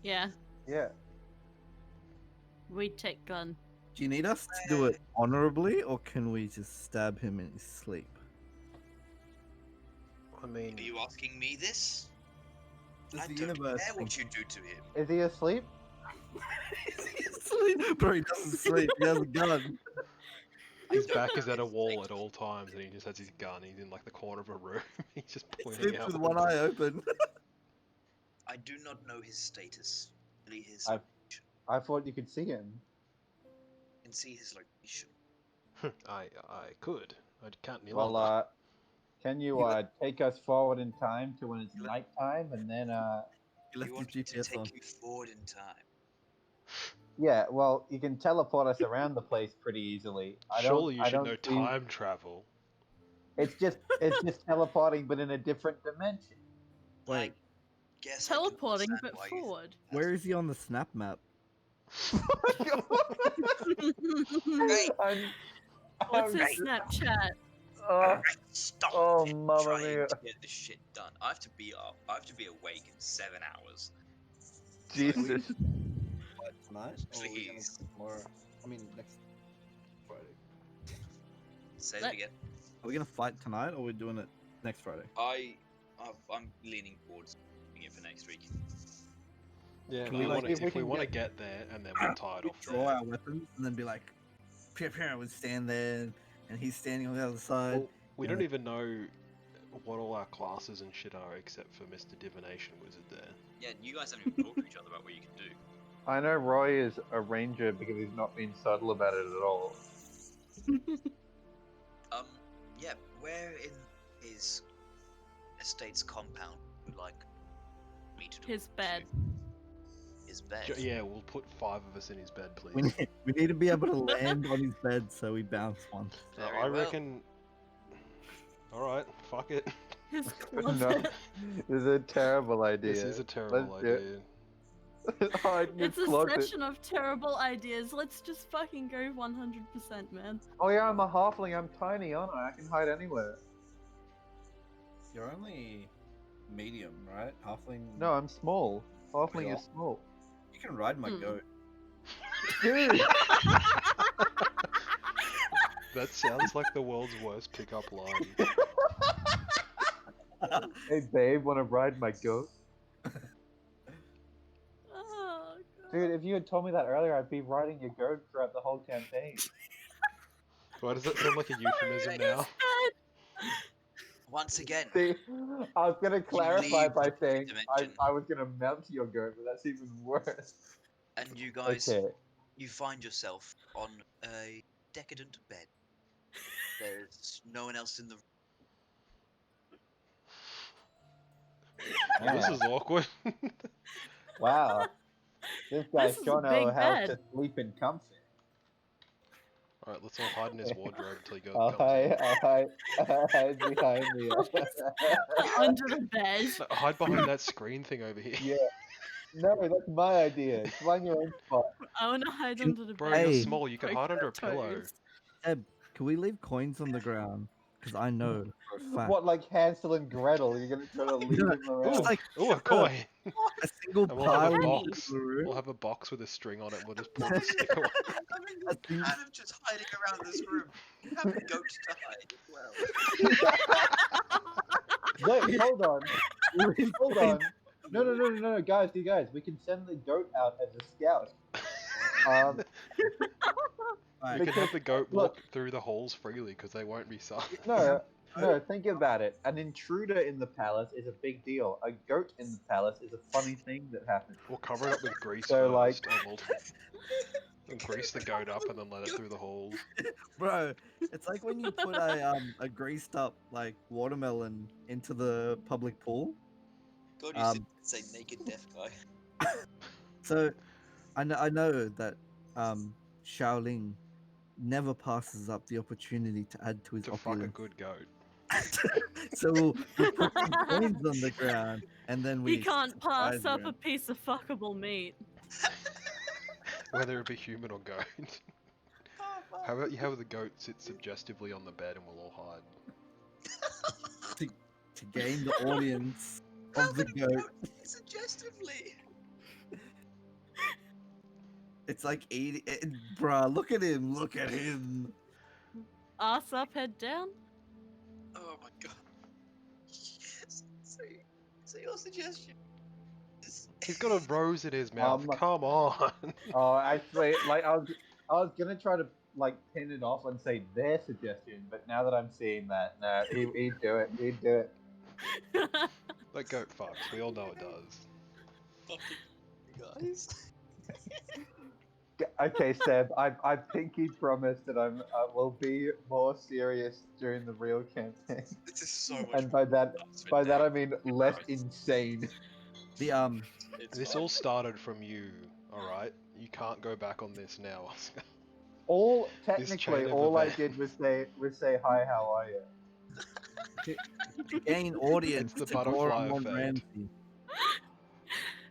yeah.
Yeah.
We take gun.
Do you need us to do it honorably, or can we just stab him in his sleep?
I mean,
Are you asking me this?
Does
I
the
don't
universe
care what
think-
you do to him.
Is he asleep?
Is he asleep? Bro, he doesn't sleep. He has a gun.
his back is at a wall at all times, and he just has his gun. He's in like the corner of a room. He's just pointing
Sleeps
out.
with
with
one
the-
eye open.
I do not know his status. Only his
I thought you could see him.
can see his location.
I could. I can't any
Well,
longer.
can you
You
take us forward in time to when it's nighttime, and then
He left
You want
his
me to
GPS
take
on.
you forward in time.
yeah, well, you can teleport us around the place pretty easily.
Surely you
I
should
don't
know
see-
time travel.
It's just teleporting, but in a different dimension.
Wait,
Guess I can
Teleporting,
understand
but
why you-
forward.
where is he on the snap map?
I'm-
What's
I'm-
his Snapchat?
uh,
Stop
Oh,
it,
mamma
trying
mia.
to get this shit done. I have to be up. I have to be awake in 7 hours.
Jesus.
What, tonight? Or are we gonna
Please.
do tomorrow? I mean, next Friday.
Say that
Let-
again.
Are we gonna fight tonight, or are we doing it next Friday?
I'm leaning towards doing it for next week.
Yeah,
Can
no,
we,
I
like,
wanna-
if we
if we
can
want to
get-
get there and then we'll tie it off
Draw
there.
our weapons and then be like, Pierre would stand there, and he's standing on the other side.
Well, we
Yeah.
don't even know what all our classes and shit are except for Mr. Divination Wizard there.
Yeah, you guys haven't even talked to each other about what you can do.
I know Roy is a ranger because he's not being subtle about it at all.
Yeah, where in his estate's compound would you like me to do
His bed.
His bed.
Yeah, we'll put 5 of us in his bed, please.
We need to be able to land on his bed so we bounce once.
Very
I
well.
reckon. Alright, fuck it.
His
No,
closet.
this is a terrible idea.
This is a terrible
Let's do it.
idea.
Hide in his
It's a
closet.
session of terrible ideas. Let's just fucking go 100%, man.
Oh yeah, I'm a halfling. I'm tiny, aren't I? I can hide anywhere.
You're only medium, right? Halfling.
No, I'm small. Halfling
Yeah.
is small.
You can ride my
Hmm.
goat.
Dude!
That sounds like the world's worst pickup line.
Hey babe, wanna ride my goat?
Oh, God.
Dude, if you had told me that earlier, I'd be riding your goat throughout the whole campaign.
Why does that sound like a euphemism now?
Once again,
See, I was gonna clarify
leave
by
the
saying
dimension.
I was gonna mount your goat, but that's even worse.
and you guys,
Okay.
you find yourself on a decadent bed. There's no one else in the room.
Well, this
Yeah.
is awkward.
Wow. This guy's
This is a
sure know
big
how
bed.
to sleep in comfort.
Alright, let's all hide in his wardrobe until he
I'll
comes in.
I'll hide behind the.
Under the bed.
No, hide behind that screen thing over here.
Yeah. No, that's my idea. Find your own spot.
I want to hide
Can-
under the
Bro,
bed.
you're
Hey.
small, you can
Poke
hide under a
their
pillow.
toes.
Eb, can we leave coins on the ground? Because I know for a fact.
What, like Hansel and Gretel? You're gonna try to lead them
It's
around?
like
Ooh, a coin!
a single
And we'll have
pile
a
in
box.
the room.
We'll have a box with a string on it, we'll just pull the stick away.
I think-
Kind of just hiding around this room. You have a goat to hide as well.
Wait, hold on. Hold on. No, guys, you guys, we can send the goat out as a scout.
You
Alright,
can have the goat
look-
walk through the holes freely because they won't be sunk.
No, No, think about it. An intruder in the palace is a big deal. A goat in the palace is a funny thing that happens.
We'll cover it up with grease
So, like-
first, and we'll grease the goat up and then let it through the holes.
Bro, it's like when you put a greased up like watermelon into the public pool.
God, you say naked deaf guy.
So I know that Shaolin never passes up the opportunity to add to his
To fuck a
opulence.
good goat.
So we put some coins on the ground and then we
He can't pass
surprise
up a
him.
piece of fuckable meat.
Whether it be human or goat. How about you have the goat sit suggestively on the bed and we'll all hide?
to gain the audience
How
of the
can a
goat.
suggestively?
It's like eating bruh, look at him.
Ass up, head down.
Oh my god. So your suggestion is...
He's got a rose in his mouth.
Um,
Come on.
Oh, actually, like I was gonna try to like pin it off and say their suggestion, but now that I'm seeing that, no, he'd do it. He'd do it.
That goat fucks. We all know it does.
Fucking guys.
Okay, Seb, I pinky promise that I will be more serious during the real campaign,
This is so much
and by that
fun.
I mean less insane.
The
It's
This
fine.
all started from you, alright? You can't go back on this now, Oscar.
All
chain
technically,
of
all I
events.
did was say hi, how are you?
to gain audience
It's the
to
butterfly
Goron
effect.
Ramsey.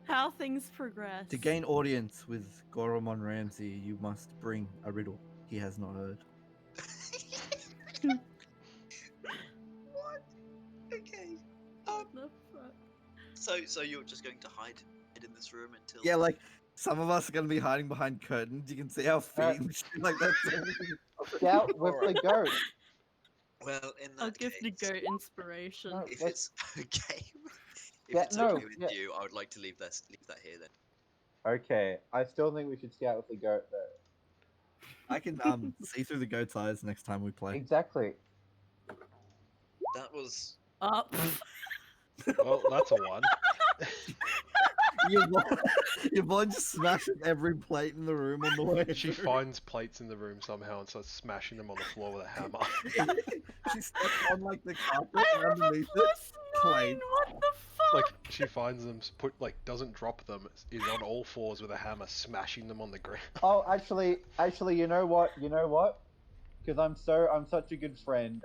How things progress.
To gain audience with Goromon Ramsey, you must bring a riddle he has not heard.
What? Okay.
The fuck?
So you're just going to hide in this room until...
Yeah, like some of us are gonna be hiding behind curtains. You can see our feet and shit like that.
Scout with the goat.
Well, in that
I'll give the
case,
goat inspiration.
No,
if
let's-
it's okay, if
Yeah,
it's
no,
okay with
yeah.
you, I would like to leave that here then.
Okay, I still think we should scout with the goat though.
I can see through the goat's eyes next time we play.
Exactly.
That was...
Up.
Well, that's a one.
Your boy just smashes every plate in the room on the way.
She
through.
finds plates in the room somehow and starts smashing them on the floor with a hammer.
She steps on like the carpet
I
and
have a
underneath it.
+9.
plate.
What the fuck?
Like, she finds them, doesn't drop them, is on all fours with a hammer, smashing them on the ground.
Oh, actually, you know what? Because I'm such a good friend.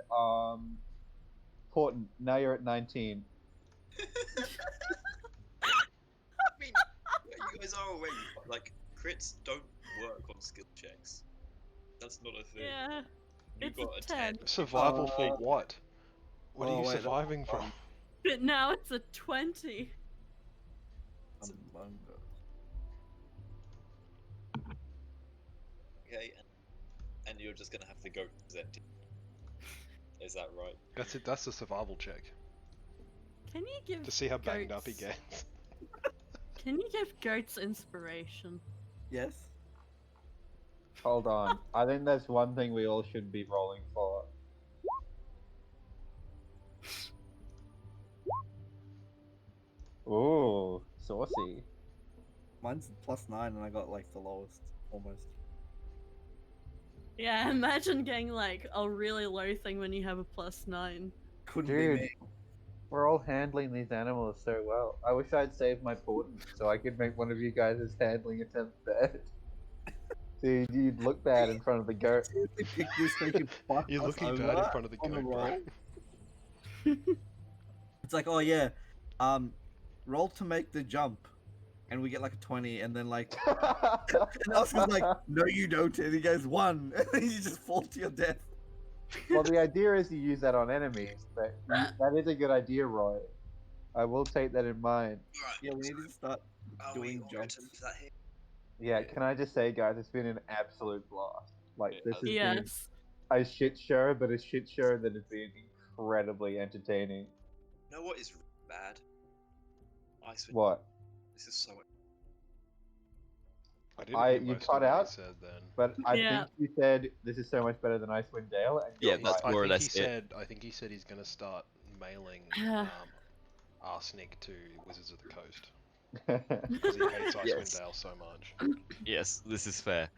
Portland, now you're at 19.
I mean, you guys are aware, like, crits don't work on skill checks. That's not a thing.
Yeah.
You
It's
got
a
a
10.
Survival for what? What are
Oh,
you
wait, that's
surviving from?
But now it's a 20.
Okay, and you're just gonna have to go present. Is that right?
That's it, that's a survival check.
Can you give
To see how banged up he
goats-
gets.
Can you give goats inspiration?
Yes.
Hold on. I think there's one thing we all should be rolling for. Ooh, saucy.
Mine's +9 and I got like the lowest almost.
Yeah, imagine getting like a really low thing when you have a +9.
Couldn't
Dude.
be me.
We're all handling these animals so well. I wish I'd saved my Portland so I could make one of you guys' handling attempts bad. So you'd look bad in front of the goat.
Seriously, pick this so you can fuck
You're
us
looking bad in
over
front of the
on
goat, bro.
roll. It's like, oh yeah, roll to make the jump, and we get like a 20, and then like, and Oscar's like, no you don't, and he goes 1, and then you just fall to your death.
Well, the idea is you use that on enemies, but that is a good idea, Roy. I will take that in mind.
Alright,
Yeah, we need to start
are we
doing
all going to
jumps.
leave that here?
Yeah, can I just say, guys, it's been an absolute blast. Like,
It
this
has
has
Yes.
been a shit show, but a shit show that has been incredibly entertaining.
You know what is really bad? Icewind.
What?
This is so...
I didn't hear
you
most
cut
of what
out,
he said then.
but I
Yeah.
think you said this is so much better than Icewind Dale, and
Yeah,
you're
that's
right.
more or less
I think he said he's gonna start mailing arsenic to Wizards of the Coast because he hates Icewind
Yes.
Dale so much.
Yes, this is fair.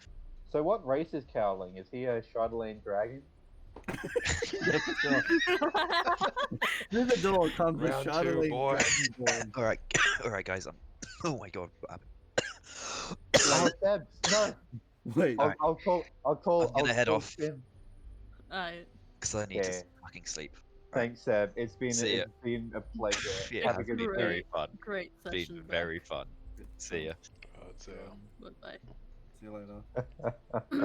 So what race is Cowling? Is he a Shardalane dragon?
Through the door comes a
Round two,
shuddering
boy.
dragonborn.
All right, all right, guys. Oh my god, what happened?
Oh, Seb, no.
Wait,
Alright.
I'll call.
I'm gonna head off.
Tim.
Alright.
Because I need
Yeah.
to fucking sleep.
Thanks, Seb. It's been
See ya.
a pleasure.
Yeah,
Have a
it's
good
been
day.
very fun.
Great
Been
session.
very fun. See ya.
So,
Bye bye.
see you later.